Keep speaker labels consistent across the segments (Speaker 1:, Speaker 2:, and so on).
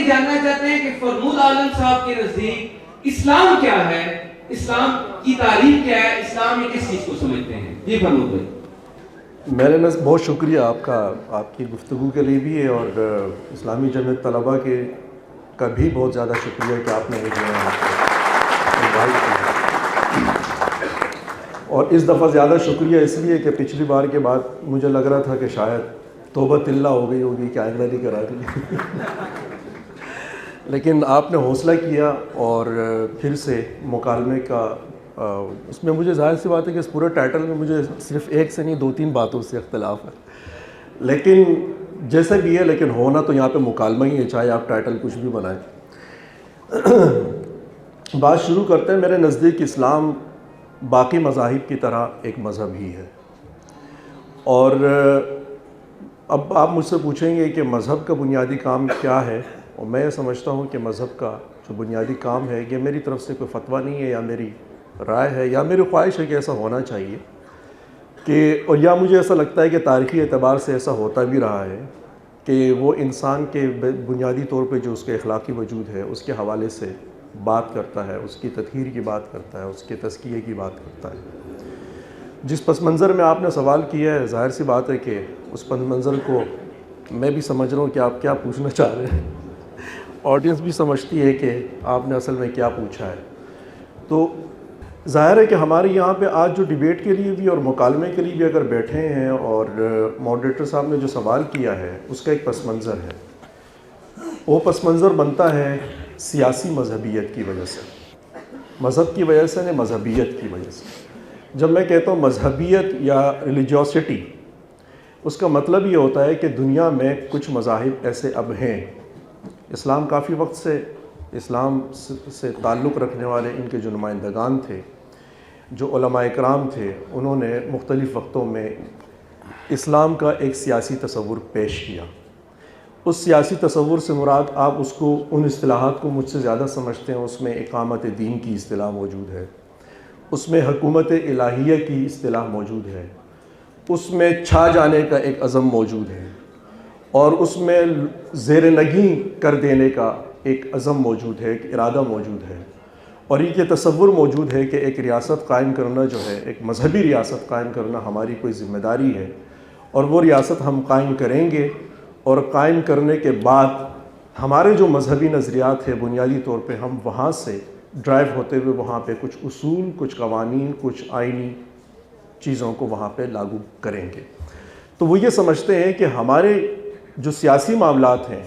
Speaker 1: یہ جاننا چاہتے ہیں کہ فرمود عالم صاحب کے نزدیک اسلام کیا ہے، اسلام کی تعریف کیا ہے، اسلام میں کس چیز کو سمجھتے ہیں؟ جی فرمود بھائی۔
Speaker 2: میرے نزد بہت شکریہ آپ کا، آپ کی گفتگو کے لیے بھی ہے، اور اسلامی جمعیت طلباء کے کا بھی بہت زیادہ شکریہ کہ آپ نے مجھے انوائٹ کیا، اور اس دفعہ زیادہ شکریہ اس لیے کہ پچھلی بار کے بعد مجھے لگ رہا تھا کہ شاید توبہ تلہ ہو گئی ہوگی کہ آئندہ نہیں کرا دی لیکن آپ نے حوصلہ کیا، اور پھر سے مکالمے کا اس میں مجھے ظاہر سی بات ہے کہ اس پورے ٹائٹل میں مجھے صرف ایک سے نہیں 2-3 باتوں سے اختلاف ہے، لیکن جیسے بھی ہے، لیکن ہونا تو یہاں پہ مکالمہ ہی ہے، چاہے آپ ٹائٹل کچھ بھی بنائیں۔ بات شروع کرتے ہیں۔ میرے نزدیک اسلام باقی مذاہب کی طرح ایک مذہب ہی ہے، اور اب آپ مجھ سے پوچھیں گے کہ مذہب کا بنیادی کام کیا ہے، اور میں سمجھتا ہوں کہ مذہب کا جو بنیادی کام ہے، یہ میری طرف سے کوئی فتویٰ نہیں ہے، یا میری رائے ہے، یا میری خواہش ہے کہ ایسا ہونا چاہیے، کہ اور یا مجھے ایسا لگتا ہے کہ تاریخی اعتبار سے ایسا ہوتا بھی رہا ہے کہ وہ انسان کے بنیادی طور پہ جو اس کے اخلاقی وجود ہے اس کے حوالے سے بات کرتا ہے، اس کی تطہیر کی بات کرتا ہے، اس کے تزکیے کی بات کرتا ہے۔ جس پس منظر میں آپ نے سوال کیا ہے، ظاہر سی بات ہے کہ اس پس منظر کو میں بھی سمجھ رہا ہوں کہ آپ کیا پوچھنا چاہ رہے ہیں، آڈینس بھی سمجھتی ہے کہ آپ نے اصل میں کیا پوچھا ہے۔ تو ظاہر ہے کہ ہمارے یہاں پہ آج جو ڈیبیٹ کے لیے بھی اور مکالمے کے لیے بھی اگر بیٹھے ہیں، اور ماڈریٹر صاحب نے جو سوال کیا ہے اس کا ایک پس منظر ہے، وہ پس منظر بنتا ہے سیاسی مذہبیت کی وجہ سے، مذہب کی وجہ سے نہیں، مذہبیت کی وجہ سے۔ جب میں کہتا ہوں مذہبیت یا ریلیجیوسٹی، اس کا مطلب یہ ہوتا ہے کہ دنیا میں کچھ مذاہب ایسے اب ہیں، اسلام کافی وقت سے، اسلام سے تعلق رکھنے والے ان کے جو نمائندگان تھے، جو علماء اکرام تھے، انہوں نے مختلف وقتوں میں اسلام کا ایک سیاسی تصور پیش کیا۔ اس سیاسی تصور سے مراد، آپ اس کو ان اصطلاحات کو مجھ سے زیادہ سمجھتے ہیں، اس میں اقامت دین کی اصطلاح موجود ہے، اس میں حکومت الہیہ کی اصطلاح موجود ہے، اس میں چھا جانے کا ایک عزم موجود ہے، اور اس میں زیر نگیں کر دینے کا ایک عزم موجود ہے، ایک ارادہ موجود ہے، اور یہ تصور موجود ہے کہ ایک ریاست قائم کرنا جو ہے، ایک مذہبی ریاست قائم کرنا ہماری کوئی ذمہ داری ہے، اور وہ ریاست ہم قائم کریں گے، اور قائم کرنے کے بعد ہمارے جو مذہبی نظریات ہیں بنیادی طور پہ ہم وہاں سے ڈرائیو ہوتے ہوئے وہاں پہ کچھ اصول، کچھ قوانین، کچھ آئینی چیزوں کو وہاں پہ لاگو کریں گے۔ تو وہ یہ سمجھتے ہیں کہ ہمارے جو سیاسی معاملات ہیں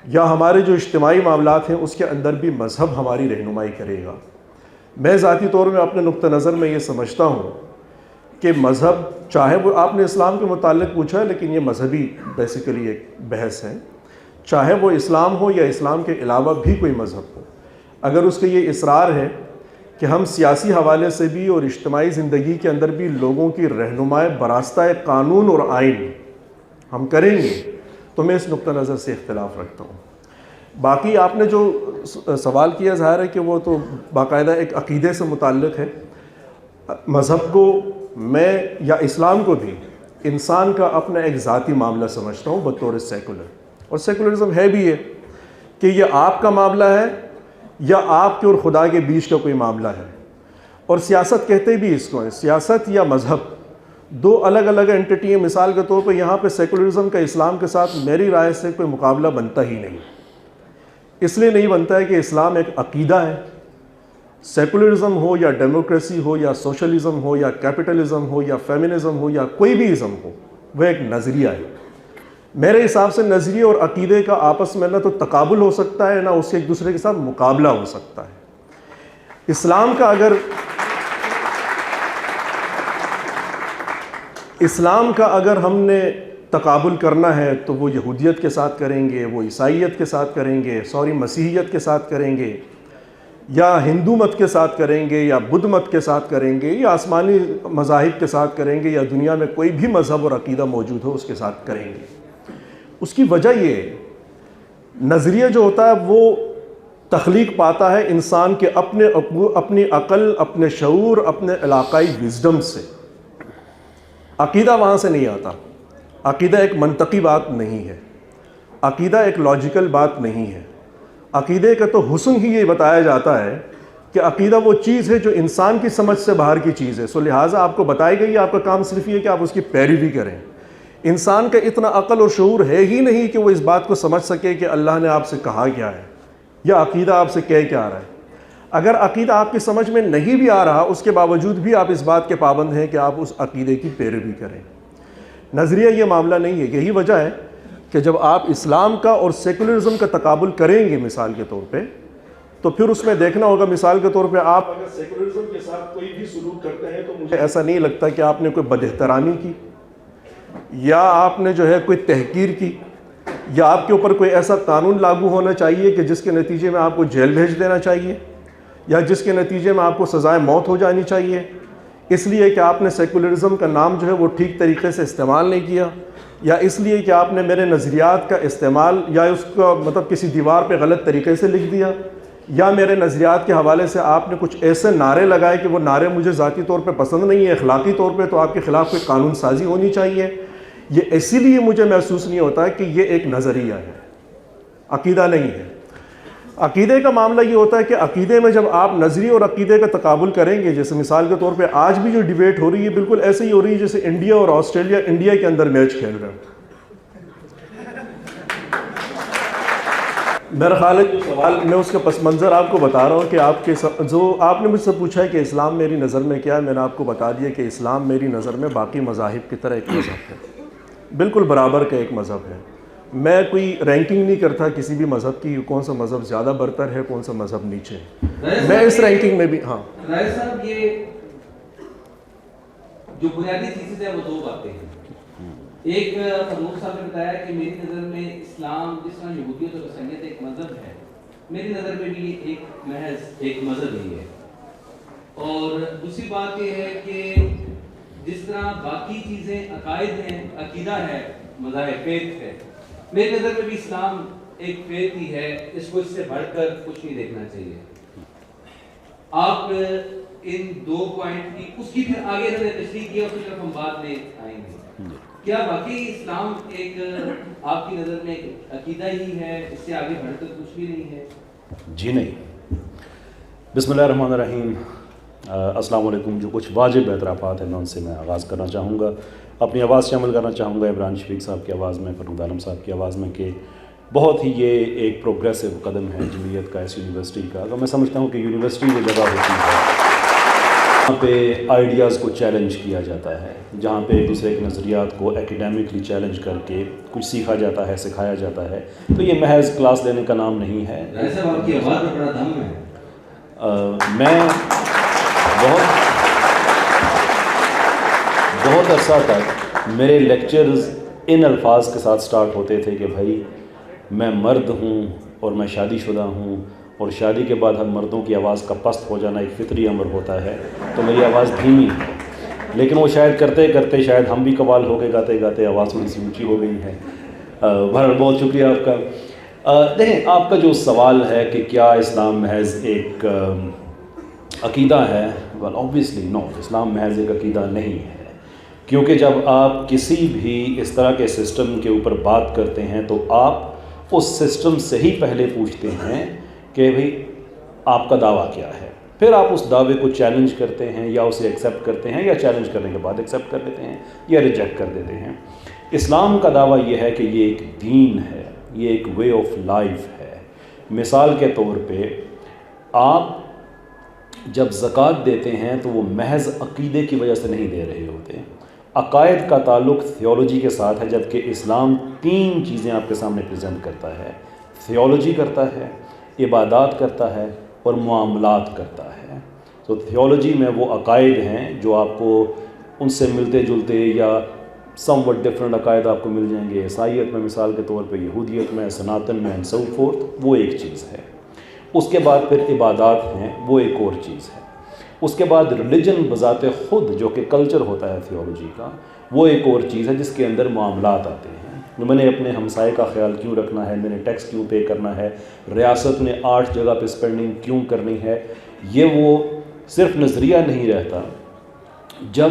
Speaker 2: یا ہمارے جو اجتماعی معاملات ہیں اس کے اندر بھی مذہب ہماری رہنمائی کرے گا۔ میں ذاتی طور میں اپنے نقطہ نظر میں یہ سمجھتا ہوں کہ مذہب، چاہے وہ آپ نے اسلام کے متعلق پوچھا ہے، لیکن یہ مذہبی بیسیکلی ایک بحث ہے، چاہے وہ اسلام ہو یا اسلام کے علاوہ بھی کوئی مذہب ہو، اگر اس کا یہ اصرار ہے کہ ہم سیاسی حوالے سے بھی اور اجتماعی زندگی کے اندر بھی لوگوں کی رہنمائی براستہ قانون اور آئین ہم کریں گے، تو میں اس نقطہ نظر سے اختلاف رکھتا ہوں۔ باقی آپ نے جو سوال کیا، ظاہر ہے کہ وہ تو باقاعدہ ایک عقیدے سے متعلق ہے۔ مذہب کو میں یا اسلام کو بھی انسان کا اپنا ایک ذاتی معاملہ سمجھتا ہوں بطور سیکولر، اور سیکولرزم ہے بھی یہ کہ یہ آپ کا معاملہ ہے یا آپ کے اور خدا کے بیچ کا کوئی معاملہ ہے، اور سیاست کہتے بھی اس کو ہے، سیاست یا مذہب دو الگ الگ اینٹی ہیں۔ مثال کے طور پہ یہاں پہ سیکولرزم کا اسلام کے ساتھ میری رائے سے کوئی مقابلہ بنتا ہی نہیں، اس لیے نہیں بنتا ہے کہ اسلام ایک عقیدہ ہے۔ سیکولرزم ہو یا ڈیموکریسی ہو یا سوشلزم ہو یا کیپٹلزم ہو یا فیمنزم ہو یا کوئی بھی ازم ہو، وہ ایک نظریہ ہے۔ میرے حساب سے نظریے اور عقیدے کا آپس میں نہ تو تقابل ہو سکتا ہے، نہ اس سے ایک دوسرے کے ساتھ مقابلہ ہو سکتا ہے۔ اسلام کا اگر ہم نے تقابل کرنا ہے تو وہ یہودیت کے ساتھ کریں گے، وہ عیسائیت کے ساتھ کریں گے، مسیحیت کے ساتھ کریں گے، یا ہندو مت کے ساتھ کریں گے، یا بدھ مت کے ساتھ کریں گے، یا آسمانی مذاہب کے ساتھ کریں گے، یا دنیا میں کوئی بھی مذہب اور عقیدہ موجود ہو اس کے ساتھ کریں گے۔ اس کی وجہ یہ ہے، نظریہ جو ہوتا ہے وہ تخلیق پاتا ہے انسان کے اپنی عقل، اپنے شعور، اپنے علاقائی وزڈم سے۔ عقیدہ وہاں سے نہیں آتا، عقیدہ ایک منطقی بات نہیں ہے، عقیدہ ایک لاجیکل بات نہیں ہے. عقیدے کا تو حسن ہی یہ بتایا جاتا ہے کہ عقیدہ وہ چیز ہے جو انسان کی سمجھ سے باہر کی چیز ہے. سو لہٰذا آپ کو بتائی گئی, آپ کا کام صرف یہ ہے کہ آپ اس کی پیروی کریں. انسان کا اتنا عقل اور شعور ہے ہی نہیں کہ وہ اس بات کو سمجھ سکے کہ اللہ نے آپ سے کہا کیا ہے یا عقیدہ آپ سے کہہ کیا رہا ہے. اگر عقیدہ آپ کی سمجھ میں نہیں بھی آ رہا, اس کے باوجود بھی آپ اس بات کے پابند ہیں کہ آپ اس عقیدے کی پیروی کریں. نظریہ یہ معاملہ نہیں ہے. یہی وجہ ہے کہ جب آپ اسلام کا اور سیکولرزم کا تقابل کریں گے مثال کے طور پہ, تو پھر اس میں دیکھنا ہوگا مثال کے طور پہ آپ اگر سیکولرزم کے ساتھ کوئی بھی سلوک کرتے ہیں تو مجھے ایسا نہیں لگتا کہ آپ نے کوئی بد احترامی کی یا آپ نے جو ہے کوئی تحقیر کی یا آپ کے اوپر کوئی ایسا قانون لاگو ہونا چاہیے کہ جس کے نتیجے میں آپ کو جیل بھیج دینا چاہیے یا جس کے نتیجے میں آپ کو سزائے موت ہو جانی چاہیے, اس لیے کہ آپ نے سیکولرزم کا نام جو ہے وہ ٹھیک طریقے سے استعمال نہیں کیا, یا اس لیے کہ آپ نے میرے نظریات کا استعمال یا اس کا مطلب کسی دیوار پہ غلط طریقے سے لکھ دیا, یا میرے نظریات کے حوالے سے آپ نے کچھ ایسے نعرے لگائے کہ وہ نعرے مجھے ذاتی طور پہ پسند نہیں ہے, اخلاقی طور پہ تو آپ کے خلاف کوئی قانون سازی ہونی چاہیے. یہ اسی لیے مجھے محسوس نہیں ہوتا کہ یہ ایک نظریہ ہے, عقیدہ نہیں ہے. عقیدے کا معاملہ یہ ہوتا ہے کہ عقیدے میں جب آپ نظریے اور عقیدے کا تقابل کریں گے, جیسے مثال کے طور پہ آج بھی جو ڈیبیٹ ہو رہی ہے بالکل ایسے ہی ہو رہی ہے جیسے انڈیا اور آسٹریلیا انڈیا کے اندر میچ کھیل رہے ہیں. میرا خیال ہے جو سوال میں اس کا پس منظر آپ کو بتا رہا ہوں کہ آپ کے جو آپ نے مجھ سے پوچھا ہے کہ اسلام میری نظر میں کیا ہے, میں نے آپ کو بتا دیا کہ اسلام میری نظر میں باقی مذاہب کی طرح ایک مذہب ہے, بالکل برابر کا ایک مذہب ہے. میں کوئی رینکنگ نہیں کرتا کسی بھی مذہب کی, کون سا مذہب زیادہ برتر ہے کون سا مذہب نیچے ہے. میں اس رینکنگ میں بھی ہاں
Speaker 1: رائے صاحب, یہ جو بنیادی چیزیں ہیں وہ دو باتیں ہیں. ایک فروخ صاحب نے بتایا کہ میری نظر میں اسلام جس طرح یہودیت اور عیسائیت ایک مذہب ہے, میری نظر میں بھی ایک محض ایک مذہب ہی ہے. اور دوسری بات یہ ہے کہ جس طرح باقی چیزیں عقائد ہیں, عقیدہ ہے, مذاہب فیتھ ہے, میری نظر میں بھی اسلام ایک فیتھ ہی ہے. اس کو اس سے بڑھ کر کچھ نہیں دیکھنا چاہیے. آپ ان دو پوائنٹ کی اس کی پھر آگے انہوں نے تشریح کی اور پھر ہم بعد میں آئیں گے. کیا باقی اسلام ایک آپ کی نظر میں ایک عقیدہ ہی ہے, اس سے آگے بڑھ کر کچھ بھی نہیں ہے؟
Speaker 3: جی نہیں. بسم اللہ الرحمن الرحیم. السلام علیکم. جو کچھ واجب اعترافات ہیں میں ان سے آغاز کرنا چاہوں گا. اپنی آواز سے عمل کرنا چاہوں گا عمران شفیق صاحب کی آواز میں, فرود عالم صاحب کی آواز میں, کہ بہت ہی یہ ایک پروگریسو قدم ہے جمہوریت کا, اس یونیورسٹی کا. اگر میں سمجھتا ہوں کہ یونیورسٹی وہ جگہ ہوتی ہے جہاں پہ آئیڈیاز کو چیلنج کیا جاتا ہے, جہاں پہ ایک دوسرے کے نظریات کو ایکیڈیمکلی چیلنج کر کے کچھ سیکھا جاتا ہے, سکھایا جاتا ہے. تو یہ محض کلاس لینے کا نام نہیں ہے.
Speaker 1: آپ کی آواز میں بڑا دم ہے.
Speaker 3: میں بہت عرصہ تک میرے لیکچرز ان الفاظ کے ساتھ سٹارٹ ہوتے تھے کہ بھائی میں مرد ہوں اور میں شادی شدہ ہوں, اور شادی کے بعد ہم مردوں کی آواز کا پست ہو جانا ایک فطری امر ہوتا ہے, تو میری آواز دھیمی ہے. لیکن وہ شاید کرتے کرتے شاید ہم بھی قوال ہو گئے, گاتے گاتے آواز تھوڑی سی اونچی ہو گئی ہے. بہرحال بہت شکریہ آپ کا. دیکھیں, آپ کا جو سوال ہے کہ کیا اسلام محض ایک عقیدہ ہے, ویل اوبویسلی نو, اسلام محض ایک عقیدہ نہیں ہے. کیونکہ جب آپ کسی بھی اس طرح کے سسٹم کے اوپر بات کرتے ہیں تو آپ اس سسٹم سے ہی پہلے پوچھتے ہیں کہ بھئی آپ کا دعویٰ کیا ہے, پھر آپ اس دعوے کو چیلنج کرتے ہیں یا اسے ایکسیپٹ کرتے ہیں, یا چیلنج کرنے کے بعد ایکسیپٹ کر لیتے ہیں یا ریجیکٹ کر دیتے ہیں. اسلام کا دعویٰ یہ ہے کہ یہ ایک دین ہے, یہ ایک وے آف لائف ہے. مثال کے طور پہ آپ جب زکوٰۃ دیتے ہیں تو وہ محض عقیدے کی وجہ سے نہیں دے رہے ہوتے. عقائد کا تعلق تھیولوجی کے ساتھ ہے, جبکہ اسلام 3 چیزیں آپ کے سامنے پریزنٹ کرتا ہے. تھیولوجی کرتا ہے, عبادات کرتا ہے, اور معاملات کرتا ہے. تو تھیولوجی میں وہ عقائد ہیں جو آپ کو ان سے ملتے جلتے یا سم وٹ ڈفرینٹ عقائد آپ کو مل جائیں گے. عیسائیت میں مثال کے طور پہ, یہودیت میں, سناتن میں, اینڈ سو فورتھ, وہ ایک چیز ہے. اس کے بعد پھر عبادات ہیں, وہ ایک اور چیز ہے. اس کے بعد ریلیجن بذات خود جو کہ کلچر ہوتا ہے تھیولوجی کا, وہ ایک اور چیز ہے جس کے اندر معاملات آتے ہیں. میں نے اپنے ہمسائے کا خیال کیوں رکھنا ہے, میں نے ٹیکس کیوں پے کرنا ہے, ریاست نے 8 جگہ پہ اسپینڈنگ کیوں کرنی ہے, یہ وہ صرف نظریہ نہیں رہتا. جب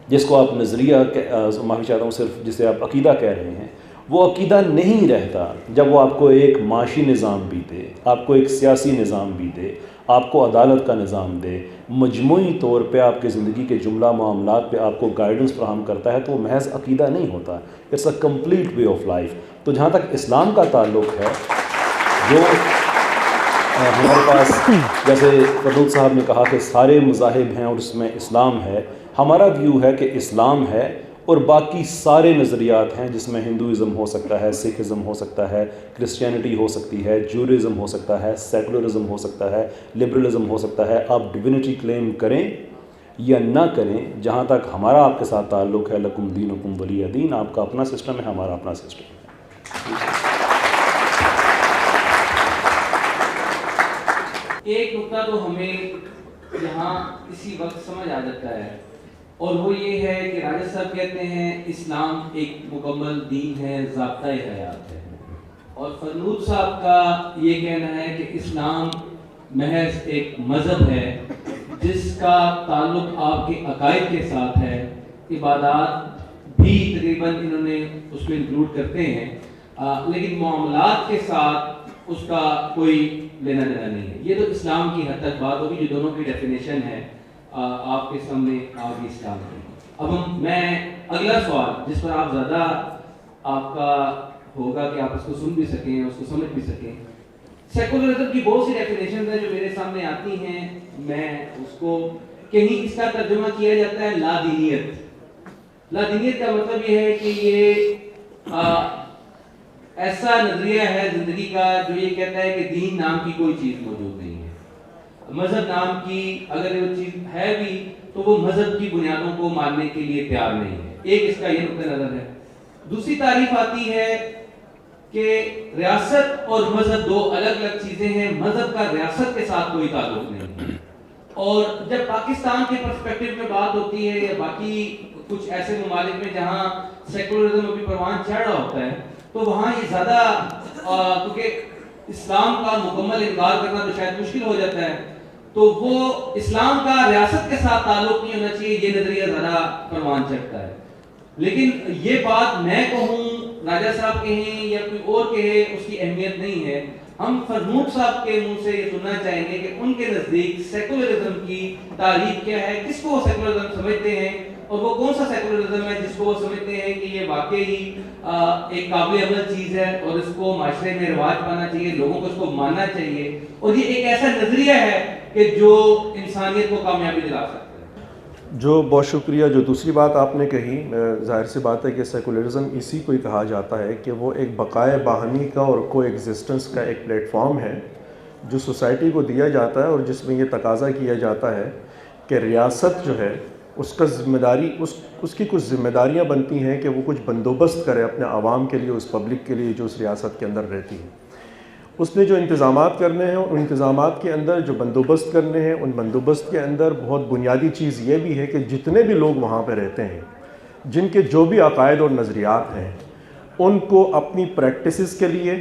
Speaker 3: جس کو آپ نظریہ معافی چاہتا ہوں, صرف جسے آپ عقیدہ کہہ رہے ہیں, وہ عقیدہ نہیں رہتا جب وہ آپ کو ایک معاشی نظام بھی دے، آپ کو ایک سیاسی نظام بھی دے، آپ کو عدالت کا نظام دے، مجموعی طور پہ آپ کی زندگی کے جملہ معاملات پہ آپ کو گائیڈنس فراہم کرتا ہے، تو وہ محض عقیدہ نہیں ہوتا، it's a complete way of life. تو جہاں تک اسلام کا تعلق ہے، جو ہمارے پاس جیسے فرود صاحب نے کہا کہ سارے مذاہب ہیں اور اس میں اسلام ہے، ہمارا ویو ہے کہ اسلام ہے اور باقی سارے نظریات ہیں، جس میں ہندوازم ہو سکتا ہے، سکھ ازم ہو سکتا ہے، کرسچینٹی ہو سکتی ہے، جورزم ہو سکتا ہے، سیکولرزم ہو سکتا ہے، لبرلزم ہو سکتا ہے۔ آپ ڈیوینٹی کلیم کریں یا نہ کریں، جہاں تک ہمارا آپ کے ساتھ تعلق ہے، لکم دینکم ولی دین، آپ کا اپنا سسٹم ہے، ہمارا اپنا سسٹم ہے۔
Speaker 1: ایک نقطہ تو ہمیں یہاں اسی وقت سمجھ آ جاتا ہے، اور وہ یہ ہے کہ راجہ صاحب کہتے ہیں اسلام ایک مکمل دین ہے، ضابطۂ حیات ہے، اور فرنود صاحب کا یہ کہنا ہے کہ اسلام محض ایک مذہب ہے جس کا تعلق آپ کے عقائد کے ساتھ ہے، عبادات بھی تقریباً انہوں نے اس میں انکلوڈ کرتے ہیں، لیکن معاملات کے ساتھ اس کا کوئی لینا دینا نہیں ہے۔ یہ تو اسلام کی حد تک بات ہوگی، جو دونوں کی ڈیفینیشن ہے آپ کے سامنے آگے اسلام کی۔ اب میں اگلا سوال جس پر آپ زیادہ آپ کا ہوگا کہ آپ اس کو سن بھی سکیں، اس کو سمجھ بھی سکیں، سیکولرزم کی بہت سی ڈیفینیشنز ہیں جو میرے سامنے آتی ہیں، میں اس کو کہیں اس کا ترجمہ کیا جاتا ہے لا دینیت۔ لا دینیت کا مطلب یہ ہے کہ یہ ایسا نظریہ ہے زندگی کا جو یہ کہتا ہے کہ دین نام کی کوئی چیز موجود نہیں ہے، مذہب نام کی اگر وہ چیز ہے بھی تو وہ مذہب کی بنیادوں کو ماننے کے لیے تیار نہیں ہے۔ ایک اس کا یہ نقطہ نظر ہے۔ دوسری تعریف آتی ہے کہ ریاست اور مذہب دو الگ الگ چیزیں ہیں، مذہب کا ریاست کے ساتھ کوئی تعلق نہیں ہے۔ اور جب پاکستان کے پرسپیکٹو میں بات ہوتی ہے یا باقی کچھ ایسے ممالک میں جہاں سیکولرزم ابھی پروان چڑھ رہا ہوتا ہے، تو وہاں یہ زیادہ کیونکہ اسلام کا مکمل انکار کرنا تو شاید مشکل ہو جاتا ہے، تو وہ اسلام کا ریاست کے ساتھ تعلق نہیں ہونا چاہیے، یہ نظریہ زیادہ پروان چڑھتا ہے۔ لیکن یہ بات میں کہوں، راجہ صاحب کہیں یا کوئی اور کہے، اس کی اہمیت نہیں ہے۔ ہم فرمود صاحب کے منہ سے یہ سننا چاہیں گے کہ ان کے نزدیک سیکولرزم کی تعریف کیا ہے، کس کو وہ سیکولرزم سمجھتے ہیں، اور وہ کون سا سیکولرزم ہے جس کو وہ سمجھتے ہیں کہ یہ واقعی ایک قابل عمل چیز ہے اور اس کو معاشرے میں رواج پانا چاہیے، لوگوں کو اس کو ماننا چاہیے، اور یہ ایک ایسا نظریہ ہے کہ جو انسانیت کو کامیابی دلا سکتا ہے۔
Speaker 2: جو بہت شکریہ۔ جو دوسری بات آپ نے کہی، ظاہر سی بات ہے کہ سیکولرزم اسی کو ہی کہا جاتا ہے کہ وہ ایک بقائے باہمی کا اور کو ایگزسٹنس کا ایک پلیٹ فارم ہے جو سوسائٹی کو دیا جاتا ہے، اور جس میں یہ تقاضا کیا جاتا ہے کہ ریاست جو ہے اس کا ذمہ داری اس کی کچھ ذمہ داریاں بنتی ہیں کہ وہ کچھ بندوبست کرے اپنے عوام کے لیے، اس پبلک کے لیے جو اس ریاست کے اندر رہتی ہے۔ اس نے جو انتظامات کرنے ہیں، ان انتظامات کے اندر جو بندوبست کرنے ہیں، ان بندوبست کے اندر بہت بنیادی چیز یہ بھی ہے کہ جتنے بھی لوگ وہاں پہ رہتے ہیں، جن کے جو بھی عقائد اور نظریات ہیں، ان کو اپنی پریکٹسز کے لیے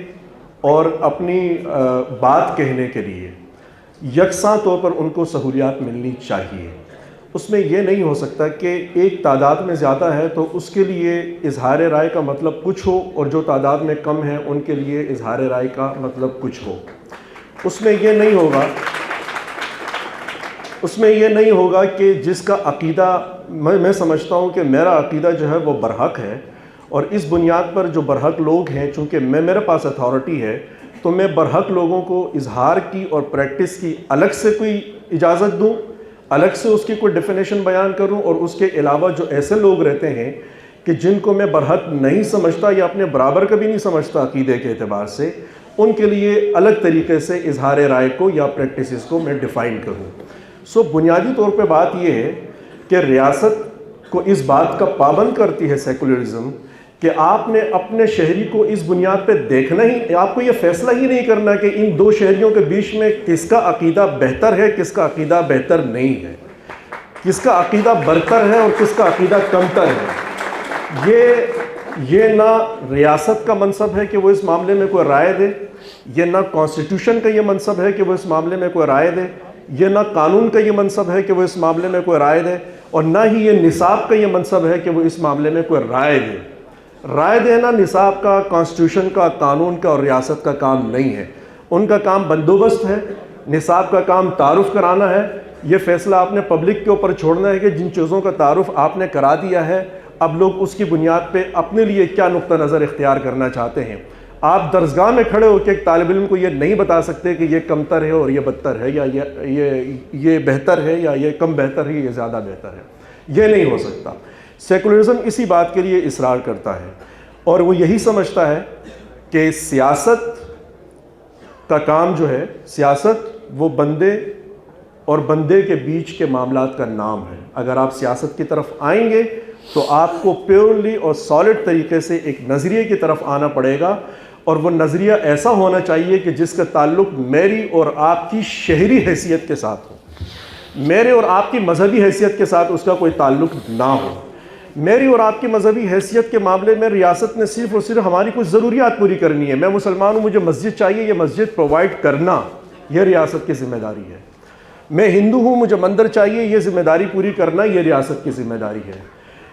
Speaker 2: اور اپنی بات کہنے کے لیے یکساں طور پر ان کو سہولیات ملنی چاہیے۔ اس میں یہ نہیں ہو سکتا کہ ایک تعداد میں زیادہ ہے تو اس کے لیے اظہار رائے کا مطلب کچھ ہو، اور جو تعداد میں کم ہے ان کے لیے اظہار رائے کا مطلب کچھ ہو۔ اس میں یہ نہیں ہوگا کہ جس کا عقیدہ میں سمجھتا ہوں کہ میرا عقیدہ جو ہے وہ برحق ہے، اور اس بنیاد پر جو برحق لوگ ہیں، چونکہ میرے پاس اتھارٹی ہے، تو میں برحق لوگوں کو اظہار کی اور پریکٹس کی الگ سے کوئی اجازت دوں، الگ سے اس کی کوئی ڈیفینیشن بیان کروں، اور اس کے علاوہ جو ایسے لوگ رہتے ہیں کہ جن کو میں برحق نہیں سمجھتا یا اپنے برابر کبھی نہیں سمجھتا عقیدے کے اعتبار سے، ان کے لیے الگ طریقے سے اظہار رائے کو یا پریکٹسز کو میں ڈیفائن کروں۔ بنیادی طور پہ بات یہ ہے کہ ریاست کو اس بات کا پابند کرتی ہے سیکولرزم کہ آپ نے اپنے شہری کو اس بنیاد پہ دیکھنا ہی، آپ کو یہ فیصلہ ہی نہیں کرنا کہ ان دو شہریوں کے بیچ میں کس کا عقیدہ بہتر ہے، کس کا عقیدہ بہتر نہیں ہے، کس کا عقیدہ برتر ہے اور کس کا عقیدہ کمتر ہے۔ یہ نہ ریاست کا منصب ہے کہ وہ اس معاملے میں کوئی رائے دے، یہ نہ کانسٹیٹیوشن کا یہ منصب ہے کہ وہ اس معاملے میں کوئی رائے دے، یہ نہ قانون کا یہ منصب ہے کہ وہ اس معاملے میں کوئی رائے دے، اور نہ ہی یہ نصاب کا یہ منصب ہے کہ وہ اس معاملے میں کوئی رائے دے۔ رائے دینا نصاب کا، کانسٹیٹیوشن کا، قانون کا اور ریاست کا کام نہیں ہے. ان کا کام بندوبست ہے، نصاب کا کام تعارف کرانا ہے. یہ فیصلہ آپ نے پبلک کے اوپر چھوڑنا ہے کہ جن چیزوں کا تعارف آپ نے کرا دیا ہے اب لوگ اس کی بنیاد پہ اپنے لیے کیا نقطہ نظر اختیار کرنا چاہتے ہیں. آپ درسگاہ میں کھڑے ہو کے ایک طالب علم کو یہ نہیں بتا سکتے کہ یہ کمتر ہے اور یہ بدتر ہے، یا یہ بہتر ہے یا یہ کم بہتر ہے، یہ زیادہ بہتر ہے. یہ نہیں ہو سکتا. سیکولرزم اسی بات کے لیے اصرار کرتا ہے اور وہ یہی سمجھتا ہے کہ سیاست کا کام جو ہے، سیاست وہ بندے اور بندے کے بیچ کے معاملات کا نام ہے. اگر آپ سیاست کی طرف آئیں گے تو آپ کو پیورلی اور سالڈ طریقے سے ایک نظریے کی طرف آنا پڑے گا، اور وہ نظریہ ایسا ہونا چاہیے کہ جس کا تعلق میری اور آپ کی شہری حیثیت کے ساتھ ہو، میرے اور آپ کی مذہبی حیثیت کے ساتھ اس کا کوئی تعلق نہ ہو. میری اور آپ کی مذہبی حیثیت کے معاملے میں ریاست نے صرف اور صرف ہماری کچھ ضروریات پوری کرنی ہے. میں مسلمان ہوں، مجھے مسجد چاہیے، یہ مسجد پرووائڈ کرنا یہ ریاست کی ذمہ داری ہے. میں ہندو ہوں، مجھے مندر چاہیے، یہ ذمہ داری پوری کرنا یہ ریاست کی ذمہ داری ہے.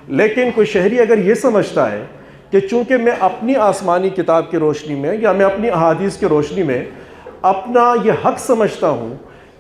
Speaker 2: لیکن کوئی شہری اگر یہ سمجھتا ہے کہ چونکہ میں اپنی آسمانی کتاب کی روشنی میں یا میں اپنی احادیث کی روشنی میں اپنا یہ حق سمجھتا ہوں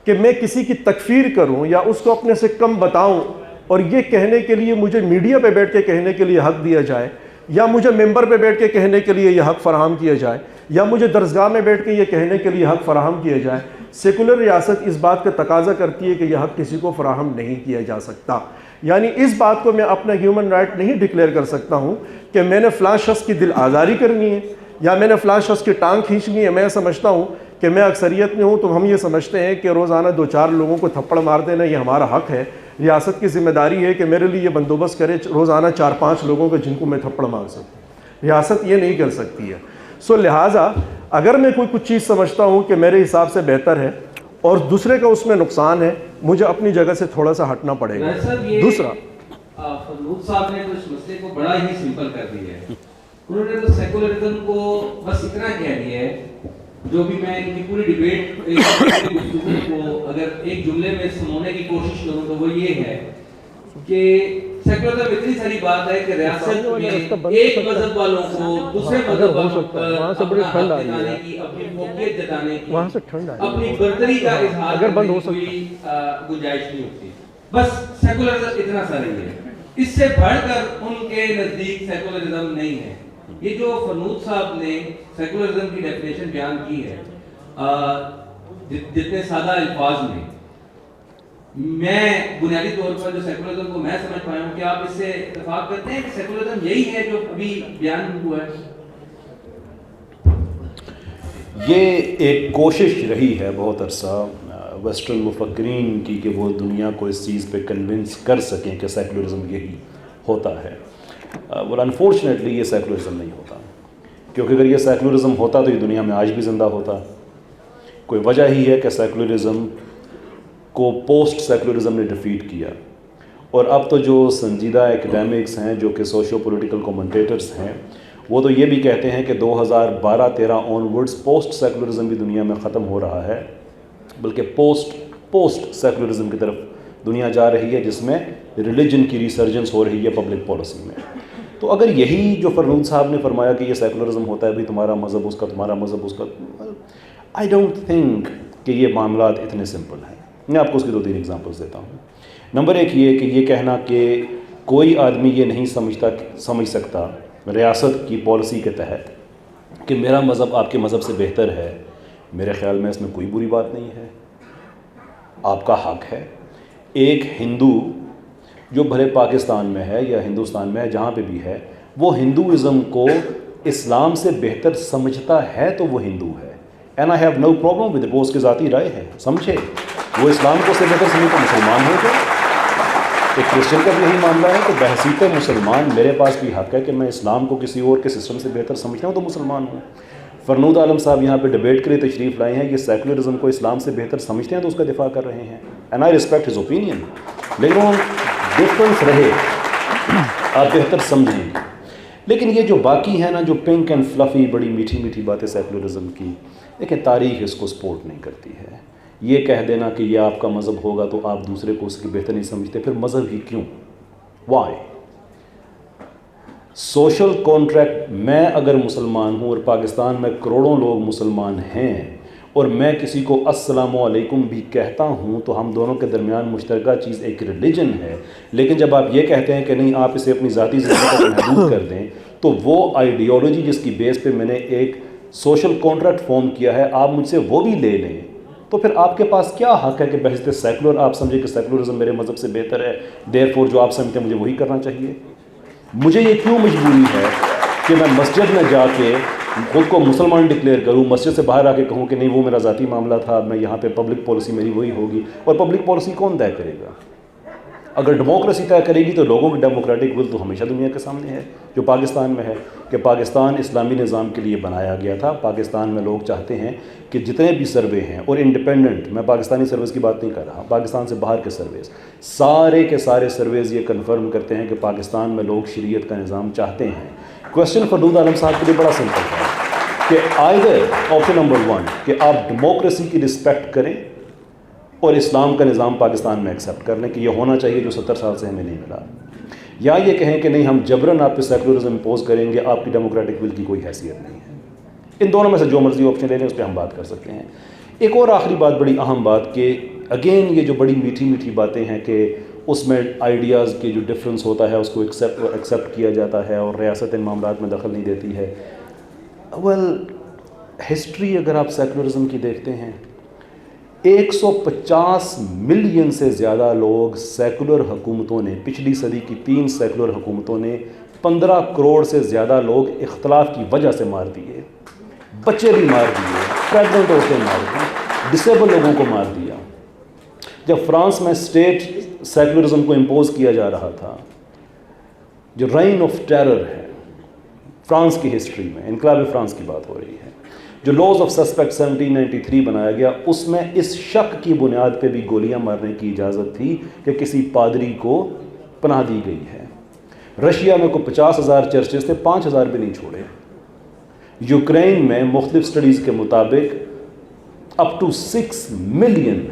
Speaker 2: کہ میں کسی کی تکفیر کروں یا اس کو اپنے سے کم بتاؤں، اور یہ کہنے کے لیے مجھے میڈیا پہ بیٹھ کے کہنے کے لیے حق دیا جائے، یا مجھے ممبر پہ بیٹھ کے کہنے کے لیے یہ حق فراہم کیا جائے، یا مجھے درسگاہ میں بیٹھ کے یہ کہنے کے لیے حق فراہم کیا جائے، سیکولر ریاست اس بات کا تقاضا کرتی ہے کہ یہ حق کسی کو فراہم نہیں کیا جا سکتا. یعنی اس بات کو میں اپنا ہیومن رائٹ نہیں ڈکلیئر کر سکتا ہوں کہ میں نے فلاں شخص کی دل آزاری کرنی ہے یا میں نے فلاں شخص کی ٹانگ کھینچنی ہے. میں سمجھتا ہوں کہ میں اکثریت میں ہوں تو ہم یہ سمجھتے ہیں کہ روزانہ 2-4 لوگوں کو تھپڑ مار دینا یہ ہمارا حق ہے. ریاست کی ذمہ داری ہے کہ میرے لیے یہ بندوبست کرے روزانہ 4-5 لوگوں کو جن کو میں تھپڑ مار سکوں. ریاست یہ نہیں کر سکتی ہے. سو لہٰذا اگر میں کوئی کچھ چیز سمجھتا ہوں کہ میرے حساب سے بہتر ہے اور دوسرے کا اس میں نقصان ہے، مجھے اپنی جگہ سے تھوڑا سا ہٹنا پڑے گا. دوسرا،
Speaker 1: فرنود صاحب نے تو اس مسئلے کو بڑا ہی سمپل کر دیا ہے. انہوں نے تو سیکولرزم کو بس اتنا کہہ دیا ہے، جو بھی میں ان کی پوری ڈیبیٹ گفتگو کو اگر ایک جملے میں سمونے کی کوشش کروں تو وہ یہ ہے کہ سیکولرزم اتنی ساری بات ہے کہ ریاست میں ایک مذہب والوں کو دوسرے مذہب والوں پر اپنا حق جتانے کی، اپنی فوقیت جتانے کی، اپنی برتری کا اظہار کرنے کی کوئی گنجائش نہیں ہوتی. بس سیکولرزم اتنا سا نہیں ہے. اس سے بڑھ کر ان کے نزدیک سیکولرزم نہیں ہے. یہ جو فرنود صاحب نے سیکولرزم کی ڈیفینیشن بیان کی ہے جتنے سادہ الفاظ میں بنیادی طور پر جو سیکولرزم کو میں سمجھ پایا ہوں، کہ آپ اس سے اتفاق کرتے ہیں کہ سیکولرزم یہی ہے جو ابھی بیان ہوا ہے؟
Speaker 3: یہ ایک کوشش رہی ہے بہت عرصہ ویسٹرن مفکرین کی کہ وہ دنیا کو اس چیز پہ کنونس کر سکیں کہ سیکولرزم یہی ہوتا ہے. well انفارچونیٹلی یہ سیکولرزم نہیں ہوتا، کیونکہ اگر یہ سیکولرزم ہوتا تو یہ دنیا میں آج بھی زندہ ہوتا. کوئی وجہ ہی ہے کہ سیکولرزم کو پوسٹ سیکولرزم نے ڈیفیٹ کیا، اور اب تو جو سنجیدہ ایکڈیمکس ہیں جو کہ سوشو پولیٹیکل کومنٹیٹرز ہیں وہ تو یہ بھی کہتے ہیں کہ 2012-13 آن ورڈز پوسٹ سیکولرزم بھی دنیا میں ختم ہو رہا ہے، بلکہ پوسٹ سیکولرزم کی طرف دنیا جا رہی ہے جس میں ریلیجن کی ریسرجنس ہو رہی ہے پبلک پالیسی میں. تو اگر یہی جو فرنود صاحب نے فرمایا کہ یہ سیکولرزم ہوتا ہے بھی تمہارا مذہب اس کا، تمہارا مذہب اس کا، آئی ڈونٹ تھنک کہ یہ معاملات اتنے سمپل ہیں. میں آپ کو اس کی 2-3 ایگزامپلس دیتا ہوں. نمبر 1 یہ کہ یہ کہنا کہ کوئی آدمی یہ نہیں سمجھ سکتا ریاست کی پالیسی کے تحت کہ میرا مذہب آپ کے مذہب سے بہتر ہے، میرے خیال میں اس میں کوئی بری بات نہیں ہے، آپ کا حق ہے. ایک ہندو جو بھلے پاکستان میں ہے یا ہندوستان میں ہے، جہاں پہ بھی ہے، وہ ہندوازم کو اسلام سے بہتر سمجھتا ہے تو وہ ہندو ہے. And I have no problem with it. وہ اس کی ذاتی رائے ہے، سمجھے. وہ اسلام کو سے بہتر سمجھتا مسلمان ہو گئے. ایک کرسچن کا بھی یہی معاملہ ہے کہ بحیثیت مسلمان میرے پاس بھی حق ہے کہ میں اسلام کو کسی اور کے سسٹم سے بہتر سمجھتا ہوں تو مسلمان ہوں. فرنود عالم صاحب یہاں پہ ڈیبیٹ کے لیے تشریف لائے ہیں، یہ سیکولرزم کو اسلام سے بہتر سمجھتے ہیں تو اس کا دفاع کر رہے ہیں. And I respect his opinion, لیکن وہ ڈفرینس رہے، آپ بہتر سمجھیں گے. لیکن یہ جو باقی ہے نا، جو پنک اینڈ فلفی بڑی میٹھی میٹھی باتیں سیکولرزم کی، دیکھیں تاریخ اس کو سپورٹ نہیں کرتی ہے. یہ کہہ دینا کہ یہ آپ کا مذہب ہوگا تو آپ دوسرے کو اس کی بہتر نہیں سمجھتے، پھر مذہب ہی کیوں؟ وائی؟ سوشل کانٹریکٹ، میں اگر مسلمان ہوں اور پاکستان میں کروڑوں لوگ مسلمان ہیں اور میں کسی کو السلام علیکم بھی کہتا ہوں تو ہم دونوں کے درمیان مشترکہ چیز ایک ریلیجن ہے. لیکن جب آپ یہ کہتے ہیں کہ نہیں آپ اسے اپنی ذاتی زندگی تک محدود کر دیں تو وہ آئیڈیالوجی جس کی بیس پہ میں نے ایک سوشل کانٹریکٹ فارم کیا ہے آپ مجھ سے وہ بھی لے لیں تو پھر آپ کے پاس کیا حق ہے کہ بحث سیکولر آپ سمجھیں کہ سیکولرزم میرے مذہب سے بہتر ہے، دیر فور جو آپ سمجھتے ہیں مجھے وہی کرنا چاہیے. مجھے یہ کیوں مجبوری ہے کہ میں مسجد میں جا کے خود کو مسلمان ڈکلیئر کروں، مسجد سے باہر آ کے کہوں کہ نہیں وہ میرا ذاتی معاملہ تھا، میں یہاں پہ پبلک پالیسی میری وہی ہوگی. اور پبلک پالیسی کون طے کرے گا؟ اگر ڈیموکریسی طے کرے گی تو لوگوں کی ڈیموکریٹک ول تو ہمیشہ دنیا کے سامنے ہے جو پاکستان میں ہے کہ پاکستان اسلامی نظام کے لیے بنایا گیا تھا. پاکستان میں لوگ چاہتے ہیں کہ جتنے بھی سروے ہیں اور انڈیپینڈنٹ، میں پاکستانی سروس کی بات نہیں کر رہا، پاکستان سے باہر کے سرویز، سارے کے سارے سرویز یہ کنفرم کرتے ہیں کہ پاکستان میں لوگ شریعت کا نظام چاہتے ہیں. کویسچن فردود عالم صاحب کے لیے بڑا سمپل ہے کہ آئیدر آپشن نمبر 1 کہ آپ ڈیموکریسی کی رسپیکٹ کریں اور اسلام کا نظام پاکستان میں ایکسیپٹ کر لیں کہ یہ ہونا چاہیے جو 70 سال سے ہمیں نہیں ملا، یا یہ کہیں کہ نہیں ہم جبراً آپ پہ سیکولرزم امپوز کریں گے، آپ کی ڈیموکریٹک ول کی کوئی حیثیت نہیں ہے. ان دونوں میں سے جو مرضی آپشن لے لیں اس پہ ہم بات کر سکتے ہیں. ایک اور آخری بات، بڑی اہم بات کہ اگین یہ جو بڑی میٹھی میٹھی باتیں ہیں کہ اس میں آئیڈیاز کے جو ڈفرینس ہوتا ہے اس کو ایکسیپٹ کیا جاتا ہے اور ریاست ان معاملات میں دخل نہیں دیتی ہے. ہسٹری اگر آپ سیکولرزم کی دیکھتے ہیں 150 ملین سے زیادہ لوگ سیکولر حکومتوں نے، پچھلی صدی کی 3 سیکولر حکومتوں نے 15 کروڑ سے زیادہ لوگ اختلاف کی وجہ سے مار دیے، بچے بھی مار دیے، پریگننٹ عورتیں مار دی، ڈسیبل لوگوں کو مار دیا. جب فرانس میں اسٹیٹ سیکولرزم کو امپوز کیا جا رہا تھا، جو رین آف ٹیرر ہے فرانس کی ہسٹری میں، انقلاب فرانس کی بات ہو رہی ہے، جو لاز آف سسپیکٹ 1793 بنایا گیا، اس میں اس شک کی بنیاد پہ بھی گولیاں مارنے کی اجازت تھی کہ کسی پادری کو پناہ دی گئی ہے. رشیا میں کوئی 50,000 چرچز تھے، 5,000 بھی نہیں چھوڑے. یوکرین میں مختلف سٹڈیز کے مطابق اپ ٹو 6 ملین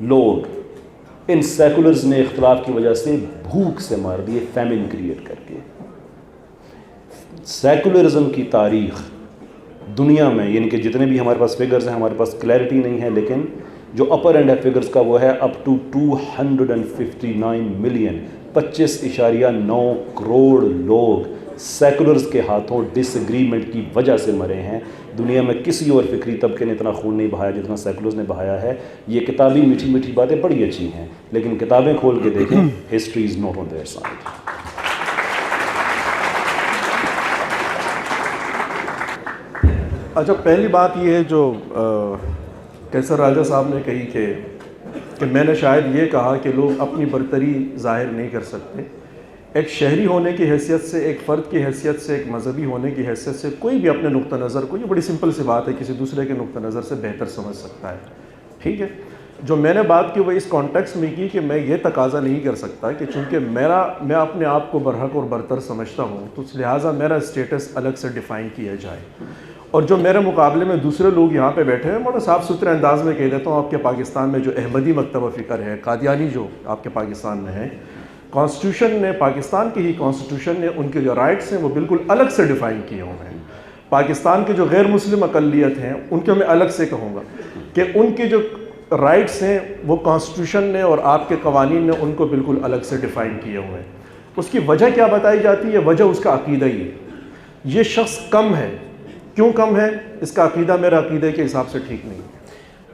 Speaker 3: لوگ ان سیکولرز نے اختلاف کی وجہ سے بھوک سے مار دیے، فیمن کریٹ کر کے. سیکولرزم کی تاریخ دنیا میں، یعنی کہ جتنے بھی ہمارے پاس فگرز ہیں، ہمارے پاس کلیئرٹی نہیں ہے، لیکن جو اپر اینڈ ہے فگرز کا وہ ہے اپ ٹو 259 ملین، 25.9 کروڑ لوگ سیکولرز کے ہاتھوں ڈس ایگریمنٹ کی وجہ سے مرے ہیں. دنیا میں کسی اور فکری طبقے نے اتنا خون نہیں بہایا جتنا سیکولرز نے بہایا ہے. یہ کتابی میٹھی میٹھی باتیں بڑی اچھی ہیں لیکن کتابیں کھول کے دیکھیں، history is not on their side.
Speaker 2: اچھا، پہلی بات یہ ہے جو کیسر راجہ صاحب نے کہی کہ میں نے شاید یہ کہا کہ لوگ اپنی برتری ظاہر نہیں کر سکتے. ایک شہری ہونے کی حیثیت سے، ایک فرد کی حیثیت سے، ایک مذہبی ہونے کی حیثیت سے کوئی بھی اپنے نقطہ نظر کو، یہ بڑی سمپل سی بات ہے، کسی دوسرے کے نقطہ نظر سے بہتر سمجھ سکتا ہے. ٹھیک ہے، جو میں نے بات کی وہ اس کانٹیکسٹ میں کی کہ میں یہ تقاضا نہیں کر سکتا کہ چونکہ میں اپنے آپ کو برحق اور برتر سمجھتا ہوں تو لہٰذا میرا اسٹیٹس الگ سے ڈیفائن کیا جائے. اور جو میرے مقابلے میں دوسرے لوگ یہاں پہ بیٹھے ہیں، بڑا صاف ستھرے انداز میں کہہ دیتا ہوں، آپ کے پاکستان میں جو احمدی مکتبہ فکر ہے، قادیانی جو آپ کے پاکستان میں ہے، کانسٹیٹیوشن نے، پاکستان کی ہی کانسٹیٹیوشن نے ان کے جو رائٹس ہیں وہ بالکل الگ سے ڈیفائن کیے ہوئے ہیں. پاکستان کے جو غیر مسلم اقلیت ہیں ان کے میں الگ سے کہوں گا کہ ان کے جو رائٹس ہیں وہ کانسٹیٹیوشن نے اور آپ کے قوانین نے ان کو بالکل الگ سے ڈیفائن کیے ہوئے ہیں. اس کی وجہ کیا بتائی جاتی ہے؟ وجہ اس کا عقیدہ ہی ہے. یہ شخص کم ہے، کیوں کم ہے؟ اس کا عقیدہ میرا عقیدے کے حساب سے ٹھیک نہیں.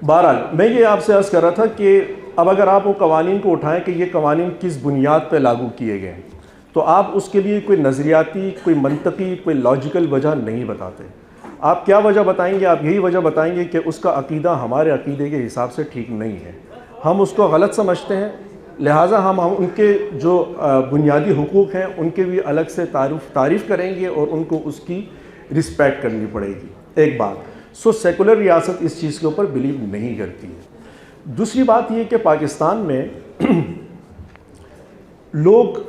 Speaker 2: بہرحال میں یہ آپ سے عرض کر رہا تھا کہ اب اگر آپ وہ قوانین کو اٹھائیں کہ یہ قوانین کس بنیاد پہ لاگو کیے گئے ہیں تو آپ اس کے لیے کوئی نظریاتی، کوئی منطقی، کوئی لاجیکل وجہ نہیں بتاتے. آپ کیا وجہ بتائیں گے؟ آپ یہی وجہ بتائیں گے کہ اس کا عقیدہ ہمارے عقیدے کے حساب سے ٹھیک نہیں ہے، ہم اس کو غلط سمجھتے ہیں، لہٰذا ہم ان کے جو بنیادی حقوق ہیں ان کے بھی الگ سے تعریف کریں گے اور ان کو اس کی رسپیکٹ کرنی پڑے گی. ایک بات. سیکولر ریاست اس چیز کے اوپر بلیو نہیں کرتی ہے. دوسری بات یہ کہ پاکستان میں لوگ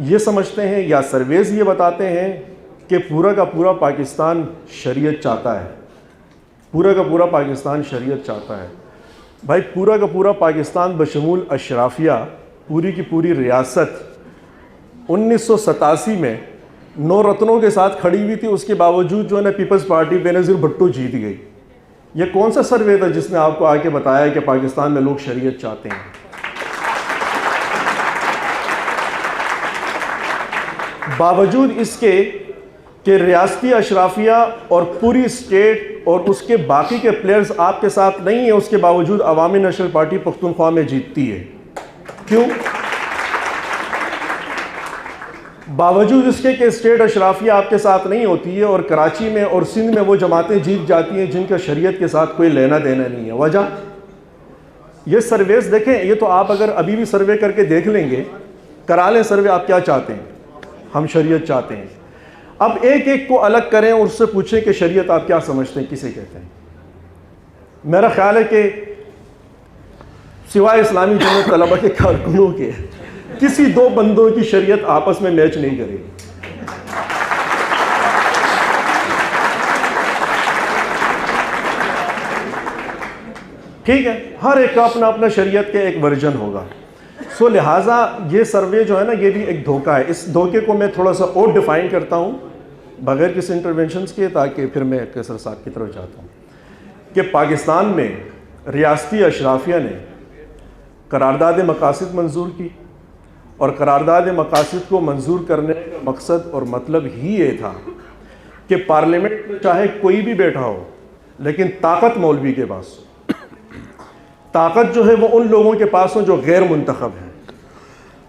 Speaker 2: یہ سمجھتے ہیں یا سرویز یہ بتاتے ہیں کہ پورا کا پورا پاکستان شریعت چاہتا ہے، پورا کا پورا پاکستان شریعت چاہتا ہے. بھائی پورا کا پورا پاکستان بشمول اشرافیہ، پوری کی پوری ریاست 1987 میں 9 رتنوں کے ساتھ کھڑی ہوئی تھی، اس کے باوجود جو ہے نا پیپلز پارٹی بینظیر بھٹو جیت گئی۔ یہ کون سا سروے تھا جس نے آپ کو آ کے بتایا کہ پاکستان میں لوگ شریعت چاہتے ہیں؟ باوجود اس کے کہ ریاستی اشرافیہ اور پوری اسٹیٹ اور اس کے باقی کے پلیئرز آپ کے ساتھ نہیں ہیں، اس کے باوجود عوامی نیشنل پارٹی پختونخوا میں جیتتی ہے۔ کیوں؟ باوجود اس کے کہ اسٹیٹ اشرافیہ آپ کے ساتھ نہیں ہوتی ہے، اور کراچی میں اور سندھ میں وہ جماعتیں جیت جاتی ہیں جن کا شریعت کے ساتھ کوئی لینا دینا نہیں ہے۔ وجہ یہ سرویز دیکھیں، یہ تو آپ اگر ابھی بھی سروے کر کے دیکھ لیں گے، کرا لیں سروے، آپ کیا چاہتے ہیں؟ ہم شریعت چاہتے ہیں۔ اب ایک ایک کو الگ کریں اور اس سے پوچھیں کہ شریعت آپ کیا سمجھتے ہیں، کسے کہتے ہیں؟ میرا خیال ہے کہ سوائے اسلامی جماعت طلبہ کے کارکنوں کے کسی 2 بندوں کی شریعت آپس میں میچ نہیں کرے گی۔ ٹھیک ہے، ہر ایک کا اپنا اپنا شریعت کے ایک ورژن ہوگا۔ سو لہٰذا یہ سروے جو ہے نا، یہ بھی ایک دھوکہ ہے۔ اس دھوکے کو میں تھوڑا سا اور ڈیفائن کرتا ہوں بغیر کسی انٹرونشنز کے، تاکہ پھر میں کیسر صاحب کی طرف جاتا ہوں کہ پاکستان میں ریاستی اشرافیہ نے قرارداد مقاصد منظور کی، اور قرارداد مقاصد کو منظور کرنے کا مقصد اور مطلب ہی یہ تھا کہ پارلیمنٹ میں چاہے کوئی بھی بیٹھا ہو، لیکن طاقت مولوی کے پاس ہو۔ طاقت جو ہے وہ ان لوگوں کے پاس ہو جو غیر منتخب ہیں۔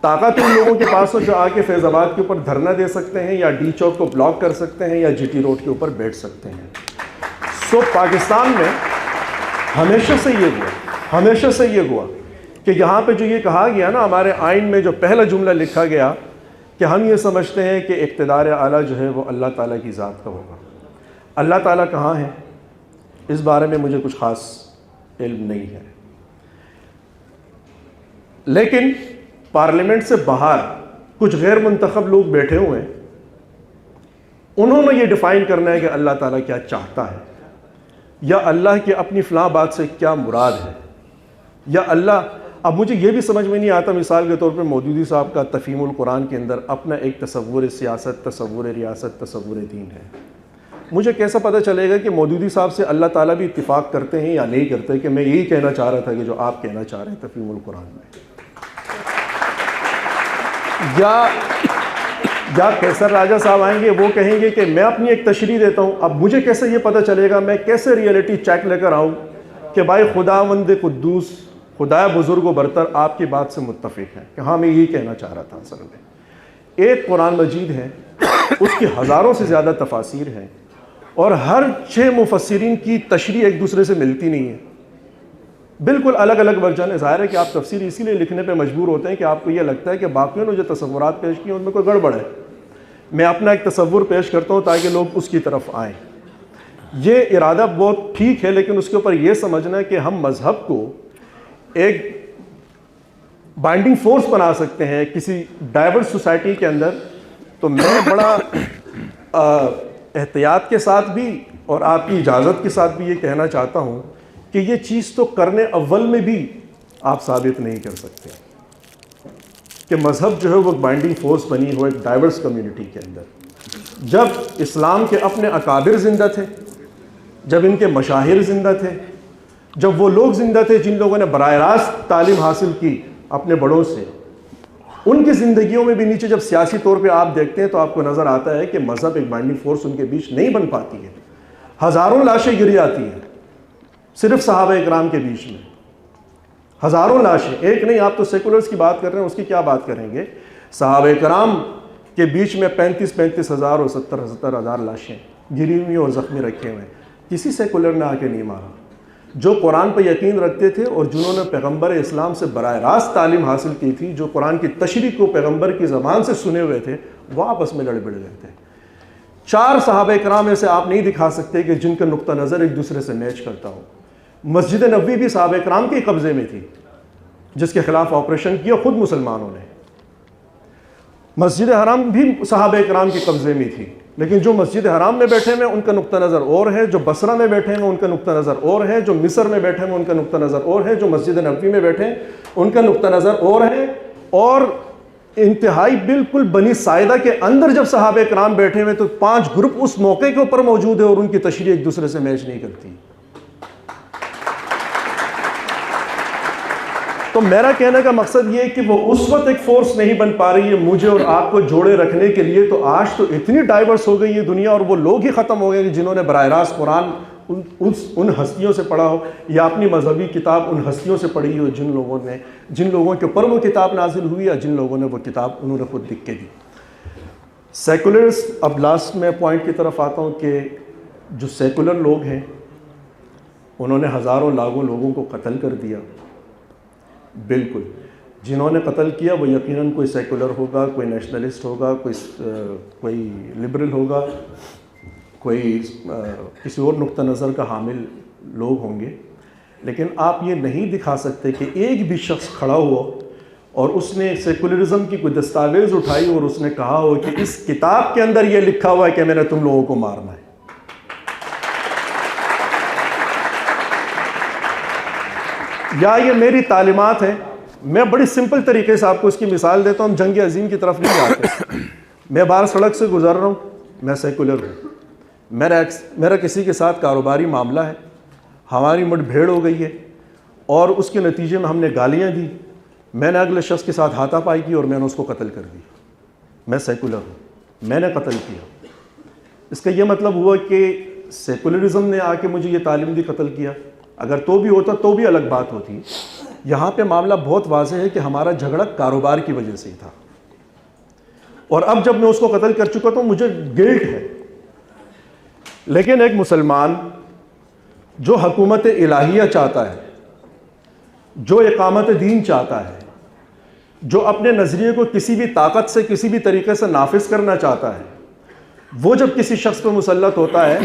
Speaker 2: طاقت ان لوگوں کے پاس ہو جو آ کے فیض آباد کے اوپر دھرنا دے سکتے ہیں، یا ڈی چوک کو بلاک کر سکتے ہیں، یا جی ٹی روڈ کے اوپر بیٹھ سکتے ہیں۔ سو پاکستان میں ہمیشہ سے یہ ہوا کہ یہاں پہ جو یہ کہا گیا نا، ہمارے آئین میں جو پہلا جملہ لکھا گیا کہ ہم یہ سمجھتے ہیں کہ اقتدار اعلیٰ جو ہے وہ اللہ تعالیٰ کی ذات کا ہوگا۔ اللہ تعالیٰ کہاں ہے اس بارے میں مجھے کچھ خاص علم نہیں ہے، لیکن پارلیمنٹ سے باہر کچھ غیر منتخب لوگ بیٹھے ہوئے ہیں، انہوں نے یہ ڈیفائن کرنا ہے کہ اللہ تعالیٰ کیا چاہتا ہے، یا اللہ کی اپنی فلاں بات سے کیا مراد ہے، یا اللہ۔ اب مجھے یہ بھی سمجھ میں نہیں آتا، مثال کے طور پہ مودودی صاحب کا تفہیم القرآن کے اندر اپنا ایک تصور سیاست، تصور ریاست، تصور دین ہے۔ مجھے کیسا پتہ چلے گا کہ مودودی صاحب سے اللہ تعالیٰ بھی اتفاق کرتے ہیں یا نہیں کرتے، کہ میں یہی کہنا چاہ رہا تھا کہ جو آپ کہنا چاہ رہے ہیں تفہیم القرآن میں، یا کیسر راجہ صاحب آئیں گے، وہ کہیں گے کہ میں اپنی ایک تشریح دیتا ہوں۔ اب مجھے کیسے یہ پتہ چلے گا، میں کیسے ریئلٹی چیک لے کر آؤں کہ بھائی خداوند قدوس، خدا بزرگ و برتر آپ کی بات سے متفق ہے کہ ہاں میں یہی کہنا چاہ رہا تھا۔ اصل میں ایک قرآن مجید ہے، اس کی ہزاروں سے زیادہ تفاسیر ہیں، اور ہر 6 مفسرین کی تشریح ایک دوسرے سے ملتی نہیں ہے، بالکل الگ الگ ورژن ہے۔ ظاہر ہے کہ آپ تفسیر اسی لیے لکھنے پہ مجبور ہوتے ہیں کہ آپ کو یہ لگتا ہے کہ باقیوں نے جو تصورات پیش کی ان میں کوئی گڑبڑ ہے، میں اپنا ایک تصور پیش کرتا ہوں تاکہ لوگ اس کی طرف آئیں۔ یہ ارادہ بہت ٹھیک ہے، لیکن اس کے اوپر یہ سمجھنا ہے کہ ہم مذہب کو ایک بائنڈنگ فورس بنا سکتے ہیں کسی ڈائیورس سوسائٹی کے اندر، تو میں بڑا احتیاط کے ساتھ بھی اور آپ کی اجازت کے ساتھ بھی یہ کہنا چاہتا ہوں کہ یہ چیز تو کرنے اول میں بھی آپ ثابت نہیں کر سکتے کہ مذہب جو ہے وہ بائنڈنگ فورس بنی ہو ایک ڈائیورس کمیونٹی کے اندر۔ جب اسلام کے اپنے اکابر زندہ تھے، جب ان کے مشاہیر زندہ تھے، جب وہ لوگ زندہ تھے جن لوگوں نے براہ راست تعلیم حاصل کی اپنے بڑوں سے، ان کی زندگیوں میں بھی نیچے جب سیاسی طور پہ آپ دیکھتے ہیں تو آپ کو نظر آتا ہے کہ مذہب ایک بائنڈنگ فورس ان کے بیچ نہیں بن پاتی ہے۔ ہزاروں لاشیں گری آتی ہیں صرف صحابہ اکرام کے بیچ میں، ہزاروں لاشیں، ایک نہیں۔ آپ تو سیکولرز کی بات کر رہے ہیں، اس کی کیا بات کریں گے؟ صحابہ اکرام کے بیچ میں 35 ہزار اور 70 ہزار لاشیں گری ہوئی اور زخمی رکھے ہوئے ہیں، کسی سیکولر نے آ کے نہیں مارا۔ جو قرآن پہ یقین رکھتے تھے اور جنہوں نے پیغمبر اسلام سے براہ راست تعلیم حاصل کی تھی، جو قرآن کی تشریح کو پیغمبر کی زبان سے سنے ہوئے تھے، وہ آپس میں لڑ بڑ گئے تھے۔ 4 صحابہ اکرام ایسے آپ نہیں دکھا سکتے کہ جن کا نقطہ نظر ایک دوسرے سے میچ کرتا ہو۔ مسجد نبوی بھی صحابہ اکرام کے قبضے میں تھی، جس کے خلاف آپریشن کیا خود مسلمانوں نے۔ مسجد حرام بھی صحابہ اکرام کے قبضے میں تھی، لیکن جو مسجد حرام میں بیٹھے ہیں ان کا نقطہ نظر اور ہے، جو بصرہ میں بیٹھے ہیں ان کا نقطہ نظر اور ہے، جو مصر میں بیٹھے ہیں ان کا نقطہ نظر اور ہے، جو مسجد نبوی میں بیٹھے ہیں ان کا نقطہ نظر اور ہے، اور انتہائی بالکل بنی ساعدہ کے اندر جب صحابہ کرام بیٹھے ہوئے تو 5 گروپ اس موقع کے اوپر موجود ہے اور ان کی تشریح ایک دوسرے سے میچ نہیں کرتی. تو میرا کہنے کا مقصد یہ ہے کہ وہ اس وقت ایک فورس نہیں بن پا رہی ہے مجھے اور آپ کو جوڑے رکھنے کے لیے. تو آج تو اتنی ڈائیورس ہو گئی ہے دنیا اور وہ لوگ ہی ختم ہو گئے کہ جنہوں نے براہ راست قرآن ان ہستیوں سے پڑھا ہو یا اپنی مذہبی کتاب ان ہستیوں سے پڑھی ہو جن لوگوں کے اوپر وہ کتاب نازل ہوئی یا جن لوگوں نے وہ کتاب انہوں نے خود لکھ کے دی. سیکولرس، اب لاسٹ میں پوائنٹ کی طرف آتا ہوں کہ جو سیکولر لوگ ہیں انہوں نے ہزاروں لاکھوں لوگوں کو قتل کر دیا. بالکل جنہوں نے قتل کیا وہ یقیناً کوئی سیکولر ہوگا، کوئی نیشنلسٹ ہوگا، کوئی لبرل ہوگا، کوئی کسی اور نقطہ نظر کا حامل لوگ ہوں گے. لیکن آپ یہ نہیں دکھا سکتے کہ ایک بھی شخص کھڑا ہوا اور اس نے سیکولرزم کی کوئی دستاویز اٹھائی اور اس نے کہا ہو کہ اس کتاب کے اندر یہ لکھا ہوا ہے کہ میں نے تم لوگوں کو مارنا ہے. یا یہ میری تعلیمات ہیں. میں بڑی سمپل طریقے سے آپ کو اس کی مثال دیتا ہوں. ہم جنگ عظیم کی طرف نہیں جاتے. میں باہر سڑک سے گزر رہا ہوں، میں سیکولر ہوں، میرا کسی کے ساتھ کاروباری معاملہ ہے، ہماری مٹ بھیڑ ہو گئی ہے اور اس کے نتیجے میں ہم نے گالیاں دی، میں نے اگلے شخص کے ساتھ ہاتھا پائی کی اور میں نے اس کو قتل کر دی. میں سیکولر ہوں، میں نے قتل کیا. اس کا یہ مطلب ہوا کہ سیکولرزم نے آ کے مجھے یہ تعلیم دی قتل کیا؟ اگر تو بھی ہوتا تو بھی الگ بات ہوتی. یہاں پہ معاملہ بہت واضح ہے کہ ہمارا جھگڑا کاروبار کی وجہ سے ہی تھا اور اب جب میں اس کو قتل کر چکا تو مجھے گلٹ ہے. لیکن ایک مسلمان جو حکومت الہیہ چاہتا ہے، جو اقامت دین چاہتا ہے، جو اپنے نظریے کو کسی بھی طاقت سے کسی بھی طریقے سے نافذ کرنا چاہتا ہے، وہ جب کسی شخص پہ مسلط ہوتا ہے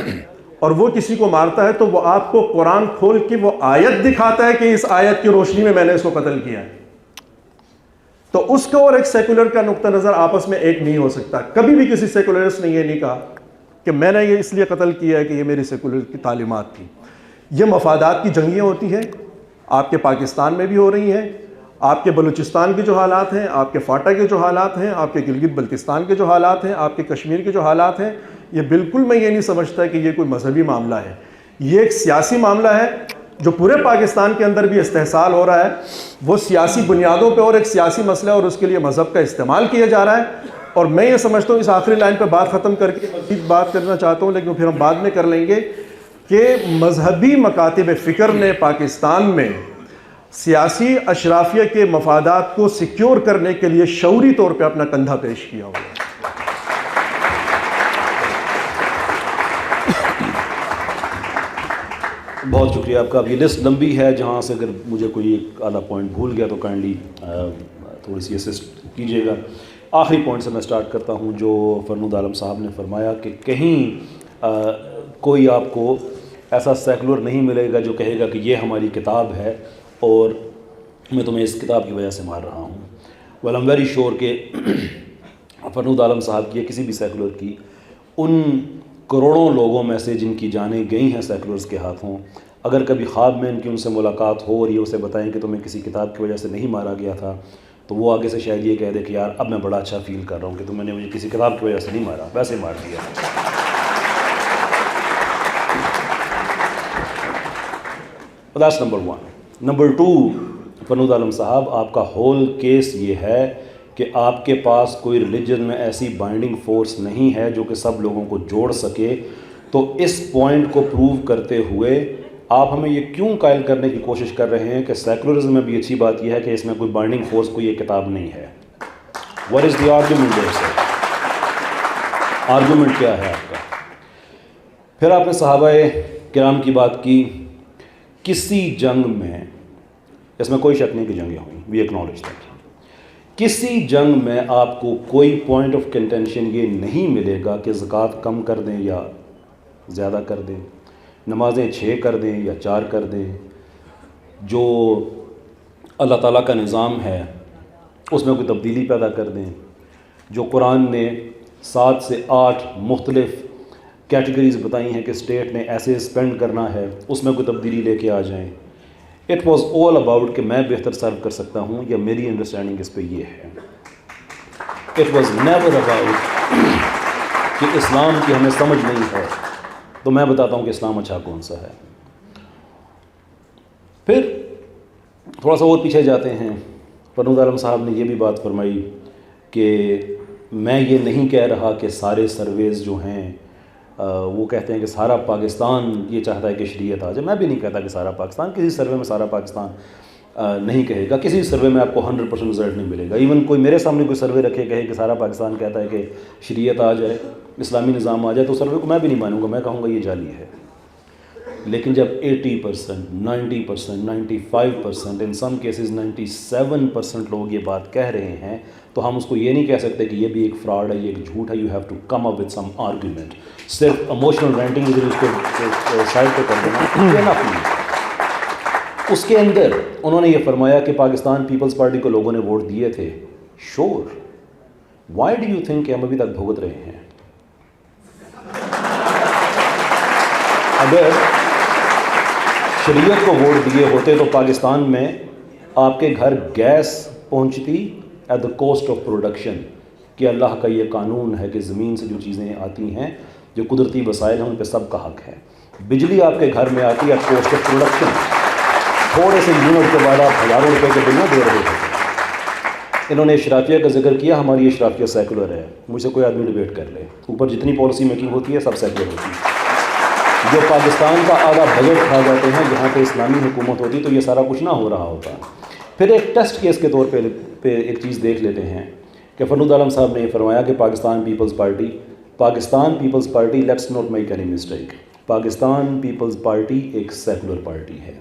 Speaker 2: اور وہ کسی کو مارتا ہے تو وہ آپ کو قرآن کھول کے وہ آیت دکھاتا ہے کہ اس آیت کی روشنی میں نے اس کو قتل کیا ہے. تو اس کا اور ایک سیکولر کا نقطہ نظر آپس میں ایک نہیں ہو سکتا. کبھی بھی کسی سیکولرسٹ نے یہ نہیں کہا کہ میں نے یہ اس لیے قتل کیا ہے کہ یہ میری سیکولر کی تعلیمات تھی. یہ مفادات کی جنگیاں ہوتی ہیں، آپ کے پاکستان میں بھی ہو رہی ہیں، آپ کے بلوچستان کے جو حالات ہیں، آپ کے فاٹا کے جو حالات ہیں، آپ کے گلگت بلتستان کے جو حالات ہیں، آپ کے کشمیر کے جو حالات ہیں، یہ بالکل میں یہ نہیں سمجھتا کہ یہ کوئی مذہبی معاملہ ہے. یہ ایک سیاسی معاملہ ہے جو پورے پاکستان کے اندر بھی استحصال ہو رہا ہے. وہ سیاسی بنیادوں پہ اور ایک سیاسی مسئلہ اور اس کے لیے مذہب کا استعمال کیا جا رہا ہے. اور میں یہ سمجھتا ہوں اس آخری لائن پہ بات ختم کر کے مزید بات کرنا چاہتا ہوں لیکن پھر ہم بعد میں کر لیں گے کہ مذہبی مکاتب فکر نے پاکستان میں سیاسی اشرافیہ کے مفادات کو سیکیور کرنے کے لیے شعوری طور پہ اپنا کندھا پیش کیا ہوا ہے.
Speaker 3: بہت شکریہ آپ کا. اب یہ لسٹ لمبی ہے، جہاں سے اگر مجھے کوئی ایک آدھا پوائنٹ بھول گیا تو کائنڈلی تھوڑی سی اسسٹ کیجیے گا. آخری پوائنٹ سے میں سٹارٹ کرتا ہوں جو فرنود عالم صاحب نے فرمایا کہ کہیں کوئی آپ کو ایسا سیکولر نہیں ملے گا جو کہے گا کہ یہ ہماری کتاب ہے اور میں تمہیں اس کتاب کی وجہ سے مار رہا ہوں. ویل ایم ویری شیور کہ فرنود عالم صاحب کی یا کسی بھی سیکولر کی ان کروڑوں لوگوں میں سے جن کی جانیں گئی ہیں سیکولرز کے ہاتھوں، اگر کبھی خواب میں ان سے ملاقات ہو اور یہ اسے بتائیں کہ تمہیں کسی کتاب کی وجہ سے نہیں مارا گیا تھا تو وہ آگے سے شاید یہ کہہ دے کہ یار اب میں بڑا اچھا فیل کر رہا ہوں کہ تم نے مجھے کسی کتاب کی وجہ سے نہیں مارا، ویسے مار دیا. That's number 1. Number 2, فرنود عالم صاحب آپ کا ہول کیس یہ ہے کہ آپ کے پاس کوئی ریلیجن میں ایسی بائنڈنگ فورس نہیں ہے جو کہ سب لوگوں کو جوڑ سکے. تو اس پوائنٹ کو پروو کرتے ہوئے آپ ہمیں یہ کیوں قائل کرنے کی کوشش کر رہے ہیں کہ سیکولرزم میں بھی اچھی بات یہ ہے کہ اس میں کوئی بائنڈنگ فورس کوئی یہ کتاب نہیں ہے؟ What is the argument there, sir? Argument کیا ہے آپ کا؟ پھر آپ نے صحابہ کرام کی بات کی. کسی جنگ میں، اس میں کوئی شک نہیں کہ جنگیں ہوئیں، وی ایکنالج دیٹ. کسی جنگ میں آپ کو کوئی پوائنٹ آف کنٹینشن یہ نہیں ملے گا کہ زکوٰۃ کم کر دیں یا زیادہ کر دیں، نمازیں 6 کر دیں یا 4 کر دیں. جو اللہ تعالیٰ کا نظام ہے اس میں کوئی تبدیلی پیدا کر دیں. جو قرآن نے 7 سے 8 مختلف کیٹیگریز بتائی ہیں کہ اسٹیٹ نے ایسے اسپینڈ کرنا ہے، اس میں کوئی تبدیلی لے کے آ جائیں. اٹ واز آل اباؤٹ کہ میں بہتر سرو کر سکتا ہوں یا میری انڈرسٹینڈنگ اس پہ یہ ہے. اٹ واز نیور اباؤٹ کہ اسلام کی ہمیں سمجھ نہیں ہے. تو میں بتاتا ہوں کہ اسلام اچھا کون سا ہے. پھر تھوڑا سا اور پیچھے جاتے ہیں. فرنود عالم صاحب نے یہ بھی بات فرمائی کہ میں یہ نہیں کہہ رہا کہ سارے سرویز جو ہیں وہ کہتے ہیں کہ سارا پاکستان یہ چاہتا ہے کہ شریعت آ جائے. میں بھی نہیں کہتا کہ سارا پاکستان, کسی سروے میں سارا پاکستان نہیں کہے گا, کسی سروے میں آپ کو 100% رزلٹ نہیں ملے گا. ایون کوئی میرے سامنے کوئی سروے رکھے کہے کہ سارا پاکستان کہتا ہے کہ شریعت آ جائے, اسلامی نظام آ جائے, تو سروے کو میں بھی نہیں مانوں گا, میں کہوں گا یہ جعلی ہے. لیکن جب 80%, 90%, 95%, ان سم کیسز 97% لوگ یہ بات کہہ رہے ہیں, تو ہم اس کو یہ نہیں کہہ سکتے کہ یہ بھی ایک فراڈ ہے, یہ ایک جھوٹ ہے. You have to come up with some argument. صرف ایموشنل رینٹنگ اس کو سائڈ پہ کر دینا یہ نہ نہیں. اس کے اندر انہوں نے یہ فرمایا کہ پاکستان پیپلز پارٹی کو لوگوں نے ووٹ دیے تھے. شور, وائی ڈو یو تھنک کہ ہم ابھی تک بھگت رہے ہیں؟ اگر شریعت کو ووٹ دیے ہوتے تو پاکستان میں آپ کے گھر گیس پہنچتی at the cost of production. کہ اللہ کا یہ قانون ہے کہ زمین سے جو چیزیں آتی ہیں, جو قدرتی وسائل ہیں, ان پہ سب کا حق ہے. بجلی آپ کے گھر میں آتی ہے ایٹ کوسٹ آف پروڈکشن. تھوڑے سے یونٹ کے بعد آپ ہزاروں روپے کے بل نہ دے رہے ہوتے. انہوں نے اشرافیہ کا ذکر کیا. ہماری اشرافیہ سیکولر ہے, مجھ سے کوئی آدمی ڈیبیٹ کر لے. اوپر جتنی پالیسی میکنگ ہوتی ہے سب سیکولر ہوتی ہے. جو پاکستان کا آدھا بجٹ کھا جاتے ہیں, جہاں پہ اسلامی حکومت ہوتی تو یہ سارا کچھ نہ ہو رہا ہوتا. پھر ایک ٹیسٹ کیس کے طور پہ ایک چیز دیکھ لیتے ہیں کہ فرنود عالم صاحب نے یہ فرمایا کہ Pakistan Peoples Party let's not make any mistake, Pakistan Peoples Party ایک سیکولر پارٹی ہے,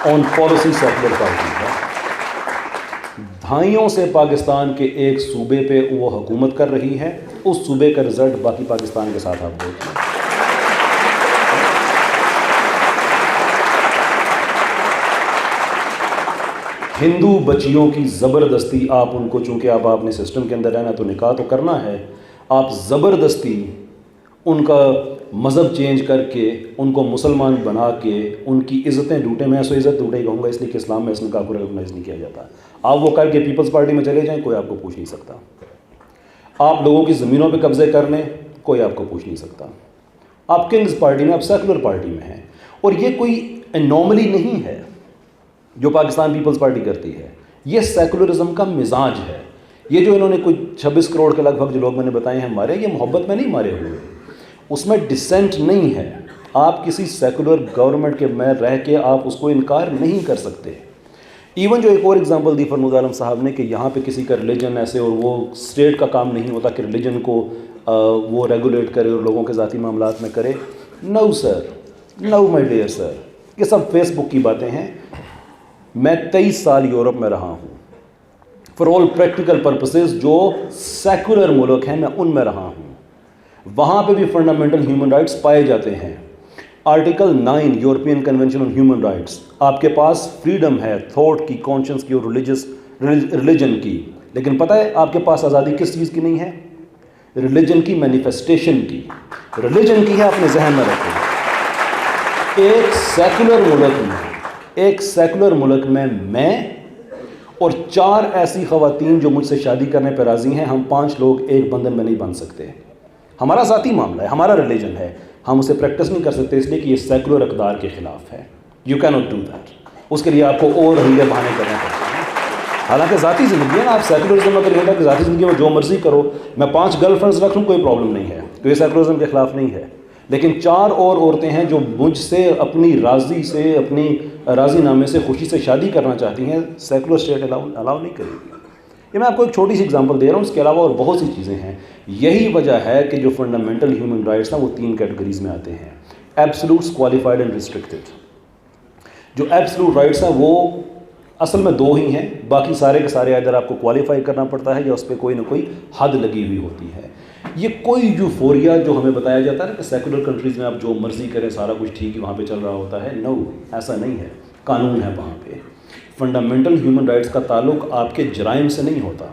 Speaker 3: آن پالیسی سیکولر پارٹی ہے. دھائیوں سے پاکستان کے ایک صوبے پہ وہ حکومت کر رہی ہے, اس صوبے کا رزلٹ باقی پاکستان کے ساتھ آپ دیکھیں. ہندو بچیوں کی زبردستی آپ ان کو, چونکہ آپ نے سسٹم کے اندر رہنا تو نکاح تو کرنا ہے, آپ زبردستی ان کا مذہب چینج کر کے ان کو مسلمان بنا کے ان کی عزتیں لوٹیں. میں ایسو عزت لوٹے ہی کہوں گا, اس لیے کہ اسلام میں اس نکاح کو ریکگنائز نہیں کیا جاتا. آپ وہ کر کے پیپلز پارٹی میں چلے جائیں, کوئی آپ کو پوچھ نہیں سکتا. آپ لوگوں کی زمینوں پہ قبضے کر لیں, کوئی آپ کو پوچھ نہیں سکتا. آپ کنگز پارٹی میں, آپ سیکولر پارٹی میں ہیں. اور یہ کوئی انوملی نہیں ہے جو پاکستان پیپلز پارٹی کرتی ہے, یہ سیکولرزم کا مزاج ہے. یہ جو انہوں نے کوئی 26 کروڑ کے لگ بھگ جو لوگ میں نے بتائے ہیں مارے, یہ محبت میں نہیں مارے ہوئے, اس میں ڈسینٹ نہیں ہے. آپ کسی سیکولر گورنمنٹ کے میں رہ کے آپ اس کو انکار نہیں کر سکتے. ایون جو ایک اور ایگزامپل دی فرنود عالم صاحب نے کہ یہاں پہ کسی کا ریلیجن ایسے, اور وہ اسٹیٹ کا کام نہیں ہوتا کہ ریلیجن کو وہ ریگولیٹ کرے اور لوگوں کے ذاتی معاملات میں کرے. نو سر, نو مائی ڈیئر سر, یہ سب فیس بک کی باتیں ہیں. میں 23 سال یورپ میں رہا ہوں. فار آل پریکٹیکل پرپسز جو سیکولر ملک ہیں میں ان میں رہا ہوں. وہاں پہ بھی فنڈامنٹل ہیومن رائٹس پائے جاتے ہیں. Article 9 European convention on human rights, آپ کے پاس فریڈم ہے تھاٹ کی, کانشنس کی اور ریلیجن کی. لیکن پتہ ہے آپ کے پاس آزادی کس چیز کی نہیں ہے؟ ریلیجن کی مینیفیسٹیشن کی. ریلیجن کی ہے, اپنے ذہن میں رکھیں. ایک سیکولر ملک میں اور 4 ایسی خواتین جو مجھ سے شادی کرنے پہ راضی ہیں, ہم 5 لوگ ایک بندھن میں نہیں بن سکتے. ہمارا ذاتی معاملہ ہے, ہمارا ریلیجن ہے, ہم اسے پریکٹس نہیں کر سکتے اس لیے کہ یہ سیکولر اقدار کے خلاف ہے. یو کی ناٹ ڈو دیٹ. اس کے لیے آپ کو اور ہیلے بہانے کرنے پڑتے ہیں. حالانکہ ذاتی زندگی ہے نا, آپ سیکولرزم اگر یہ ہے کہ ذاتی زندگی میں جو مرضی کرو, میں 5 گرل فرینڈز رکھ لوں کوئی پرابلم نہیں ہے, تو یہ سیکولرزم کے خلاف نہیں ہے. لیکن 4 اور عورتیں ہیں جو مجھ سے اپنی راضی نامے سے خوشی سے شادی کرنا چاہتی ہیں, سیکولر اسٹیٹ الاؤ نہیں کرے گی. یہ میں آپ کو ایک چھوٹی سی ایگزامپل دے رہا ہوں, اس کے علاوہ اور بہت سی چیزیں ہیں. یہی وجہ ہے کہ جو فنڈامنٹل ہیومن رائٹس ہیں وہ 3 کیٹیگریز میں آتے ہیں, ایبسلوٹس, کوالیفائڈ اینڈ ریسٹرکٹیڈ. جو ایبسلوٹ رائٹس ہیں وہ اصل میں 2 ہی ہیں, باقی سارے کے سارے ادھر آپ کو کوالیفائی کرنا پڑتا ہے یا اس پہ کوئی نہ کوئی حد لگی ہوئی ہوتی ہے. یہ کوئی یوفوریا جو ہمیں بتایا جاتا ہے نا کہ سیکولر کنٹریز میں آپ جو مرضی کریں سارا کچھ ٹھیک ہی وہاں پہ چل رہا ہوتا ہے, نو, ایسا نہیں ہے. قانون ہے وہاں پہ. فنڈامنٹل ہیومن رائٹس کا تعلق آپ کے جرائم سے نہیں ہوتا.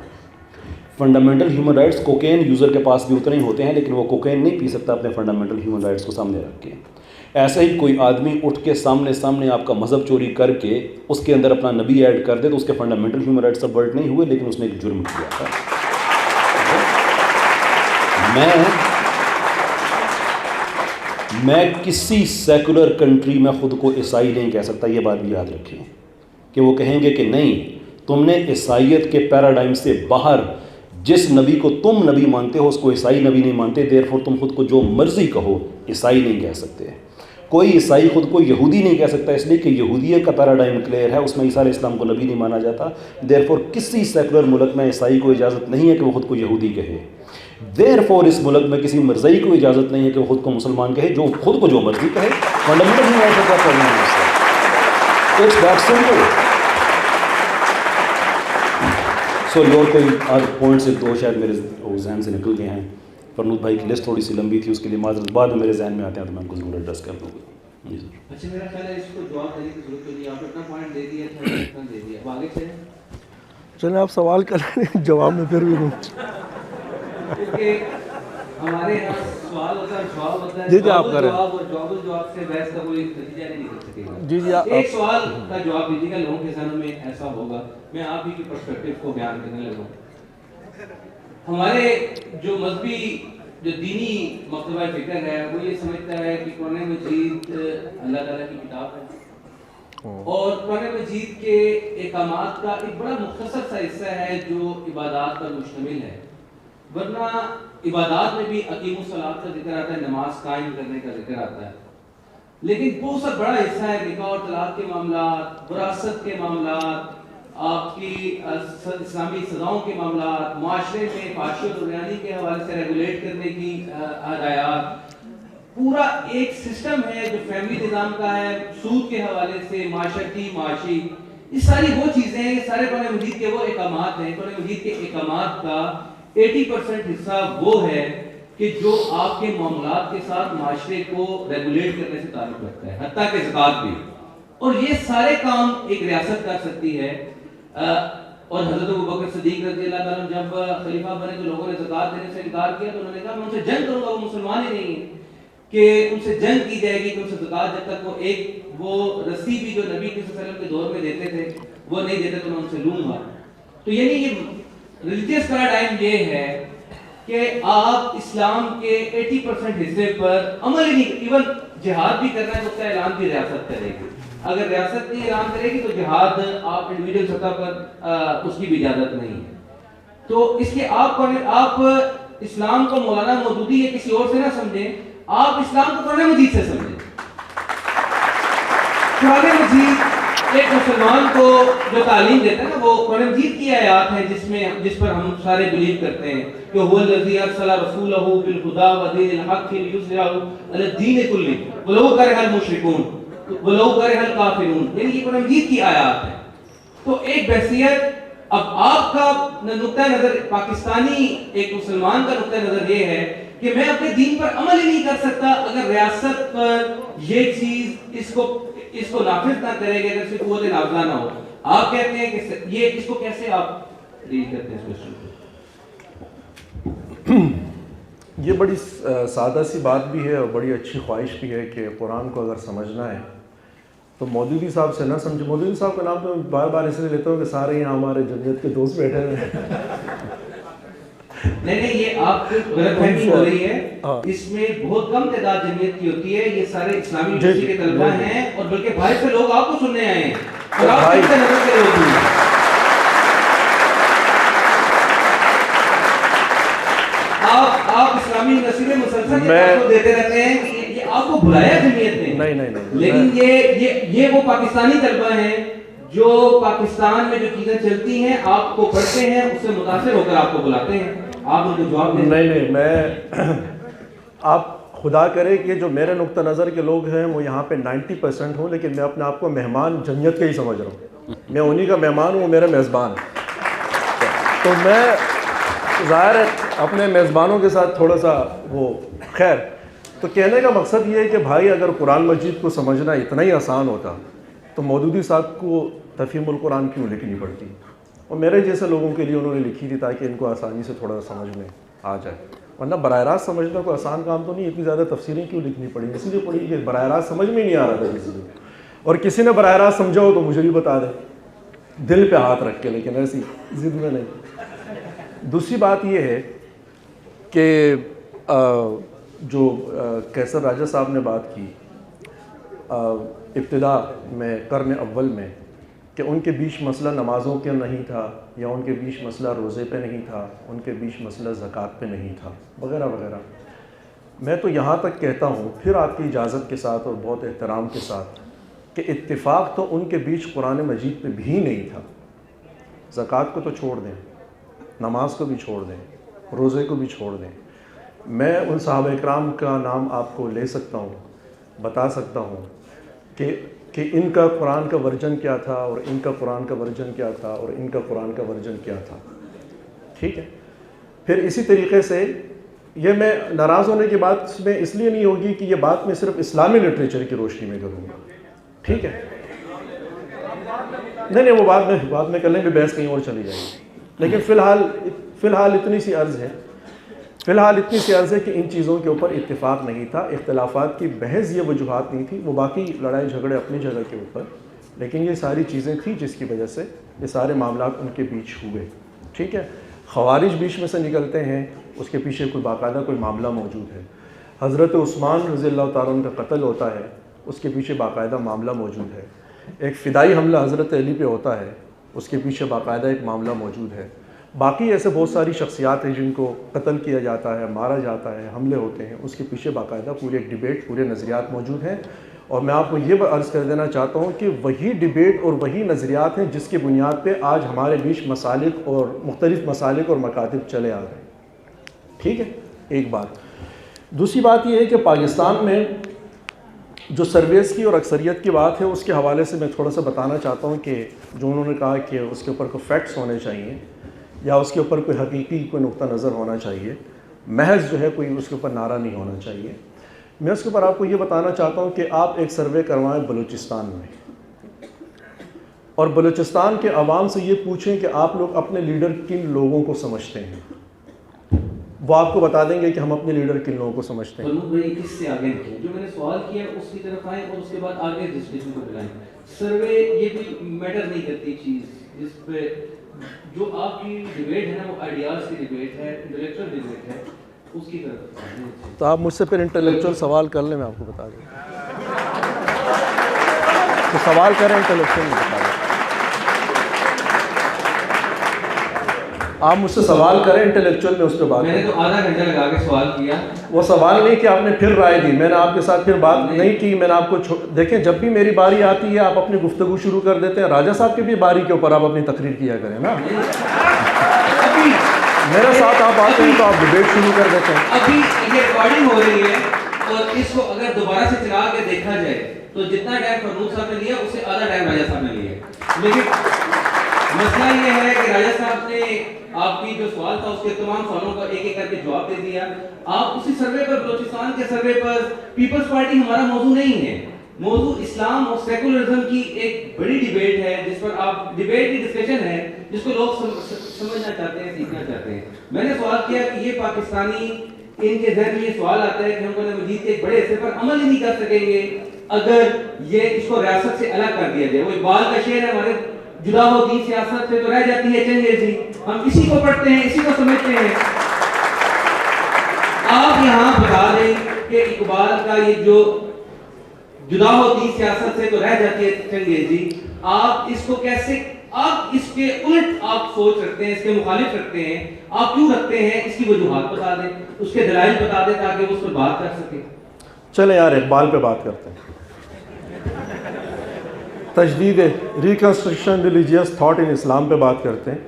Speaker 3: Fundamental human rights cocaine user کے پاس بھی اتنے ہی ہوتے ہیں, لیکن وہ کوکین نہیں پی سکتا اپنے فنڈامنٹل ہیومن رائٹس کو سامنے رکھ کے. ایسے ہی کوئی آدمی اٹھ کے سامنے آپ کا مذہب چوری کر کے اس کے اندر اپنا نبی ایڈ کر دے تو اس کے فنڈامنٹل ہیومن رائٹس سبورٹ نہیں ہوئے, لیکن اس نے ایک جرم کیا تھا. میں کسی سیکولر کنٹری میں خود کو عیسائی نہیں کہہ سکتا، یہ بات بھی یاد رکھیں کہ وہ کہیں گے کہ نہیں، تم نے عیسائیت کے پیراڈائم سے باہر جس نبی کو تم نبی مانتے ہو اس کو عیسائی نبی نہیں مانتے، دیر فور تم خود کو جو مرضی کہو، عیسائی نہیں کہہ سکتے۔ کوئی عیسائی خود کو یہودی نہیں کہہ سکتا، اس لیے کہ یہودیت کا پیراڈائم کلیئر ہے، اس میں عیسیٰ علیہ السلام کو نبی نہیں مانا جاتا۔ دیر فور کسی سیکولر ملک میں عیسائی کو اجازت نہیں ہے کہ وہ خود کو یہودی کہے۔ دیر فور اس ملک میں کسی مرزائی کو اجازت نہیں ہے کہ وہ خود کو مسلمان کہے، جو خود کو جو مرضی کہے، فنڈامنٹل ہیومینٹی کا پرابلم ہے اس کا۔ It's that simple. سوری، اور کوئی آج پوائنٹ سے دو شاید میرے ذہن سے نکل گئے ہیں۔ فرنود بھائی کی لسٹ تھوڑی سی لمبی تھی، اس کے لیے معذرت، بعد میں میرے ذہن میں آتے ہیں تو میں ان کو ضرور ایڈریس کر دوں گا۔ جی سر۔
Speaker 1: اچھا، میرا خیال ہے اس کو جواب دینے کی ضرورت نہیں، آپ نے اپنا پوائنٹ دے دیا، اتنا دے دیا، اب آگے چلیں۔
Speaker 2: چلیں آپ سوال کریں، جواب میں پھر بھی دوں۔
Speaker 1: کیونکہ ہمارے یہاں سوال ہوتا ہے، جواب ہوتا ہے،
Speaker 2: جی آپ کریں۔
Speaker 1: جواب اور جواب سے بحث کا کوئی نتیجہ نہیں نکل سکے گا۔
Speaker 2: جی
Speaker 1: ایک سوال کا جواب دیجیے گا، لوگوں کے ذہنوں میں ایسا ہوگا، میں آپ ہی کی پرسپیکٹیو کو بیان کرنے لگوں۔ ہمارے جو مذہبی جو دینی مکتبہ فکر ہے وہ یہ سمجھتا ہے کہ قرآن مجید اللہ تعالیٰ کی کتاب ہے، اور قرآن مجید کے احکامات کا ایک بڑا مختصر سا حصہ ہے جو عبادات پر مشتمل ہے، ورنہ عبادات میں بھی اقیم الصلاۃ کا ذکر آتا ہے، نماز قائم کرنے کا ذکر آتا ہے، لیکن بہت سا بڑا حصہ ہے نکاح اور طلاق کے معاملات، وراثت کے معاملات، آپ کی اسلامی سزاؤں کے معاملات، معاشرے میں فحاشی و طغیانی کے حوالے سے ریگولیٹ کرنے کی ہدایات، پورا ایک سسٹم ہے جو فیملی نظام کا ہے، سود کے حوالے سے معاشرتی معاشی، یہ ساری وہ چیزیں ہیں، یہ سارے قرآن مجید کے وہ احکامات ہیں۔ قرآن مجید کے احکامات کا 80% حصہ وہ ہے کہ جو آپ کے معاملات کے ساتھ معاشرے کو ریگولیٹ کرنے سے تعلق رکھتا ہے، حتیٰ کہ زکوٰۃ بھی، اور یہ سارے کام ایک ریاست کر سکتی ہے۔ اور حضرت ابوبکر صدیق رضی اللہ تعالیٰ جب خلیفہ بنے تو لوگوں نے زکوٰۃ دینے سے انکار کیا، تو انہوں نے کہا میں ان سے جنگ کروں گا، وہ مسلمان ہی نہیں ہیں، کہ ان سے جنگ کی جائے گی کہ ان سے زکوٰۃ جب تک وہ رسی بھی جو نبی صلی اللہ علیہ وسلم کے دور میں دیتے تھے وہ نہیں دیتے تو میں ان سے لوں گا۔ تو یعنی یہ ریلیجیس پیراڈائم یہ ہے کہ آپ اسلام کے 80% حصے پر عمل ہی نہیں، ایون جہاد بھی کرنا ہے تو اس کا اعلان بھی ریاست کرے گی، اگر ریاست نہیں اعلان کرے گی تو جہاد آپ انڈیویجول سطح پر اس کی بھی اجازت نہیں ہے۔ تو اس کے آپ اسلام کو مولانا مودودی یا کسی اور سے نہ سمجھیں، آپ اسلام کو قرآن مجید سے سمجھیں۔ قرآن مجید ایک مسلمان کو جو تعلیم دیتا ہے نا، وہ قرآن مجید کی آیات ہیں جس پر ہم سارے بلیو کرتے ہیں کہ هو الذی ارسل رسولہ بالہدی ودین الحق لیظہرہ علی الدین کلہ ولو کرہ المشرکون ولو کرہ الکافرون، یعنی یہ قرآن مجید کی آیات ہیں۔ تو ایک بحثیت، اب آپ کا نقطہ نظر پاکستانی ایک مسلمان کا نقطہ نظر یہ ہے کہ میں اپنے دین پر عمل ہی نہیں کر سکتا اگر ریاست پر یہ چیز اس کو نافذ نہ کرے گی، اگر اس کی قوت نافذہ نہ ہو۔ آپ کہتے ہیں کہ یہ اس کو کیسے آپ ڈیل کرتے ہیں اس کوشچن کو؟
Speaker 2: یہ بڑی سادہ سی بات بھی ہے اور بڑی اچھی خواہش بھی ہے کہ قرآن کو اگر سمجھنا ہے تو مودودی صاحب سے نہ سمجھے۔ مودودی صاحب کا نام تو میں بار بار اس لیے لیتا ہوں کہ سارے یہاں ہمارے جمعیت کے دوست بیٹھے ہوئے ہیں۔
Speaker 1: نہیں، یہ آپ کی غلط فہمی ہو رہی ہے، اس میں بہت کم تعداد جمعیت کی ہوتی ہے، یہ سارے اسلامی یونیورسٹی کے طلبہ ہیں، اور بلکہ باہر سے لوگ آپ کو سننے آئے ہیں اور آپ کس سے نظر کے لوگ ہیں۔ آپ اسلامی یونیورسٹی میں مسلسل یہ دیتے رہتے ہیں کہ یہ آپ کو بلایا جمعیت نے،
Speaker 2: نہیں،
Speaker 1: لیکن یہ وہ پاکستانی طلبہ ہیں جو پاکستان میں جو چیزیں چلتی ہیں آپ کو پڑھتے ہیں، اس سے متاثر ہو کر آپ کو بلاتے ہیں، آپ ان کو جواب دیں۔
Speaker 2: نہیں، میں آپ خدا کرے کہ جو میرے نقطہ نظر کے لوگ ہیں وہ یہاں پہ 90% ہوں، لیکن میں اپنے آپ کو مہمان جمعیت کا ہی سمجھ رہا ہوں، میں انہی کا مہمان ہوں، وہ میرے میزبان ہیں۔ تو میں ظاہر ہے اپنے میزبانوں کے ساتھ تھوڑا سا وہ خیر، تو کہنے کا مقصد یہ ہے کہ بھائی اگر قرآن مجید کو سمجھنا اتنا ہی آسان ہوتا تو مودودی صاحب کو تفہیم القرآن کیوں لکھنی پڑتی، اور میرے جیسے لوگوں کے لیے انہوں نے لکھی تھی تاکہ ان کو آسانی سے تھوڑا سمجھ میں آ جائے، ورنہ براہ راست سمجھنا کوئی آسان کام تو نہیں، اتنی زیادہ تفسیریں کیوں لکھنی پڑی، اسی لیے پڑھی کہ براہ راست سمجھ میں نہیں آ رہا تھا کسی کو، اور کسی نے براہ راست سمجھا ہو تو مجھے بھی بتا دے دل پہ ہاتھ رکھ کے، لیکن ایسی ضد میں نہیں۔ دوسری بات یہ ہے کہ جو قیصر راجہ صاحب نے بات کی ابتدا میں قرن اول میں کہ ان کے بیچ مسئلہ نمازوں کے نہیں تھا، یا ان کے بیچ مسئلہ روزے پہ نہیں تھا، ان کے بیچ مسئلہ زکوٰۃ پہ نہیں تھا، وغیرہ وغیرہ، میں تو یہاں تک کہتا ہوں پھر آپ کی اجازت کے ساتھ اور بہت احترام کے ساتھ کہ اتفاق تو ان کے بیچ قرآن مجید پہ بھی نہیں تھا۔ زکوٰۃ کو تو چھوڑ دیں، نماز کو بھی چھوڑ دیں، روزے کو بھی چھوڑ دیں، میں ان صحابہ اکرام کا نام آپ کو لے سکتا ہوں، بتا سکتا ہوں کہ ان کا قرآن کا ورژن کیا تھا، اور ان کا قرآن کا ورژن کیا تھا، اور ان کا قرآن کا ورژن کیا تھا، ٹھیک ہے۔ پھر اسی طریقے سے یہ میں ناراض ہونے کی بات میں اس لیے نہیں ہوگی کہ یہ بات میں صرف اسلامی لٹریچر کی روشنی میں کروں گا، ٹھیک ہے، نہیں وہ بعد میں کر لیں گے، بحث کہیں اور چلی جائے گی، لیکن فی الحال اتنی سی عرض ہے کہ ان چیزوں کے اوپر اتفاق نہیں تھا، اختلافات کی بحث یہ وجوہات نہیں تھی، وہ باقی لڑائی جھگڑے اپنی جگہ کے اوپر، لیکن یہ ساری چیزیں تھیں جس کی وجہ سے یہ سارے معاملات ان کے بیچ ہوئے، ٹھیک ہے۔ خوارج بیچ میں سے نکلتے ہیں، اس کے پیچھے کوئی باقاعدہ کوئی معاملہ موجود ہے۔ حضرت عثمان رضی اللہ تعالیٰ عنہ کا قتل ہوتا ہے، اس کے پیچھے باقاعدہ معاملہ موجود ہے۔ ایک فدائی حملہ حضرت علی پہ ہوتا ہے، اس کے پیچھے باقاعدہ ایک معاملہ موجود ہے۔ باقی ایسے بہت ساری شخصیات ہیں جن کو قتل کیا جاتا ہے، مارا جاتا ہے، حملے ہوتے ہیں، اس کے پیچھے باقاعدہ پورے ایک ڈیبیٹ، پورے نظریات موجود ہیں، اور میں آپ کو یہ عرض کر دینا چاہتا ہوں کہ وہی ڈیبیٹ اور وہی نظریات ہیں جس کی بنیاد پہ آج ہمارے بیچ مسالک اور مختلف مسالک اور مکاتب چلے آ رہے ہیں، ٹھیک ہے، ایک بات۔ دوسری بات یہ ہے کہ پاکستان میں جو سرویز کی اور اکثریت کی بات ہے، اس کے حوالے سے میں تھوڑا سا بتانا چاہتا ہوں کہ جو انہوں نے کہا کہ اس کے اوپر کوئی فیکٹس ہونے چاہیے یا اس کے اوپر کوئی حقیقی کوئی نقطہ نظر ہونا چاہیے، محض جو ہے کوئی اس کے اوپر نعرہ نہیں ہونا چاہیے۔ میں اس کے اوپر آپ کو یہ بتانا چاہتا ہوں کہ آپ ایک سروے کروائیں بلوچستان میں، اور بلوچستان کے عوام سے یہ پوچھیں کہ آپ لوگ اپنے لیڈر کن لوگوں کو سمجھتے ہیں، وہ آپ کو بتا دیں گے کہ ہم اپنے لیڈر کن لوگوں کو سمجھتے ہیں۔
Speaker 1: کس سے آگے نکلیں، جو میں نے سوال کیا اس کی طرف آئیں اور اس کے بعد آگے ڈسکشن کو بلائیں۔ سروے یہ بھی میٹر نہیں کرتی چیز، جس پہ جو آپ کی ڈیبیٹ ہے نا وہ آئیڈیاز کی ڈیبیٹ ہے، انٹلیکچوئل ڈیبیٹ ہے، اس کی طرف۔
Speaker 2: تو آپ مجھ سے پھر انٹلیکچوئل سوال کر لیں، میں آپ کو بتا دوں، تو سوال کریں انٹلیکچوئل میں بتا دیں، آپ مجھ سے سوال کریں انٹلیکچوئل میں، اس پہ بات
Speaker 1: میں نے تو آدھا گھنٹہ لگا کے سوال کیا،
Speaker 2: وہ سوال نہیں کہ آپ نے پھر رائے دی، میں نے آپ کے ساتھ پھر بات نہیں کی، میں نے آپ کو دیکھیں جب بھی میری باری آتی ہے آپ اپنی گفتگو شروع کر دیتے ہیں، راجہ صاحب کی بھی باری کے اوپر آپ اپنی تقریر کیا کریں نا، میرے ساتھ آپ آتے ہیں تو آپ ڈیبیٹ شروع کر دیتے ہیں۔
Speaker 1: ابھی یہ ریکارڈنگ ہو رہی ہے اور اس کو اگر دوبارہ سے چلا کے دیکھا جائے تو جتنا ٹائم فروخ صاحب نے لیا اس سے آدھا ٹائم راجہ صاحب نے لیا، لیکن مسئلہ یہ ہے کہ راجہ صاحب نے آپ کی جو سوال تھا اس کے تمام سوالوں کا ایک ایک کر کے جواب دے دیا۔ آپ اسی سروے پر، بلوچستان کے سروے پر، پیپلز پارٹی ہمارا موضوع نہیں ہے، موضوع اسلام اور سیکولرزم کی ایک بڑی ڈیبیٹ ہے، جس پر آپ ڈیبیٹ کی ڈسکشن ہے جس کو لوگ سمجھنا چاہتے ہیں، سیکھنا چاہتے ہیں۔ میں نے سوال کیا کہ یہ پاکستانی، ان کے ذہن میں یہ سوال آتا ہے کہ ہم قرآن مجید کے ایک بڑے حصے پر عمل ہی نہیں کر سکیں گے اگر یہ اس کو ریاست سے الگ کر دیا جائے۔ وہ اقبال کا شعر ہے، ہمارے جدا ہو دین سیاست سے تو رہ جاتی ہے چنگیزی، ہم اسی کو پڑھتے ہیں، اسی کو سمجھتے ہیں۔ آپ یہاں بتا دیں کہ اقبال کا یہ جو جدا ہو دین سیاست سے تو رہ جاتی ہے چنگیزی، آپ اس کو کیسے، آپ اس کے الٹ آپ سوچ رکھتے ہیں، اس کے مخالف رکھتے ہیں، آپ کیوں رکھتے ہیں؟ اس کی وجوہات بتا دیں، اس کے دلائل بتا دیں تاکہ وہ اس پر بات کر سکیں۔
Speaker 2: چلیں یار اقبال پہ بات کرتے ہیں، تجدید ریکنسٹرکشن ریلیجیس تھاٹ ان اسلام پہ بات کرتے ہیں،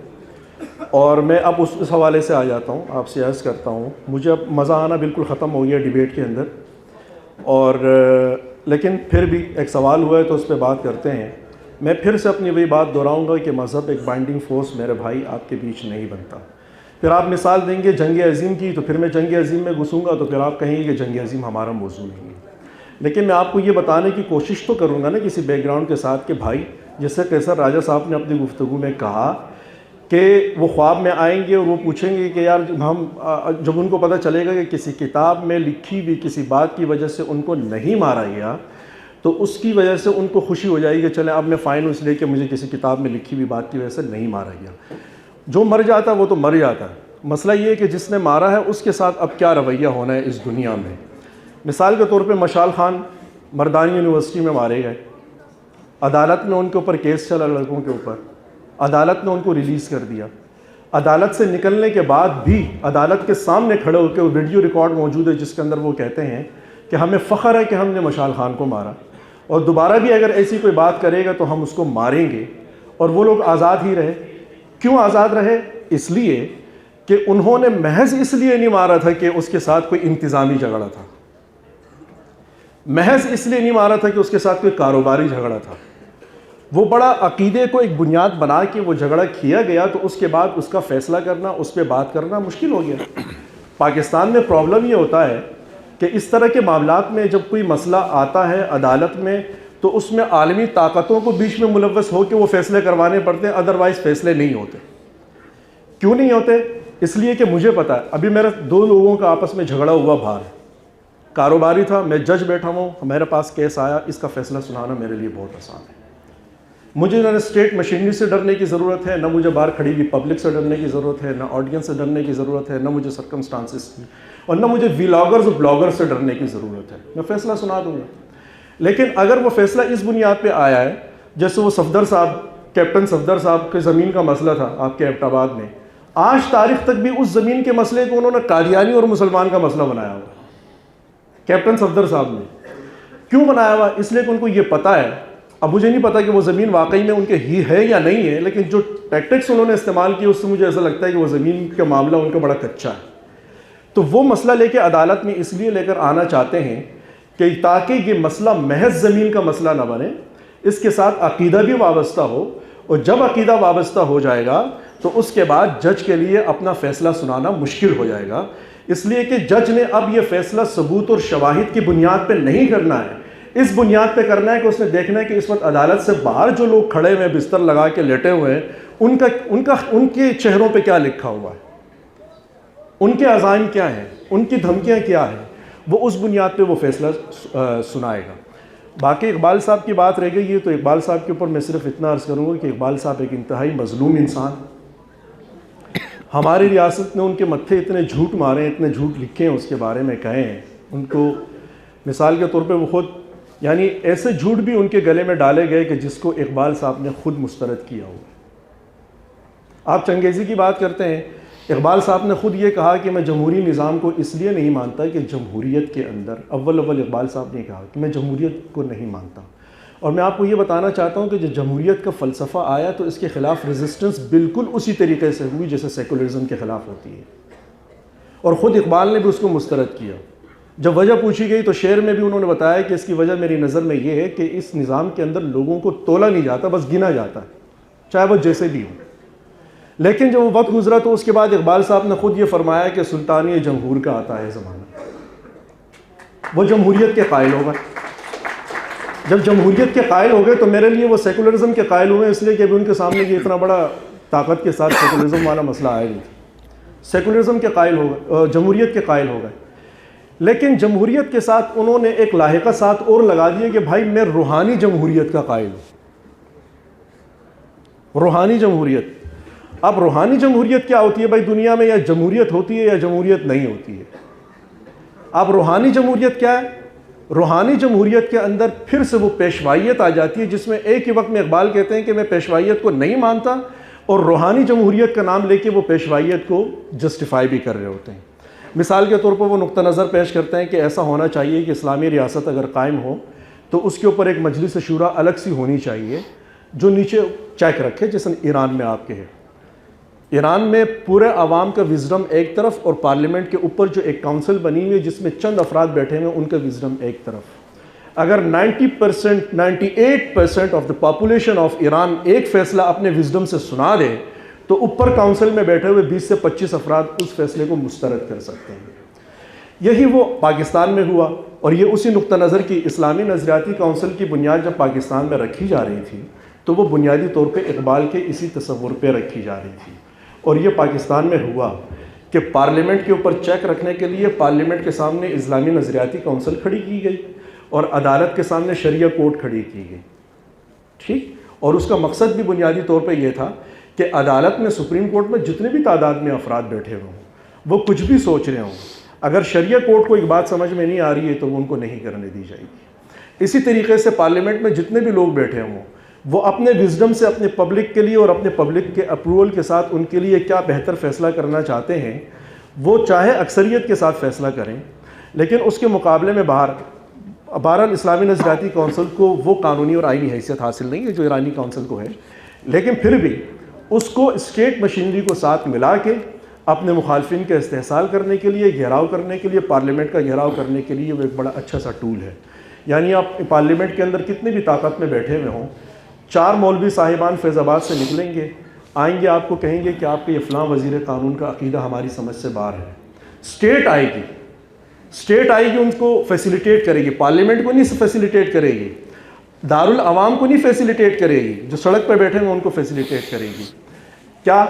Speaker 2: اور میں اب اس حوالے سے آ جاتا ہوں، آپ سے عرض کرتا ہوں، مجھے اب مزہ آنا بالکل ختم ہو گیا ڈیبیٹ کے اندر، اور لیکن پھر بھی ایک سوال ہوا ہے تو اس پہ بات کرتے ہیں۔ میں پھر سے اپنی وہی بات دہراؤں گا کہ مذہب ایک بائنڈنگ فورس میرے بھائی آپ کے بیچ نہیں بنتا۔ پھر آپ مثال دیں گے جنگ عظیم کی، تو پھر میں جنگ عظیم میں گھسوں گا تو پھر آپ کہیں گے کہ جنگ عظیم ہمارا موضوع نہیں ہے۔ لیکن میں آپ کو یہ بتانے کی کوشش تو کروں گا نا کسی بیک گراؤنڈ کے ساتھ کہ بھائی، جیسے قیصر راجہ صاحب نے اپنی گفتگو میں کہا کہ وہ خواب میں آئیں گے اور وہ پوچھیں گے کہ یار ہم، جب ان کو پتہ چلے گا کہ کسی کتاب میں لکھی ہوئی کسی بات کی وجہ سے ان کو نہیں مارا گیا تو اس کی وجہ سے ان کو خوشی ہو جائے گی کہ چلیں اب میں فائن اس لیے کہ مجھے کسی کتاب میں لکھی ہوئی بات کی وجہ سے نہیں مارا گیا۔ جو مر جاتا ہے وہ تو مر جاتا ہے، مسئلہ یہ ہے کہ جس نے مارا ہے اس کے ساتھ اب کیا رویہ ہونا ہے اس دنیا میں. مثال کے طور پہ مشال خان مردانی یونیورسٹی میں مارے گئے, عدالت میں ان کے اوپر کیس چلا, لڑکوں کے اوپر, عدالت نے ان کو ریلیز کر دیا. عدالت سے نکلنے کے بعد بھی عدالت کے سامنے کھڑے ہو کے ویڈیو ریکارڈ موجود ہے جس کے اندر وہ کہتے ہیں کہ ہمیں فخر ہے کہ ہم نے مشال خان کو مارا, اور دوبارہ بھی اگر ایسی کوئی بات کرے گا تو ہم اس کو ماریں گے. اور وہ لوگ آزاد ہی رہے. کیوں آزاد رہے؟ اس لیے کہ انہوں نے محض اس لیے نہیں مارا تھا کہ اس کے ساتھ کوئی انتظامی جھگڑا تھا, محض اس لیے نہیں مارا تھا کہ اس کے ساتھ کوئی کاروباری جھگڑا تھا. وہ بڑا عقیدے کو ایک بنیاد بنا کے وہ جھگڑا کیا گیا, تو اس کے بعد اس کا فیصلہ کرنا, اس پہ بات کرنا مشکل ہو گیا. پاکستان میں پرابلم یہ ہوتا ہے کہ اس طرح کے معاملات میں جب کوئی مسئلہ آتا ہے عدالت میں تو اس میں عالمی طاقتوں کو بیچ میں ملوث ہو کے وہ فیصلے کروانے پڑتے ہیں, ادروائز فیصلے نہیں ہوتے. کیوں نہیں ہوتے؟ اس لیے کہ مجھے پتا ہے, ابھی میرا 2 لوگوں کا آپس میں جھگڑا ہوا باہر, کاروباری تھا, میں جج بیٹھا ہوں, میرے پاس کیس آیا, اس کا فیصلہ سنانا میرے لیے بہت آسان ہے. مجھے نہ اسٹیٹ مشینری سے ڈرنے کی ضرورت ہے, نہ مجھے باہر کھڑی ہوئی پبلک سے ڈرنے کی ضرورت ہے, نہ آڈینس سے ڈرنے کی ضرورت ہے, نہ مجھے سرکمسٹانسز کی, اور نہ مجھے ولاگرز اور بلاگر سے ڈرنے کی ضرورت ہے. میں فیصلہ سنا دوں گا. لیکن اگر وہ فیصلہ اس بنیاد پہ آیا ہے, جیسے وہ صفدر صاحب, کیپٹن صفدر صاحب کے زمین کا مسئلہ تھا آپ کے ایبٹ آباد میں, آج تاریخ تک بھی اس زمین کے مسئلے کو انہوں نے قادیانی اور مسلمان کا مسئلہ بنایا ہوا. کیپٹن صفدر صاحب نے کیوں بنایا ہوا؟ اس لیے کہ ان کو یہ پتا ہے, اب مجھے نہیں پتا کہ وہ زمین واقعی میں ان کے ہی ہے یا نہیں ہے, لیکن جو ٹیکٹکس انہوں نے استعمال کی اس سے مجھے ایسا لگتا ہے کہ وہ زمین کا معاملہ ان کا بڑا کچا ہے. تو وہ مسئلہ لے کے عدالت میں اس لیے لے کر آنا چاہتے ہیں کہ تاکہ یہ مسئلہ محض زمین کا مسئلہ نہ بنے, اس کے ساتھ عقیدہ بھی وابستہ ہو, اور جب عقیدہ وابستہ ہو جائے گا تو اس کے بعد جج کے لیے اپنا فیصلہ سنانا مشکل ہو جائے گا. اس لیے کہ جج نے اب یہ فیصلہ ثبوت اور شواہد کی بنیاد پہ نہیں کرنا ہے, اس بنیاد پہ کرنا ہے کہ اس نے دیکھنا ہے کہ اس وقت عدالت سے باہر جو لوگ کھڑے ہوئے ہیں, بستر لگا کے لیٹے ہوئے ہیں, ان کے چہروں پہ کیا لکھا ہوا ہے, ان کے عزائم کیا ہیں, ان کی دھمکیاں کیا ہیں, وہ اس بنیاد پہ وہ فیصلہ سنائے گا. باقی اقبال صاحب کی بات رہ گئی ہے, تو اقبال صاحب کے اوپر میں صرف اتنا عرض کروں گا کہ اقبال صاحب ایک انتہائی مظلوم انسان. ہماری ریاست نے ان کے متھے اتنے جھوٹ مارے ہیں, اتنے جھوٹ لکھے ہیں, اس کے بارے میں کہے ہیں ان کو. مثال کے طور پہ وہ خود, یعنی ایسے جھوٹ بھی ان کے گلے میں ڈالے گئے کہ جس کو اقبال صاحب نے خود مسترد کیا ہوا. آپ چنگیزی کی بات کرتے ہیں, اقبال صاحب نے خود یہ کہا کہ میں جمہوری نظام کو اس لیے نہیں مانتا کہ جمہوریت کے اندر, اول اقبال صاحب نے کہا کہ میں جمہوریت کو نہیں مانتا. اور میں آپ کو یہ بتانا چاہتا ہوں کہ جو جمہوریت کا فلسفہ آیا تو اس کے خلاف ریزسٹنس بالکل اسی طریقے سے ہوئی جیسے سیکولرزم کے خلاف ہوتی ہے, اور خود اقبال نے بھی اس کو مسترد کیا. جب وجہ پوچھی گئی تو شعر میں بھی انہوں نے بتایا کہ اس کی وجہ میری نظر میں یہ ہے کہ اس نظام کے اندر لوگوں کو تولا نہیں جاتا, بس گنا جاتا ہے, چاہے وہ جیسے بھی ہو. لیکن جب وہ وقت گزرا تو اس کے بعد اقبال صاحب نے خود یہ فرمایا کہ سلطانی جمہور کا آتا ہے زمانہ. وہ جمہوریت کے قائل ہو گئے. جب جمہوریت کے قائل ہو گئے تو میرے لیے وہ سیکولرزم کے قائل ہوئے, اس لیے کہ ابھی ان کے سامنے یہ اتنا بڑا طاقت کے ساتھ سیکولرزم والا مسئلہ آیا نہیں. سیکولرزم کے قائل ہو گئے, جمہوریت کے قائل ہو گئے. لیکن جمہوریت کے ساتھ انہوں نے ایک لاحقہ ساتھ اور لگا دیا کہ بھائی میں روحانی جمہوریت کا قائل ہوں. روحانی جمہوریت. اب روحانی جمہوریت کیا ہوتی ہے بھائی دنیا میں؟ یا جمہوریت ہوتی ہے یا جمہوریت نہیں ہوتی ہے. اب روحانی جمہوریت کیا ہے؟ روحانی جمہوریت کے اندر پھر سے وہ پیشوائیت آ جاتی ہے, جس میں ایک ہی وقت میں اقبال کہتے ہیں کہ میں پیشوائیت کو نہیں مانتا, اور روحانی جمہوریت کا نام لے کے وہ پیشوائیت کو جسٹیفائی بھی کر رہے ہوتے ہیں. مثال کے طور پر وہ نقطہ نظر پیش کرتے ہیں کہ ایسا ہونا چاہیے کہ اسلامی ریاست اگر قائم ہو تو اس کے اوپر ایک مجلس شورا الگ سی ہونی چاہیے جو نیچے چیک رکھے, جیسے ایران میں آپ کے ہے. ایران میں پورے عوام کا وزڈم ایک طرف, اور پارلیمنٹ کے اوپر جو ایک کونسل بنی ہوئی ہے جس میں چند افراد بیٹھے ہوئے ان کا وزڈم ایک طرف. اگر 98% of the population of Iran ایک فیصلہ اپنے وزڈم سے سنا دے تو اوپر کونسل میں بیٹھے ہوئے 20 سے 25 افراد اس فیصلے کو مسترد کر سکتے ہیں. یہی وہ پاکستان میں ہوا, اور یہ اسی نقطہ نظر کی اسلامی نظریاتی کونسل کی بنیاد جب پاکستان میں رکھی جا رہی تھی تو وہ بنیادی طور پہ اقبال کے اسی تصور پہ رکھی جا رہی تھی. اور یہ پاکستان میں ہوا کہ پارلیمنٹ کے اوپر چیک رکھنے کے لیے پارلیمنٹ کے سامنے اسلامی نظریاتی کونسل کھڑی کی گئی, اور عدالت کے سامنے شریعہ کورٹ کھڑی کی گئی. ٹھیک, اور اس کا مقصد بھی بنیادی طور پہ یہ تھا کہ عدالت میں, سپریم کورٹ میں جتنے بھی تعداد میں افراد بیٹھے ہوں, وہ کچھ بھی سوچ رہے ہوں, اگر شریعہ کورٹ کو ایک بات سمجھ میں نہیں آ رہی ہے تو وہ ان کو نہیں کرنے دی جائے گی. اسی طریقے سے پارلیمنٹ میں جتنے بھی لوگ بیٹھے ہوں, وہ اپنے وزڈم سے اپنے پبلک کے لیے اور اپنے پبلک کے اپروول کے ساتھ ان کے لیے کیا بہتر فیصلہ کرنا چاہتے ہیں, وہ چاہے اکثریت کے ساتھ فیصلہ کریں, لیکن اس کے مقابلے میں بہرحال اسلامی نظریاتی کونسل کو وہ قانونی اور آئینی حیثیت حاصل نہیں ہے جو ایرانی کونسل کو ہے, لیکن پھر بھی اس کو اسٹیٹ مشینری کو ساتھ ملا کے اپنے مخالفین کا استحصال کرنے کے لیے, گھیراؤ کرنے کے لیے, پارلیمنٹ کا گھیراؤ کرنے کے لیے وہ ایک بڑا اچھا سا ٹول ہے. یعنی آپ پارلیمنٹ کے اندر کتنے بھی طاقت میں بیٹھے ہوئے ہوں, 4 مولوی صاحبان فیض آباد سے نکلیں گے, آئیں گے, آپ کو کہیں گے کہ آپ کے یہ فلاں وزیر قانون کا عقیدہ ہماری سمجھ سے باہر ہے. اسٹیٹ آئے گی ان کو فیسیلیٹیٹ کرے گی, پارلیمنٹ کو نہیں فیسیلیٹیٹ کرے گی, دارالعوام کو نہیں فیسیلیٹیٹ کرے گی, جو سڑک پہ بیٹھے ہیں ان کو فیسیلیٹیٹ کرے گی. کیا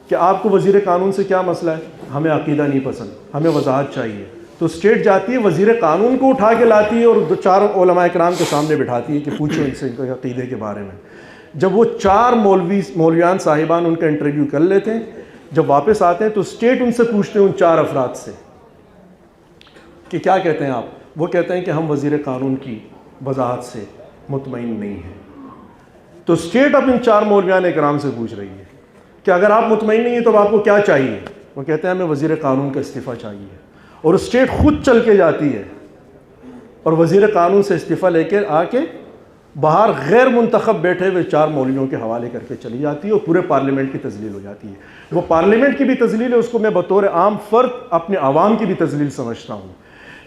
Speaker 2: کہ آپ کو وزیر قانون سے کیا مسئلہ ہے, ہمیں عقیدہ نہیں پسند, ہمیں وضاحت چاہیے, تو اسٹیٹ جاتی ہے وزیر قانون کو اٹھا کے لاتی ہے اور 2-4 علماء کرام کے سامنے بٹھاتی ہے کہ پوچھو ان سے ان کے عقیدے کے بارے میں. جب وہ 4 مولویان صاحبان ان کا انٹرویو کر لیتے ہیں, جب واپس آتے ہیں تو اسٹیٹ ان سے پوچھتے ہیں ان 4 افراد سے کہ کیا کہتے ہیں آپ, وہ کہتے ہیں کہ ہم وزیر قانون کی وضاحت سے مطمئن نہیں ہیں. تو اسٹیٹ اب ان 4 مولویان کرام سے پوچھ رہی ہے کہ اگر آپ مطمئن نہیں ہیں تو آپ کو کیا چاہیے, وہ کہتے ہیں ہمیں وزیر قانون کا استعفیٰ چاہیے, اور اسٹیٹ خود چل کے جاتی ہے اور وزیر قانون سے استعفیٰ لے کے آ کے باہر غیر منتخب بیٹھے ہوئے 4 مولویوں کے حوالے کر کے چلی جاتی ہے, اور پورے پارلیمنٹ کی تذلیل ہو جاتی ہے. وہ پارلیمنٹ کی بھی تذلیل ہے, اس کو میں بطور عام فرد اپنے عوام کی بھی تذلیل سمجھتا ہوں,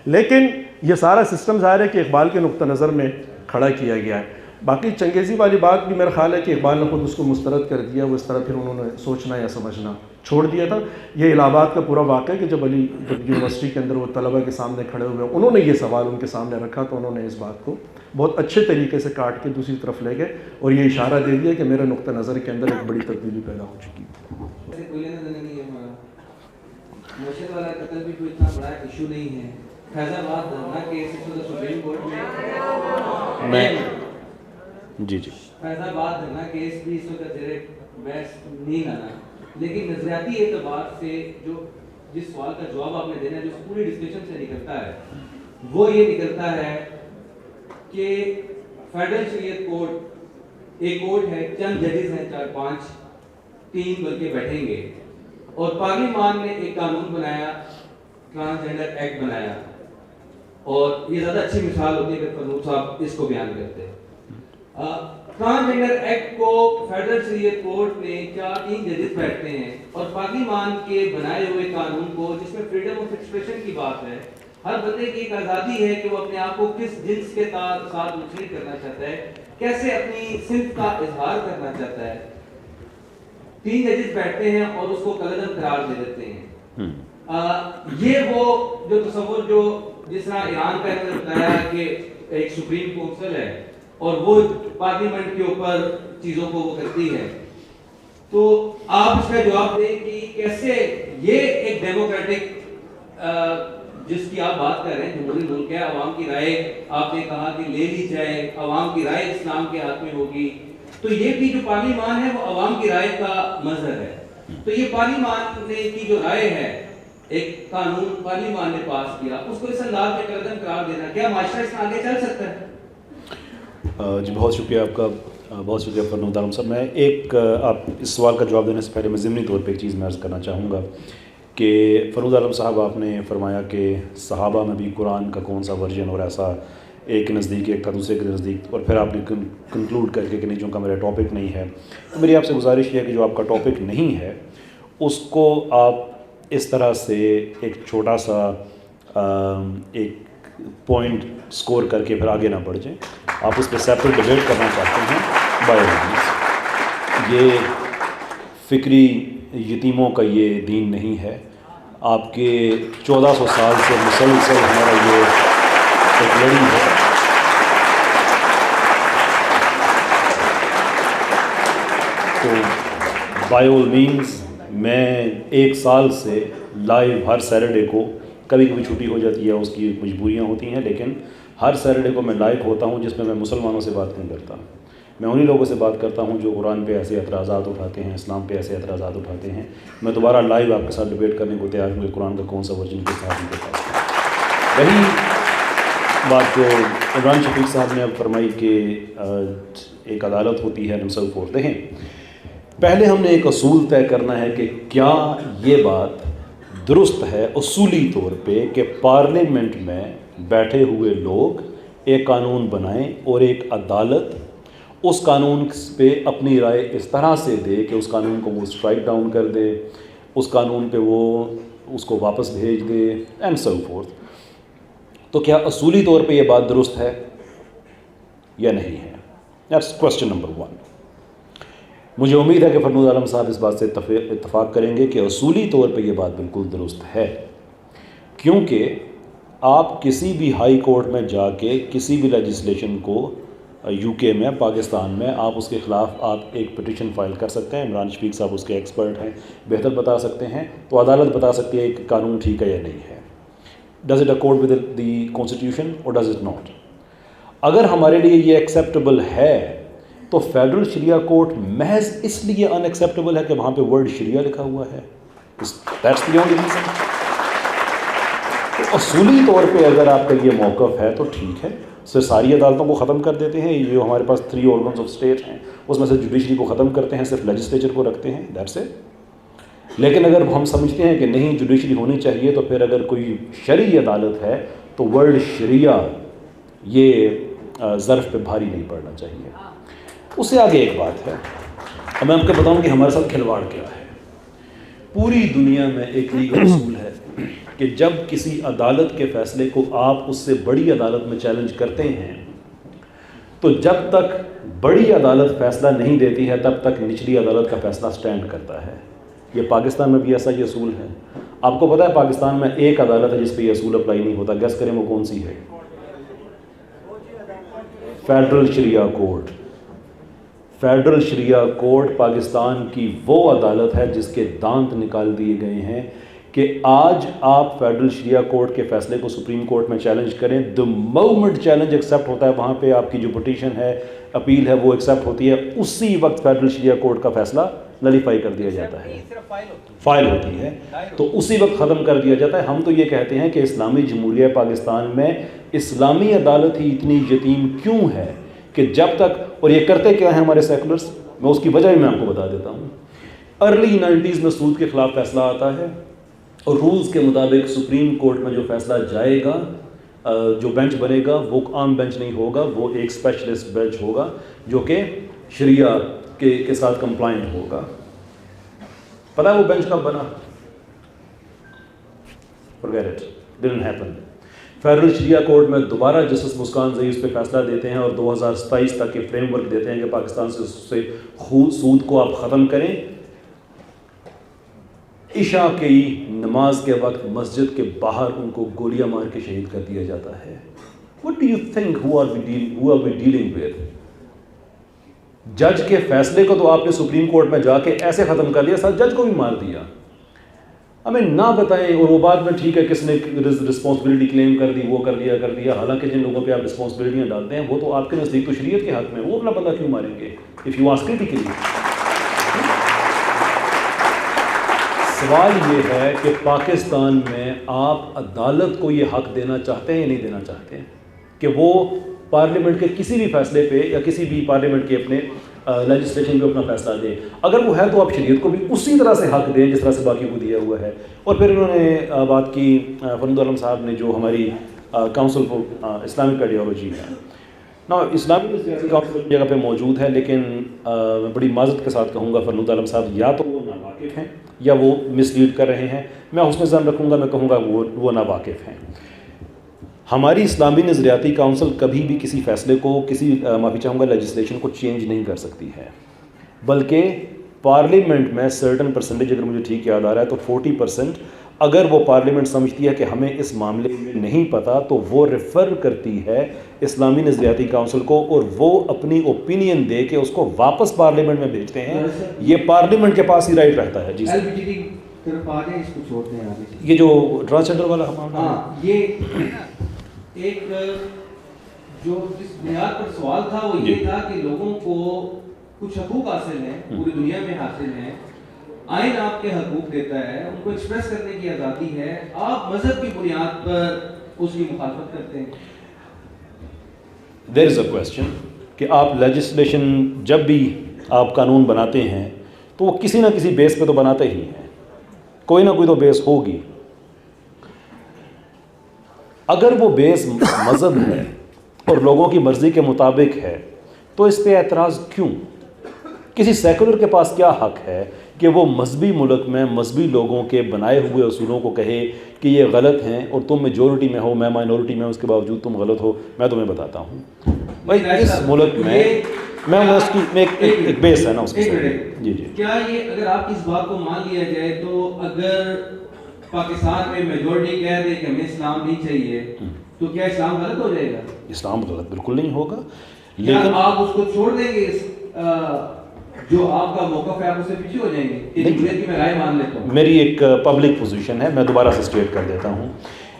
Speaker 2: لیکن یہ سارا سسٹم ظاہر ہے کہ اقبال کے نقطہ نظر میں کھڑا کیا گیا ہے. باقی چنگیزی والی بات بھی میرا خیال ہے کہ اقبال نے خود اس کو مسترد کر دیا, وہ اس طرح پھر انہوں نے سوچنا یا سمجھنا چھوڑ دیا تھا. یہ الہ آباد کا پورا واقعہ ہے کہ جب یونیورسٹی کے اندر وہ طلبہ کے سامنے کھڑے ہوئے, انہوں نے یہ سوال ان کے سامنے رکھا, تو انہوں نے اس بات کو بہت اچھے طریقے سے کاٹ کے دوسری طرف لے گئے اور یہ اشارہ دے دیا کہ میرے نقطہ نظر کے اندر ایک بڑی تبدیلی پیدا ہو چکی
Speaker 3: میں جی
Speaker 1: فیض آباد دھرنا کیس بھی اس وقت زیر بحث نہیں آنا, لیکن نظریاتی اعتبار سے جو جس سوال کا جواب آپ نے دینا ہے, جو پوری ڈسکشن سے نکلتا ہے, وہ یہ نکلتا ہے کہ فیڈرل شریعت کورٹ ایک کورٹ ہے, چند ججز ہیں, 4-5 3 بلکہ بیٹھیں گے, اور پارلیمان نے ایک قانون بنایا, ٹرانسجینڈر ایکٹ بنایا, اور یہ زیادہ اچھی مثال ہوتی ہے کہ فروخ صاحب اس کو بیان کرتے ہیں. ٹرانسجینڈر ایکٹ کو فیڈرل شریعت کورٹ میں 4-3 ججز بیٹھتے ہیں, اور پارلیمان کے بنائے ہوئے قانون کو, جس میں فریڈم آف ایکسپریشن کی بات ہے, ہر بندے کی ایک آزادی ہے کہ وہ اپنے آپ کو کس جنس کے ساتھ منسلک کرنا چاہتا ہے, کیسے اپنی صنف کا اظہار کرنا چاہتا ہے, 3 ججز بیٹھتے ہیں اور اس کو کالعدم قرار دے دیتے ہیں. یہ وہ جو تصور جو جس طرح ایران کا انہوں نے بتایا کہ ایک سپریم کونسل ہے اور وہ پارلیمنٹ کے اوپر چیزوں کو وہ کرتی ہے, تو آپ اس کا جواب دیں کہ کیسے یہ ایک ڈیموکریٹک جس کی آپ بات کر رہے ہیں جمہوری ملک ہے, عوام کی رائے آپ نے کہا کہ لے لی جائے, عوام کی رائے اسلام کے ہاتھ میں ہوگی, تو یہ بھی جو پارلیمان ہے وہ عوام کی رائے کا مظہر ہے. تو یہ پارلیمان نے کی جو رائے ہے, ایک قانون پارلیمان نے پاس کیا, اس کو اس انداز میں کالعدم قرار دینا, کیا معاشرہ اس میں آگے چل سکتا ہے؟
Speaker 3: جی بہت شکریہ آپ کا, بہت شکریہ فرنود عالم صاحب. میں ایک آپ اس سوال کا جواب دینے سے پہلے میں ضمنی طور پہ ایک چیز میں عرض کرنا چاہوں گا کہ فرنود عالم صاحب آپ نے فرمایا کہ صحابہ میں بھی قرآن کا کون سا ورژن, اور ایسا ایک کے نزدیک ایک تھا دوسرے کے نزدیک, اور پھر آپ نے کنکلوڈ کر کے کہ نہیں چونکہ میرا ٹاپک نہیں ہے, تو میری آپ سے گزارش یہ ہے کہ جو آپ کا ٹاپک نہیں ہے اس کو آپ اس طرح سے ایک چھوٹا سا ایک پوائنٹ سکور کر کے پھر آگے نہ بڑھ جائیں. آپ اس پہ سیپریٹ ڈیبیٹ کرنا چاہتے ہیں بائی آل، یہ فکری یتیموں کا یہ دین نہیں ہے. آپ کے 1400 سال سے مسلسل ہمارا یہ ایک لڑی ہے. تو بائی آل مینز میں 1 سال سے لائیو ہر سیٹرڈے کو، کبھی کبھی چھٹی ہو جاتی ہے، اس کی مجبوریاں ہوتی ہیں، لیکن ہر سیٹرڈے کو میں لائیو ہوتا ہوں جس میں میں مسلمانوں سے بات نہیں کرتا. میں انہی لوگوں سے بات کرتا ہوں جو قرآن پہ ایسے اعتراضات اٹھاتے ہیں، اسلام پہ ایسے اعتراضات اٹھاتے ہیں. میں دوبارہ لائیو آپ کے ساتھ ڈبیٹ کرنے کو تیار ہوں کہ قرآن کا کون سا ورژن کے ساتھ ان کے پاس ہے. وہی بات جو عمران شفیق صاحب نے اب فرمائی کہ ایک عدالت ہوتی ہے نمسل فور. دیکھیں پہلے ہم نے ایک اصول طے کرنا ہے کہ کیا یہ بات درست ہے اصولی طور پہ کہ پارلیمنٹ میں بیٹھے ہوئے لوگ ایک قانون بنائیں اور ایک عدالت اس قانون پہ اپنی رائے اس طرح سے دے کہ اس قانون کو وہ اسٹرائک ڈاؤن کر دے، اس قانون پہ وہ اس کو واپس بھیج دے اینڈ سو فورتھ. تو کیا اصولی طور پہ یہ بات درست ہے یا نہیں ہے؟ That's question number 1. مجھے امید ہے کہ فرنود عالم صاحب اس بات سے اتفاق کریں گے کہ اصولی طور پہ یہ بات بالکل درست ہے، کیونکہ آپ کسی بھی ہائی کورٹ میں جا کے کسی بھی لیجسلیشن کو یو کے میں، پاکستان میں، آپ اس کے خلاف آپ ایک پٹیشن فائل کر سکتے ہیں. عمران شفیق صاحب اس کے ایکسپرٹ ہیں، بہتر بتا سکتے ہیں. تو عدالت بتا سکتی ہے کہ قانون ٹھیک ہے یا نہیں ہے. Does it accord with the constitution اور ڈز اٹ ناٹ؟ اگر ہمارے لیے یہ ایکسیپٹیبل ہے تو فیڈرل شریعہ کورٹ محض اس لیے ان ایکسیپٹیبل ہے کہ وہاں پہ ورڈ شریعہ لکھا ہوا ہے. That's the only reason. تو اصولی طور پہ اگر آپ کا یہ موقف ہے تو ٹھیک ہے، صرف ساری عدالتوں کو ختم کر دیتے ہیں. جو ہمارے پاس 3 آرگنز آف اسٹیٹ ہیں اس میں سے جوڈیشری کو ختم کرتے ہیں، صرف لیجسلیچر کو رکھتے ہیں. That's it. لیکن اگر ہم سمجھتے ہیں کہ نہیں جوڈیشری ہونی چاہیے تو پھر اگر کوئی شرعی عدالت ہے تو ورڈ شریعہ یہ ظرف پہ بھاری نہیں پڑنا چاہیے. اس سے آگے ایک بات ہے، اب میں آپ کو بتاؤں کہ ہمارے ساتھ کھلواڑ کیا ہے. پوری دنیا میں ایک لیگل اصول ہے کہ جب کسی عدالت کے فیصلے کو آپ اس سے بڑی عدالت میں چیلنج کرتے ہیں تو جب تک بڑی عدالت فیصلہ نہیں دیتی ہے تب تک نچلی عدالت کا فیصلہ سٹینڈ کرتا ہے. یہ پاکستان میں بھی ایسا ہی اصول ہے. آپ کو پتہ ہے پاکستان میں ایک عدالت ہے جس پہ یہ اصول اپلائی نہیں ہوتا. گیس کریں وہ کون سی ہے؟ Federal Shariah court. Federal Shariah court Pakistan کی وہ عدالت ہے جس کے دانت نکال دیے گئے ہیں کہ آج آپ فیڈرل شریعہ کورٹ کے فیصلے کو سپریم کورٹ میں چیلنج کریں، دی مومنٹ چیلنج ایکسیپٹ ہوتا ہے وہاں پہ آپ کی جو پٹیشن ہے، اپیل ہے، وہ ایکسیپٹ ہوتی ہے، اسی وقت فیڈرل شریعہ کورٹ کا فیصلہ نلیفائی کر دیا جاتا ہے، فائل ہوتی ہے تو اسی وقت ختم کر دیا جاتا ہے. ہم تو یہ کہتے ہیں کہ اسلامی جمہوریہ پاکستان میں اسلامی عدالت ہی اتنی یتیم کیوں ہے کہ جب تک، اور یہ کرتے کیا ہیں ہمارے سیکولرز، میں اس کی وجہ بھی میں آپ کو بتا دیتا ہوں. ارلی 90s میں سود کے خلاف فیصلہ آتا ہے اور رولز کے مطابق سپریم کورٹ میں جو فیصلہ جائے گا، جو بینچ بنے گا وہ عام بینچ نہیں ہوگا، وہ ایک اسپیشلسٹ بینچ ہوگا جو کہ شریعہ کے ساتھ کمپلائنٹ ہوگا. پتہ ہے وہ بینچ کب بنا؟ forget it, didn't happen. Federal Shariah court میں دوبارہ جسٹس مسکان زئی اس پہ فیصلہ دیتے ہیں اور 2027 تک یہ فریم ورک دیتے ہیں کہ پاکستان سے سود کو آپ ختم کریں. عشاء کی نماز کے وقت مسجد کے باہر ان کو گولیاں مار کے شہید کر دیا جاتا ہے. What do you think who are we dealing with? جج کے فیصلے کو تو آپ نے سپریم کورٹ میں جا کے ایسے ختم کر دیا، ساتھ جج کو بھی مار دیا. ہمیں نہ بتائیں اور وہ بعد میں ٹھیک ہے کس نے رسپانسبلٹی کلیم کر دی، وہ کر دیا. حالانکہ جن لوگوں پہ آپ رسپانسبلٹیاں ڈالتے ہیں وہ تو آپ کے نزدیک تو شریعت کے حق میں، وہ اپنا بندہ کیوں ماریں گے؟ If you ask critically. سوال یہ ہے کہ پاکستان میں آپ عدالت کو یہ حق دینا چاہتے ہیں یا نہیں دینا چاہتے ہیں کہ وہ پارلیمنٹ کے کسی بھی فیصلے پہ یا کسی بھی پارلیمنٹ کے اپنے لیجسلیشن پہ اپنا فیصلہ دیں؟ اگر وہ ہے تو آپ شریعت کو بھی اسی طرح سے حق دیں جس طرح سے باقی کو دیا ہوا ہے. اور پھر انہوں نے بات کی فرنود عالم صاحب نے جو ہماری کاؤنسل فار اسلامک آئیڈیالوجی ہے نا، اسلامی کاؤنسل جگہ پہ موجود ہے، لیکن میں بڑی معذرت کے ساتھ کہوں گا فرنود عالم صاحب یا تو وہ ناواقف ہیں یا وہ مس لیڈ کر رہے ہیں. میں حسن ظن رکھوں گا، میں کہوں گا وہ ناواقف ہیں. ہماری اسلامی نظریاتی کاؤنسل کبھی بھی کسی فیصلے کو، معافی چاہوں گا، لیجسلیشن کو چینج نہیں کر سکتی ہے، بلکہ پارلیمنٹ میں سرٹن پرسنٹیج، اگر مجھے ٹھیک یاد آ رہا ہے تو 40%، اگر وہ پارلیمنٹ سمجھتی ہے کہ ہمیں اس معاملے میں نہیں پتہ تو وہ ریفر کرتی ہے اسلامی نظریاتی کاؤنسل کو اور وہ اپنی اوپینین دے کے اس کو واپس پارلیمنٹ میں بھیجتے ہیں. یہ پارلیمنٹ کے پاس ہی رائٹ رہتا ہے. جی سر، یہ جو ٹرانسجنڈر والا معاملہ
Speaker 1: یہ ایک جو جس بنیاد پر سوال تھا وہ یہ تھا کہ لوگوں کو کچھ حقوق حاصل ہیں، پوری دنیا میں حاصل ہیں، آئین آپ کے حقوق دیتا ہے، ان کو ایکسپریس کرنے کی آزادی ہے، آپ مذہب کی بنیاد پر اس کی مخالفت کرتے ہیں.
Speaker 3: دیر از اے کویسچن کہ آپ لیجسلیشن جب بھی آپ قانون بناتے ہیں تو وہ کسی نہ کسی بیس پہ تو بناتے ہی ہیں، کوئی نہ کوئی تو بیس ہوگی. اگر وہ بیس مذہب ہے اور لوگوں کی مرضی کے مطابق ہے تو اس پہ اعتراض کیوں؟ کسی سیکولر کے پاس کیا حق ہے کہ وہ مذہبی ملک میں مذہبی لوگوں کے بنائے ہوئے اصولوں کو کہے کہ یہ غلط ہیں اور تم میجورٹی میں ہو، میں مائنورٹی میں ہوں، اس کے باوجود تم غلط ہو؟ میں تمہیں بتاتا ہوں بھائی اس ملک میں اس کی ایک بیس ہے نا اس کے. جی جی.
Speaker 1: کیا یہ اگر آپ اس بات کو مان لیا جائے تو اگر پاکستان میں میجورٹی کہہ دے کہ ہمیں اسلام نہیں چاہیے تو کیا اسلام غلط ہو جائے گا؟
Speaker 3: اسلام غلط بالکل نہیں ہوگا،
Speaker 1: لیکن آپ اس کو چھوڑ دیں گے، جو آپ کا موقف ہے آپ اس سے پیچھے ہو جائیں گے کہ جمہوریت کی میں رائے مان لیتا ہوں؟
Speaker 3: میری ایک پبلک پوزیشن ہے، میں دوبارہ سے اسٹیٹ کر دیتا ہوں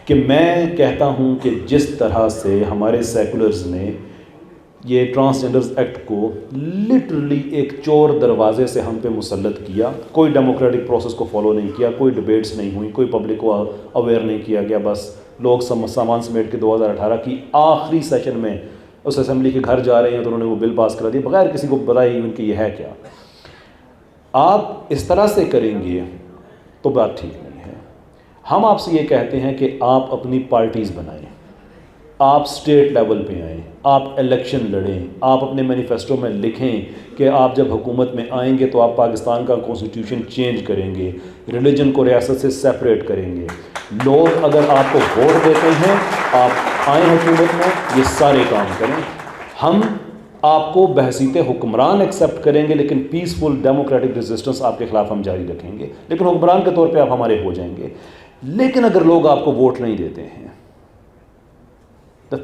Speaker 3: کہ میں کہتا ہوں کہ جس طرح سے ہمارے سیکولرز نے یہ ٹرانسجنڈرز ایکٹ کو لٹرلی ایک چور دروازے سے ہم پہ مسلط کیا، کوئی ڈیموکریٹک پروسیس کو فالو نہیں کیا، کوئی ڈبیٹس نہیں ہوئی، کوئی پبلک کو اویئر نہیں کیا گیا، بس لوگ سامان سمیٹ کے 2018 کی آخری سیشن میں اس اسمبلی کے گھر جا رہے ہیں تو انہوں نے وہ بل پاس کرا دیا بغیر کسی کو بتائے ایون کہ یہ ہے کیا. آپ اس طرح سے کریں گے تو بات ٹھیک نہیں ہے. ہم آپ سے یہ کہتے ہیں کہ آپ اپنی پارٹیز بنائیں، آپ اسٹیٹ لیول پہ آئیں، آپ الیکشن لڑیں، آپ اپنے مینیفیسٹو میں لکھیں کہ آپ جب حکومت میں آئیں گے تو آپ پاکستان کا کانسٹیٹیوشن چینج کریں گے، ریلیجن کو ریاست سے سیپریٹ کریں گے. لوگ اگر آپ کو ووٹ دیتے ہیں، آپ آئیں حکومت میں، یہ سارے کام کریں. ہم آپ کو بحیثیت حکمران ایکسیپٹ کریں گے لیکن پیسفل ڈیموکریٹک ریزسٹنس آپ کے خلاف ہم جاری رکھیں گے، لیکن حکمران کے طور پہ آپ ہمارے ہو جائیں گے. لیکن اگر لوگ آپ کو ووٹ نہیں دیتے ہیں،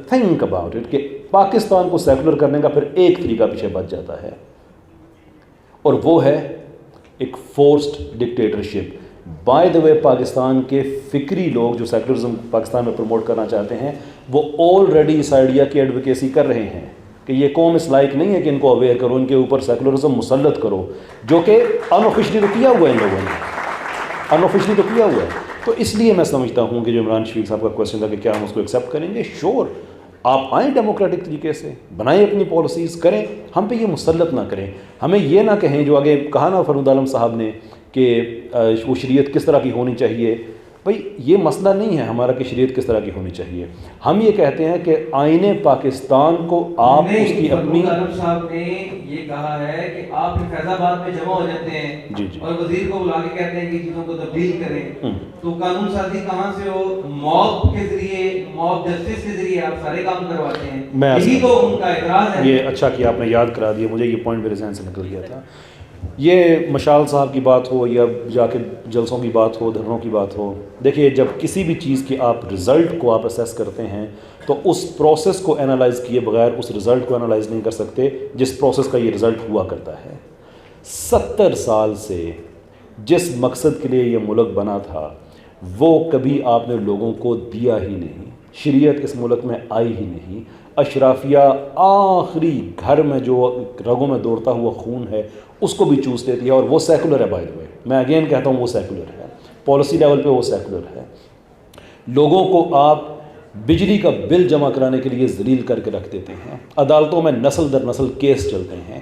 Speaker 3: تھنک اباؤٹ اٹ کہ پاکستان کو سیکولر کرنے کا پھر ایک طریقہ پیچھے بچ جاتا ہے اور وہ ہے ایک فورسڈ ڈکٹیٹرشپ. بائی دا وے پاکستان کے فکری لوگ جو سیکولرزم پاکستان میں پروموٹ کرنا چاہتے ہیں وہ آلریڈی اس آئیڈیا کی ایڈوکیسی کر رہے ہیں کہ یہ قوم اس لائق نہیں ہے کہ ان کو اویئر کرو، ان کے اوپر سیکولرزم مسلط کرو، جو کہ ان آفیشلی تو کیا ہوا ہے، ان لوگوں نے ان آفیشلی تو کیا ہوا ہے. تو اس لیے میں سمجھتا ہوں کہ جو عمران شفیق صاحب کا کویشچن تھا کہ کیا ہم اس کو ایکسیپٹ کریں گے، شور آپ آئیں ڈیموکریٹک طریقے سے، بنائیں اپنی پالیسیز، کریں، ہم پہ یہ مسلط نہ کریں. ہمیں یہ نہ کہیں جو آگے کہا نا فرود عالم صاحب نے کہ وہ شریعت کس طرح کی ہونی چاہیے. بھائی یہ مسئلہ نہیں ہے ہمارا کہ شریعت کس طرح کی ہونی چاہیے. ہم یہ کہتے ہیں کہ آئین پاکستان کو آپ اس کی اپنی
Speaker 1: صاحب نے یہ کہا ہے کہ آپ فیض آباد میں جمع ہو جاتے ہیں
Speaker 3: جی جی
Speaker 1: اور وزیر کو بلا کے کہتے ہیں کہ چیزوں کو تبدیل کریں، تو قانون سازی کہاں سے ہو؟ موب کے ذریعے، موب جسٹس کے ذریعے آپ سارے کام کرواتے ہیں. یہی تو ان کا اعتراض ہے.
Speaker 3: یہ اچھا کہ آپ نے یاد کرا دیا، مجھے یہ پوائنٹ میرے ذہن سے نکل گیا تھا. یہ مشال صاحب کی بات ہو یا جا کے جلسوں کی بات ہو، دھرنوں کی بات ہو، دیکھیے جب کسی بھی چیز کی آپ رزلٹ کو آپ اسیس کرتے ہیں تو اس پروسیس کو انالائز کیے بغیر اس رزلٹ کو انالائز نہیں کر سکتے جس پروسیس کا یہ رزلٹ ہوا کرتا ہے. 70 سال سے جس مقصد کے لیے یہ ملک بنا تھا وہ کبھی آپ نے لوگوں کو دیا ہی نہیں. شریعت اس ملک میں آئی ہی نہیں. اشرافیہ آخری گھر میں جو رگوں میں دوڑتا ہوا خون ہے اس کو بھی چوس لیتی ہے، اور وہ سیکولر ہے. بائی دا وے میں اگین کہتا ہوں وہ سیکولر ہے، پالیسی لیول پہ وہ سیکولر ہے. لوگوں کو آپ بجلی کا بل جمع کرانے کے لیے ذلیل کر کے رکھ دیتے ہیں، عدالتوں میں نسل در نسل کیس چلتے ہیں.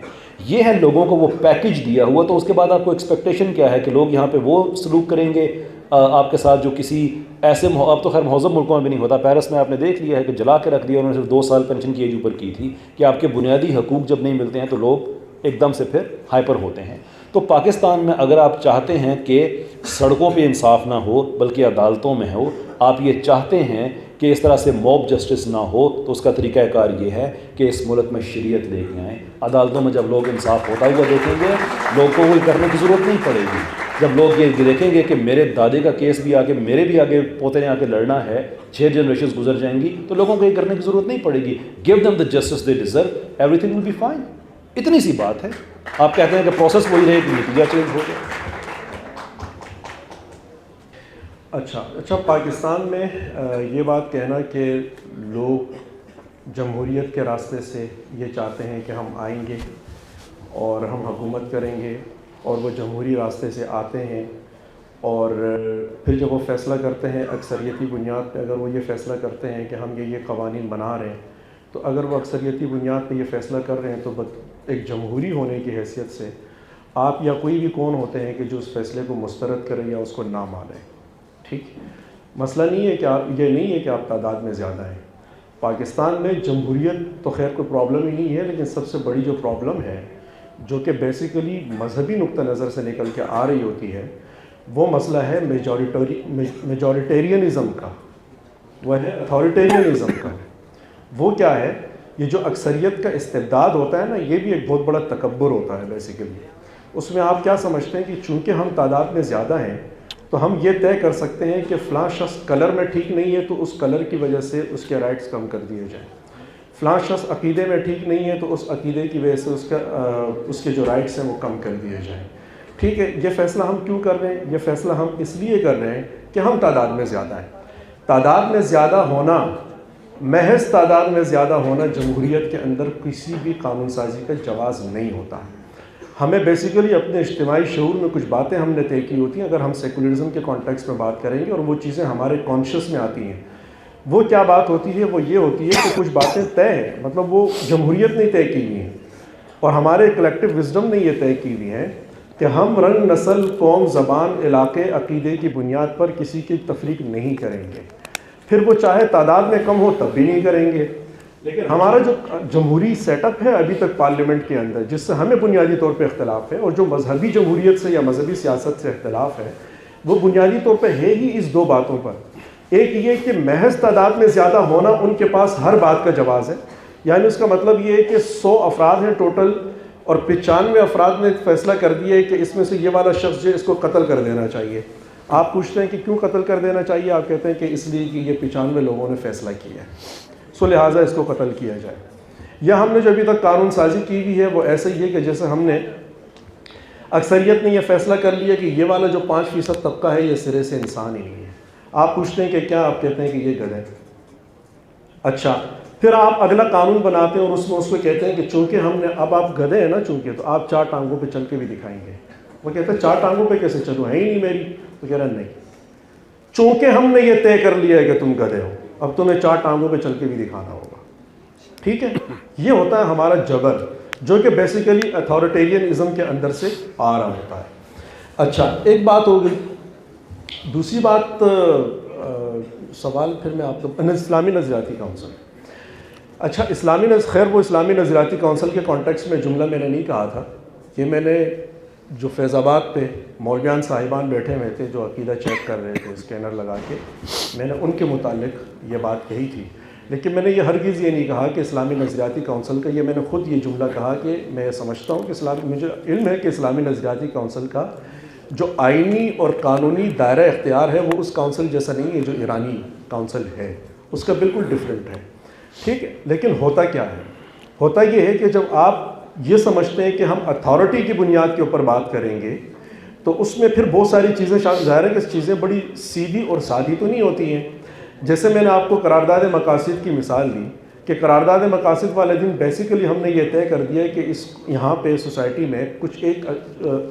Speaker 3: یہ ہے لوگوں کو وہ پیکج دیا ہوا، تو اس کے بعد آپ کو ایکسپیکٹیشن کیا ہے کہ لوگ یہاں پہ وہ سلوک کریں گے آپ کے ساتھ جو کسی ایسے اب تو خیر مہذب ملکوں میں بھی نہیں ہوتا. پیرس میں آپ نے دیکھ لیا ہے کہ جلا کے رکھ دیا، انہوں نے صرف 2 سال پینشن کی ایج اوپر کی تھی کہ آپ کے بنیادی حقوق جب نہیں ملتے ہیں تو لوگ ایک دم سے پھر ہائپر ہوتے ہیں. تو پاکستان میں اگر آپ چاہتے ہیں کہ سڑکوں پہ انصاف نہ ہو بلکہ عدالتوں میں ہو، آپ یہ چاہتے ہیں کہ اس طرح سے موب جسٹس نہ ہو، تو اس کا طریقہ کار یہ ہے کہ اس ملک میں شریعت لے کے آئیں. عدالتوں میں جب لوگ انصاف ہوتا ہوا دیکھیں گے، لوگوں کو یہ کرنے کی ضرورت نہیں پڑے گی. جب لوگ یہ دیکھیں گے کہ میرے دادے کا کیس بھی آگے میرے بھی آگے پوتے نے آ کے لڑنا ہے، 6 جنریشنز گزر جائیں گی، تو لوگوں کو یہ کرنے کی ضرورت نہیں پڑے گی. Give them the justice they deserve, everything will be fine. اتنی سی بات ہے. آپ کہتے ہیں کہ پروسیس وہی رہے کہ نتیجہ چینج ہو جائے.
Speaker 2: اچھا پاکستان میں یہ بات کہنا کہ لوگ جمہوریت کے راستے سے یہ چاہتے ہیں کہ ہم آئیں گے اور ہم حکومت کریں گے، اور وہ جمہوری راستے سے آتے ہیں، اور پھر جب وہ فیصلہ کرتے ہیں اکثریتی بنیاد پہ، اگر وہ یہ فیصلہ کرتے ہیں کہ ہم یہ قوانین بنا رہے ہیں، تو اگر وہ اکثریتی بنیاد پہ یہ فیصلہ کر رہے ہیں تو ایک جمہوری ہونے کی حیثیت سے آپ یا کوئی بھی کون ہوتے ہیں کہ جو اس فیصلے کو مسترد کرے یا اس کو نہ مانے. ٹھیک، مسئلہ نہیں ہے کہ یہ نہیں ہے کہ آپ تعداد میں زیادہ ہیں. پاکستان میں جمہوریت تو خیر کوئی پرابلم ہی نہیں ہے، لیکن سب سے بڑی جو پرابلم ہے جو کہ بیسیکلی مذہبی نقطہ نظر سے نکل کے آ رہی ہوتی ہے، وہ مسئلہ ہے میجورٹیرینزم کا، وہ ہے اتھارٹیرینزم کا. وہ کیا ہے؟ یہ جو اکثریت کا استبداد ہوتا ہے نا، یہ بھی ایک بہت بڑا تکبر ہوتا ہے بیسیکلی. اس میں آپ کیا سمجھتے ہیں کہ چونکہ ہم تعداد میں زیادہ ہیں تو ہم یہ طے کر سکتے ہیں کہ فلاں شخص کلر میں ٹھیک نہیں ہے تو اس کلر کی وجہ سے اس کے رائٹس کم کر دیے جائیں، فلاں شخص عقیدے میں ٹھیک نہیں ہے تو اس عقیدے کی وجہ سے اس کے جو رائٹس ہیں وہ کم کر دیے جائیں. ٹھیک ہے، یہ فیصلہ ہم کیوں کر رہے ہیں؟ یہ فیصلہ ہم اس لیے کر رہے ہیں کہ ہم تعداد میں زیادہ ہیں. تعداد میں زیادہ ہونا، محض تعداد میں زیادہ ہونا جمہوریت کے اندر کسی بھی قانون سازی کا جواز نہیں ہوتا. ہمیں بیسیکلی اپنے اجتماعی شعور میں کچھ باتیں ہم نے طے کی ہوتی ہیں. اگر ہم سیکولرزم کے کانٹیکس میں بات کریں گے اور وہ چیزیں ہمارے کانشیس میں آتی ہیں، وہ کیا بات ہوتی ہے؟ وہ یہ ہوتی ہے کہ کچھ باتیں طے ہیں، مطلب وہ جمہوریت نے طے کی ہوئی ہیں اور ہمارے کلیکٹیو وزڈم نے یہ طے کی ہوئی ہیں کہ ہم رنگ، نسل، قوم، زبان، علاقے، عقیدے کی بنیاد پر کسی کی تفریق نہیں کریں گے. پھر وہ چاہے تعداد میں کم ہو تب بھی نہیں کریں گے. لیکن ہمارا جو جمہوری سیٹ اپ ہے ابھی تک پارلیمنٹ کے اندر، جس سے ہمیں بنیادی طور پہ اختلاف ہے، اور جو مذہبی جمہوریت سے یا مذہبی سیاست سے اختلاف ہے، وہ بنیادی طور پہ ہے ہی اس دو باتوں پر. ایک یہ کہ محض تعداد میں زیادہ ہونا ان کے پاس ہر بات کا جواز ہے، یعنی اس کا مطلب یہ ہے کہ 100 افراد ہیں ٹوٹل اور 95 افراد نے فیصلہ کر دیا ہے کہ اس میں سے یہ والا شخص جو اس کو قتل کر دینا چاہیے. آپ پوچھتے ہیں کہ کیوں قتل کر دینا چاہیے؟ آپ کہتے ہیں کہ اس لیے کہ یہ 95 لوگوں نے فیصلہ کیا ہے، سو لہٰذا اس کو قتل کیا جائے. یا ہم نے جو ابھی تک قانون سازی کی ہوئی ہے وہ ایسے ہی ہے کہ جیسے ہم نے اکثریت نے یہ فیصلہ کر لیا کہ یہ والا جو 5% طبقہ ہے یہ سرے سے انسان ہی نہیں ہے. آپ پوچھتے ہیں کہ کیا؟ آپ کہتے ہیں کہ یہ گدھے. اچھا، پھر آپ اگلا قانون بناتے ہیں اور اس میں اس کو کہتے ہیں کہ چونکہ ہم نے، اب آپ گدھے ہیں نا چونکہ، تو آپ 4 ٹانگوں پہ چل کے بھی دکھائیں گے. وہ کہتے ہیں 4 ٹانگوں پہ کیسے چلوں، ہے ہی نہیں میری. تو کہہ رہا نہیں، چونکہ ہم نے یہ طے کر لیا ہے کہ تم گدھے ہو، اب تمہیں 4 ٹانگوں پہ چل کے بھی دکھانا ہوگا. ٹھیک ہے، یہ ہوتا ہے ہمارا جبر، جو کہ بیسیکلی اتھارٹیرینزم کے اندر سے آ رہا ہوتا ہے. اچھا، ایک بات ہو گئی. دوسری بات، سوال پھر میں آپ کو، اسلامی نظریاتی کونسل. اچھا، خیر وہ اسلامی نظریاتی کونسل کے کانٹیکس میں جملہ میں نے نہیں کہا تھا. یہ میں نے جو فیض آباد پہ مولویان صاحبان بیٹھے ہوئے تھے جو عقیدہ چیک کر رہے تھے اسکینر لگا کے، میں نے ان کے متعلق یہ بات کہی تھی. لیکن میں نے یہ ہرگز یہ نہیں کہا کہ اسلامی نظریاتی کونسل کا، یہ میں نے خود یہ جملہ کہا کہ میں سمجھتا ہوں کہ مجھے علم ہے کہ اسلامی نظریاتی کونسل کا جو آئینی اور قانونی دائرہ اختیار ہے وہ اس کونسل جیسا نہیں ہے جو ایرانی کونسل ہے، اس کا بالکل ڈفرینٹ ہے. ٹھیک ہے، لیکن ہوتا کیا ہے؟ ہوتا یہ ہے کہ جب آپ یہ سمجھتے ہیں کہ ہم اتھارٹی کی بنیاد کے اوپر بات کریں گے تو اس میں پھر بہت ساری چیزیں ظاہر ہے کہ چیزیں بڑی سیدھی اور سادھی تو نہیں ہوتی ہیں. جیسے میں نے آپ کو قرارداد مقاصد کی مثال دی کہ قرارداد مقاصد والے دن بیسیکلی ہم نے یہ طے کر دیا ہے کہ یہاں پہ سوسائٹی میں کچھ ایک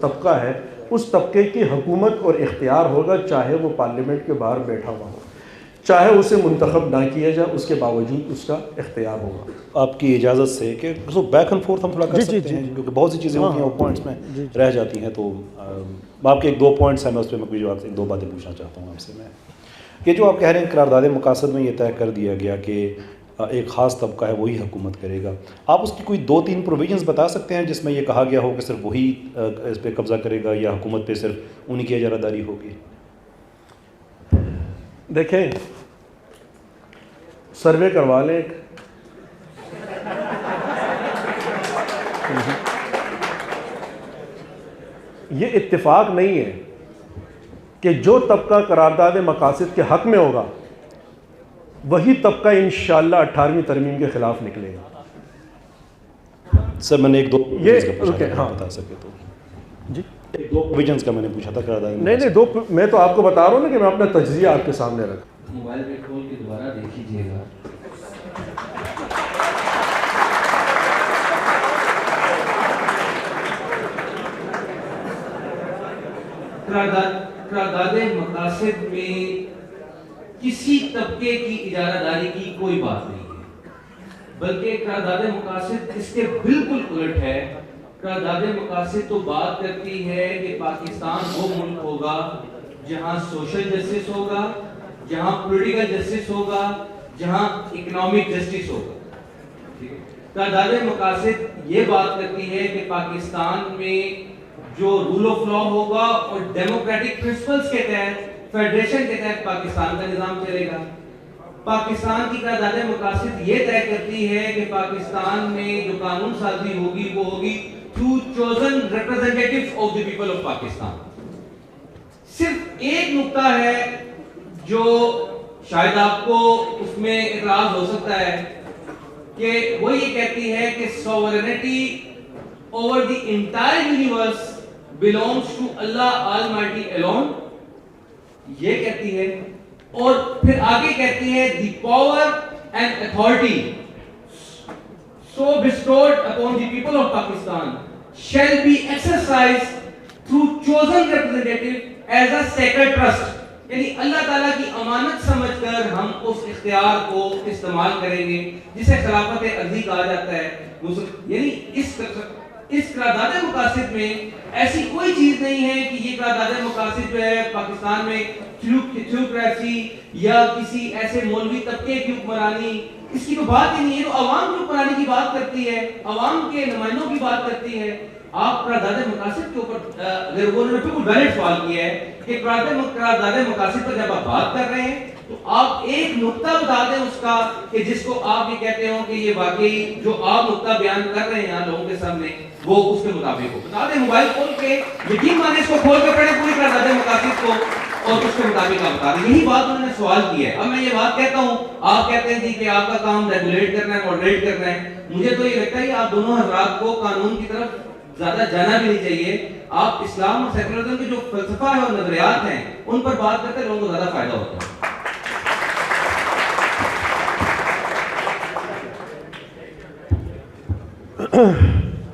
Speaker 2: طبقہ ہے، اس طبقے کی حکومت اور اختیار ہوگا، چاہے وہ پارلیمنٹ کے باہر بیٹھا ہوا ہو، چاہے اسے منتخب نہ کیا جائے، اس کے باوجود اس کا اختیار ہوگا.
Speaker 3: آپ کی اجازت سے کہ بیک اینڈ فورتھ ہم تھوڑا کر سکتے ہیں کیونکہ بہت سی چیزیں ہوتی ہیں وہ پوائنٹس میں رہ جاتی ہیں. تو آپ کے 1-2 پوائنٹس ہیں، میں اس پہ میں جو آپ سے 1-2 باتیں پوچھنا چاہتا ہوں آپ سے. میں کہ جو آپ کہہ رہے ہیں قرارداد مقاصد میں یہ طے کر دیا گیا کہ ایک خاص طبقہ ہے وہی حکومت کرے گا، آپ اس کی کوئی 2-3 پروویژنز بتا سکتے ہیں جس میں یہ کہا گیا ہو کہ صرف وہی اس پہ قبضہ کرے گا یا حکومت پہ صرف انہی کی اجارہ داری ہوگی؟
Speaker 2: دیکھیں، سروے کروا لیں. یہ اتفاق نہیں ہے کہ جو طبقہ قرارداد مقاصد کے حق میں ہوگا وہی طبقہ انشاءاللہ 18ویں ترمیم کے خلاف نکلے گا.
Speaker 3: سر میں نے 1-2
Speaker 2: بتا
Speaker 3: سکے تو
Speaker 2: جی
Speaker 3: 2 پروویژنز کا میں نے پوچھا تھا قرارداد.
Speaker 2: نہیں 2 میں تو آپ کو بتا رہا ہوں نا کہ میں اپنا تجزیہ آپ کے سامنے رکھا.
Speaker 1: موبائل پہ کھول کے دوبارہ دیکھ لیجیے گا. قرارداد مقاصد میں کسی طبقے کی اجارہ داری کی کوئی بات نہیں ہے، بلکہ قرارداد مقاصد اس کے بالکل الٹ ہے۔ قرارداد مقاصد تو بات کرتی ہے کہ پاکستان وہ ملک ہوگا جہاں سوشل جسٹس ہوگا، جہاں پولیٹیکل جسٹس ہوگا، جہاں اکنامک جسٹس ہوگا۔ قرارداد مقاصد یہ بات کرتی ہے کہ پاکستان میں جو رول آف لا ہوگا اور ڈیموکریٹک پرنسپلز کے تحت، فیڈریشن کے تحت پاکستان کا نظام چلے گا۔ پاکستان کی قرارداد مقاصد یہ طے کرتی ہے کہ پاکستان میں جو قانون سازی ہوگی وہ ہوگی through chosen representatives of the people of Pakistan. صرف ایک نقطہ ہے جو شاید آپ کو اس میں اعتراض ہو سکتا ہے کہ وہ یہ کہتی ہے کہ sovereignty over the entire universe belongs to Allah Almighty alone، یہ کہتی ہے، اور پھر آگے کہتی ہے the power and authority so bestowed upon the people of Pakistan shall be exercised through chosen representative as a sacred trust، یعنی اللہ تعالیٰ کی امانت سمجھ کر ہم اس اختیار کو استعمال کریں گے جسے خلافت ارضی کہا جاتا ہے۔ یعنی اس قرارداد مقاصد میں ایسی کوئی چیز نہیں ہے کہ یہ قرارداد مقاصد جو ہے پاکستان میں تھیوکریسی یا کسی ایسے مولوی طبقے کی حکمرانی، اس کی تو بات ہی نہیں ہے۔ تو عوام کی حکمرانی کی بات کرتی ہے، عوام کے نمائندوں کی بات کرتی ہے۔ آپ قرارداد مقاصد کے اوپر اگر وہ انہوں نے بالکل ویلڈ سوال کیا ہے کہ قرارداد مقاصد پر جب آپ بات کر رہے ہیں تو آپ ایک نقطہ بتا دیں اس کا کہ جس کو آپ یہ کہتے ہو کہ یہ واقعی جو آپ نقطہ بیان کر رہے ہیں لوگوں کے سامنے وہ اس کے مطابق ہو۔ بتا دیں، موبائل کھول کے یقین مانے اس کو کھول کے پڑھیں پوری قرارداد مقاصد کو اور اس کے مطابق آپ بتا دیں۔ یہی بات انہوں نے سوال کی ہے۔ اب میں یہ بات کہتا ہوں، آپ کہتے ہیں جی کہ آپ کا کام ریگولیٹ کرنا ہے، ماڈریٹ کرنا ہے۔ مجھے تو یہ لگتا ہے کہ آپ دونوں حضرات کو قانون کی طرف زیادہ جانا بھی نہیں چاہیے۔ آپ اسلام اور سیکولرزم کے جو فلسفہ ہے اور نظریات ہیں ان پر بات کرتے ہیں، لوگوں کو زیادہ فائدہ ہوتا ہے۔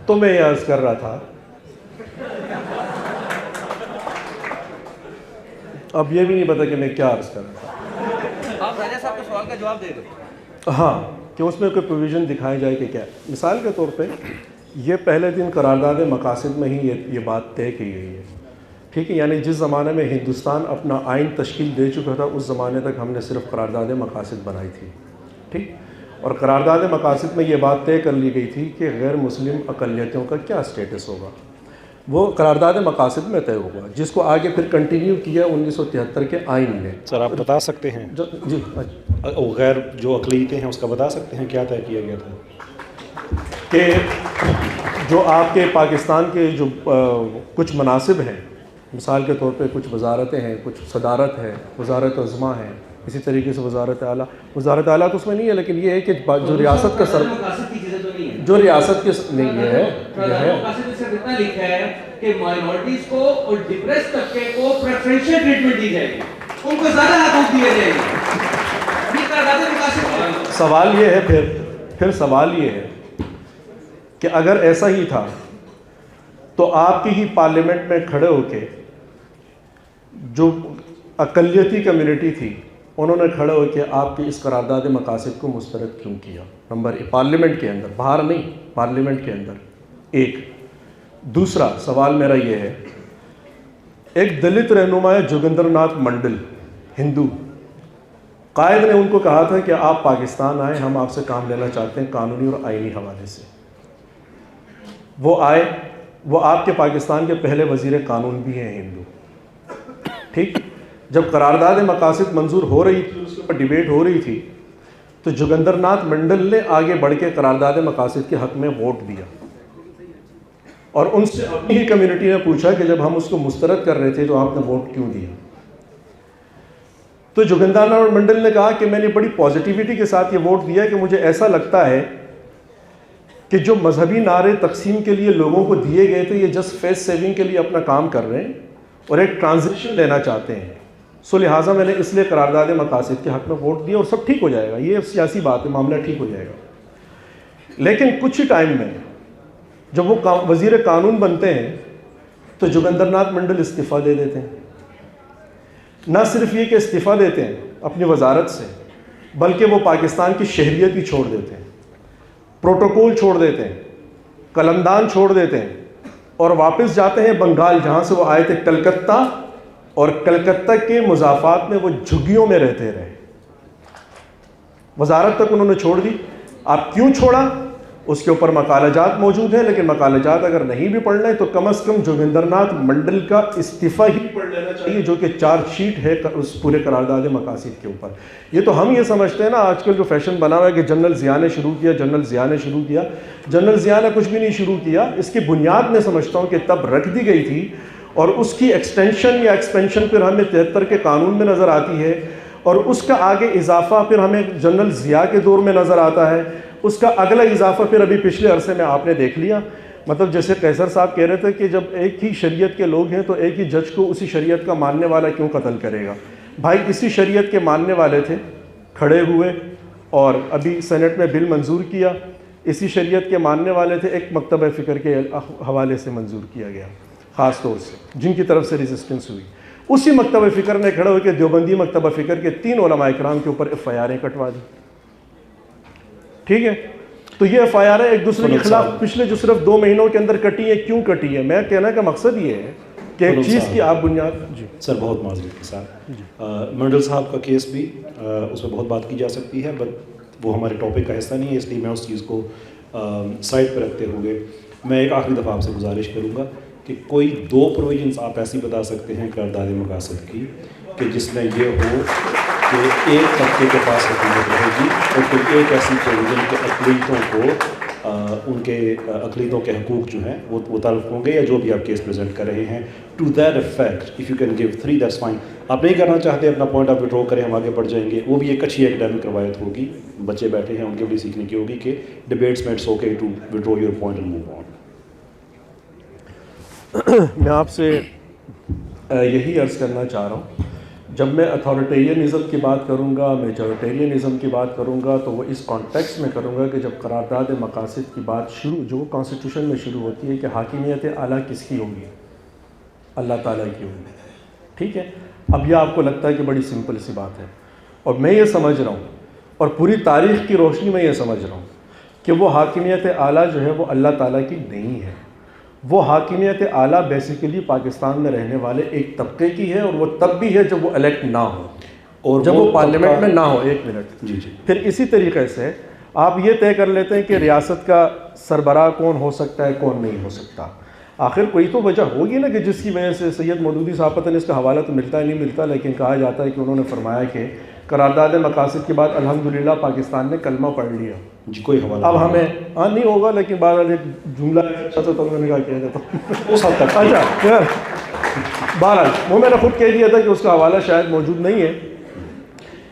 Speaker 2: تو میں یہ عرض کر رہا تھا، اب یہ بھی نہیں پتا کہ میں کیا عرض کر رہا تھا۔
Speaker 1: آپ راجہ صاحب کے سوال کا جواب دے دو۔
Speaker 2: ہاں، کہ اس میں کوئی پروویژن دکھائی جائے کہ کیا۔ مثال کے طور پہ یہ پہلے دن قرارداد مقاصد میں ہی یہ بات طے کی گئی ہے، ٹھیک ہے۔ یعنی جس زمانے میں ہندوستان اپنا آئین تشکیل دے چکا تھا اس زمانے تک ہم نے صرف قرارداد مقاصد بنائی تھی، ٹھیک۔ اور قرارداد مقاصد میں یہ بات طے کر لی گئی تھی کہ غیر مسلم اقلیتوں کا کیا اسٹیٹس ہوگا، وہ قرارداد مقاصد میں طے ہوگا، جس کو آگے پھر کنٹینیو کیا 1973 کے آئین نے۔
Speaker 3: سر آپ بتا سکتے ہیں
Speaker 2: جی،
Speaker 3: غیر جو اقلیتیں ہیں اس کا بتا سکتے ہیں کیا طے کیا گیا تھا؟
Speaker 2: کہ جو آپ کے پاکستان کے جو کچھ مناصب ہیں، مثال کے طور پہ کچھ وزارتیں ہیں، کچھ صدارت ہے، وزارت عظمیٰ ہے، اسی طریقے سے وزارت اعلیٰ تو اس میں نہیں ہے، لیکن یہ ہے کہ جو ریاست کا سر جو ریاست کے نہیں یہ ہے
Speaker 1: اتنا لکھا ہے کہ مائنورٹیز کو اور ڈپریس طبقے کو پریفرنشل ٹریٹمنٹ دی جائے گی، ان کو زیادہ حقوق دیے جائیں گے۔
Speaker 2: سوال یہ ہے پھر سوال یہ ہے کہ اگر ایسا ہی تھا تو آپ کی ہی پارلیمنٹ میں کھڑے ہو کے جو اقلیتی کمیونٹی تھی انہوں نے کھڑے ہو کے آپ کی اس قرارداد مقاصد کو مسترد کیوں کیا؟ نمبر ایک، پارلیمنٹ کے اندر، باہر نہیں، پارلیمنٹ کے اندر۔ ایک دوسرا سوال میرا یہ ہے، ایک دلت رہنما ہے جوگندر ناتھ منڈل، ہندو، قائد نے ان کو کہا تھا کہ آپ پاکستان آئیں، ہم آپ سے کام لینا چاہتے ہیں قانونی اور آئینی حوالے سے۔ وہ آئے، وہ آپ کے پاکستان کے پہلے وزیر قانون بھی ہیں ہندو، ٹھیک۔ جب قرارداد مقاصد منظور ہو رہی تھی، اس کے اوپر ڈیبیٹ ہو رہی تھی، تو جوگندر ناتھ منڈل نے آگے بڑھ کے قرارداد مقاصد کے حق میں ووٹ دیا، اور ان سے اپنی ہی کمیونٹی نے پوچھا کہ جب ہم اس کو مسترد کر رہے تھے تو آپ نے ووٹ کیوں دیا؟ تو جوگندر ناتھ منڈل نے کہا کہ میں نے بڑی پازیٹیوٹی کے ساتھ یہ ووٹ دیا کہ مجھے ایسا لگتا ہے کہ جو مذہبی نعرے تقسیم کے لیے لوگوں کو دیے گئے تھے یہ جسٹ فیس سیونگ کے لیے اپنا کام کر رہے ہیں اور ایک ٹرانزیشن لینا چاہتے ہیں، سو لہٰذا میں نے اس لیے قرارداد مقاصد کے حق میں ووٹ دیا اور سب ٹھیک ہو جائے گا، یہ سیاسی بات ہے، معاملہ ٹھیک ہو جائے گا۔ لیکن کچھ ہی ٹائم میں جب وہ وزیر قانون بنتے ہیں تو جوگندر ناتھ منڈل استعفیٰ دے دیتے ہیں. نہ صرف یہ کہ استعفیٰ دیتے ہیں اپنی وزارت سے، بلکہ وہ پاکستان کی شہریت بھی چھوڑ دیتے ہیں، پروٹوکول چھوڑ دیتے ہیں، قلمدان چھوڑ دیتے ہیں، اور واپس جاتے ہیں بنگال، جہاں سے وہ آئے تھے کلکتہ، اور کلکتہ کے مضافات میں وہ جھگیوں میں رہتے رہے. وزارت تک انہوں نے چھوڑ دی. آپ کیوں چھوڑا اس کے اوپر مقالہ جات موجود ہیں، لیکن مقالہ جات اگر نہیں بھی پڑھ لیں تو کم از کم جوگندر ناتھ منڈل کا استعفیٰ ہی پڑھ لینا چاہیے، جو کہ چارج شیٹ ہے اس پورے قرارداد مقاصد کے اوپر. یہ تو ہم یہ سمجھتے ہیں نا، آج کل جو فیشن بنا ہوا ہے کہ جنرل ضیاء نے شروع کیا، جنرل ضیاء نے شروع کیا. جنرل ضیاء نے کچھ بھی نہیں شروع کیا. اس کی بنیاد میں سمجھتا ہوں کہ تب رکھ دی گئی تھی، اور اس کی ایکسٹینشن یا ایکسپینشن پھر ہمیں 73 کے قانون میں نظر آتی ہے، اور اس کا آگے اضافہ پھر ہمیں جنرل ضیاء کے دور میں نظر آتا ہے. اس کا اگلا اضافہ پھر ابھی پچھلے عرصے میں آپ نے دیکھ لیا. مطلب جیسے قیصر صاحب کہہ رہے تھے کہ جب ایک ہی شریعت کے لوگ ہیں تو ایک ہی جج کو اسی شریعت کا ماننے والا کیوں قتل کرے گا؟ بھائی اسی شریعت کے ماننے والے تھے، کھڑے ہوئے اور ابھی سینٹ میں بل منظور کیا. اسی شریعت کے ماننے والے تھے، ایک مکتبہ فکر کے حوالے سے منظور کیا گیا خاص طور سے، جن کی طرف سے ریزسٹنس ہوئی. اسی مکتبہ فکر نے کھڑے ہو کے دیوبندی مکتبہ فکر کے 3 علماء اکرام کے اوپر FIR کٹوا دی. ٹھیک ہے، تو یہ FIR ایک دوسرے کے خلاف پچھلے جو صرف 2 مہینوں کے اندر کٹی ہے. کیوں کٹی ہے؟ میں کہنا کا مقصد یہ ہے کہ ایک چیز کی آپ بنیاد. جی
Speaker 3: سر، بہت معذرت کے ساتھ منڈل صاحب کا کیس بھی اس میں بہت بات کی جا سکتی ہے، بٹ وہ ہمارے ٹاپک کا حصہ نہیں ہے، اس لیے میں اس چیز کو سائڈ پہ رکھتے ہوئے میں ایک آخری دفعہ آپ سے گزارش کروں گا کہ کوئی 2 پروویژنس آپ ایسی بتا سکتے ہیں قرارداد مقاصد کی کہ جس میں یہ ہو کہ ایک طبقے کے پاس حکومت رہے گی، اور کوئی ایک ایسی پروویژن کے اقلیتوں کو ان کے اقلیتوں کے حقوق جو ہیں وہ طلب ہوں گے، یا جو بھی آپ کیس پریزنٹ کر رہے ہیں. To that effect if you can give 3 that's fine. آپ نہیں کرنا چاہتے اپنا پوائنٹ آپ وڈرا کریں، ہم آگے بڑھ جائیں گے. وہ بھی ایک اچھی ایکڈیمک روایت ہوگی، بچے بیٹھے ہیں ان کے بھی سیکھنے کی ہوگی کہ ڈبیٹس میں it's okay to withdraw your point and move on.
Speaker 2: میں آپ سے یہی عرض کرنا چاہ رہا ہوں، جب میں اتھارٹیرینزم کی بات کروں گا، میجورٹیرینزم کی بات کروں گا، تو وہ اس کانٹیکسٹ میں کروں گا کہ جب قرارداد مقاصد کی بات جو کانسٹیٹیوشن میں شروع ہوتی ہے کہ حاکمیت اعلیٰ کس کی ہوگی؟ اللہ تعالیٰ کی ہوگی. ٹھیک ہے، اب یہ آپ کو لگتا ہے کہ بڑی سمپل سی بات ہے، اور میں یہ سمجھ رہا ہوں، اور پوری تاریخ کی روشنی میں یہ سمجھ رہا ہوں کہ وہ حاکمیت اعلیٰ جو ہے وہ اللہ تعالیٰ کی نہیں ہے. وہ حاکمیت اعلیٰ بیسیکلی پاکستان میں رہنے والے ایک طبقے کی ہے، اور وہ تب بھی ہے جب وہ الیکٹ نہ ہو اور جب وہ پارلیمنٹ میں نہ ہو. ایک منٹ.
Speaker 3: جی.
Speaker 2: پھر اسی طریقے سے آپ یہ طے کر لیتے ہیں کہ ریاست کا سربراہ کون ہو سکتا ہے، کون نہیں ہو سکتا. آخر کوئی تو وجہ ہوگی نا کہ جس کی وجہ سے سید مودودی صاحب، پتہ نہیں اس کا حوالہ تو ملتا ہے نہیں ملتا، لیکن کہا جاتا ہے کہ انہوں نے فرمایا کہ قرارداد مقاصد کے بعد الحمدللہ پاکستان نے کلمہ پڑھ لیا.
Speaker 3: جی کوئی حوالہ
Speaker 2: اب ہمیں نہیں ہوگا، لیکن بہرحال ایک جملہ اچھا تو میں نے کہا کہہ دیتا ہوں
Speaker 3: اس حد تک.
Speaker 2: اچھا بہرحال وہ میں نے خود کہہ دیا تھا کہ اس کا حوالہ شاید موجود نہیں ہے.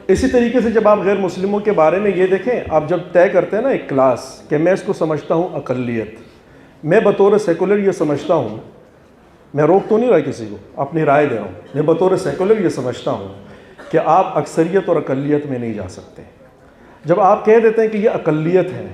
Speaker 2: اسی طریقے سے جب آپ غیر مسلموں کے بارے میں یہ دیکھیں، آپ جب طے کرتے ہیں نا ایک کلاس کہ میں اس کو سمجھتا ہوں اقلیت، میں بطور سیکولر یہ سمجھتا ہوں، میں روک تو نہیں رہا کسی کو، اپنی رائے دے رہا ہوں، میں بطور سیکولر یہ سمجھتا ہوں کہ آپ اکثریت اور اقلیت میں نہیں جا سکتے. جب آپ کہہ دیتے ہیں کہ یہ اقلیت ہے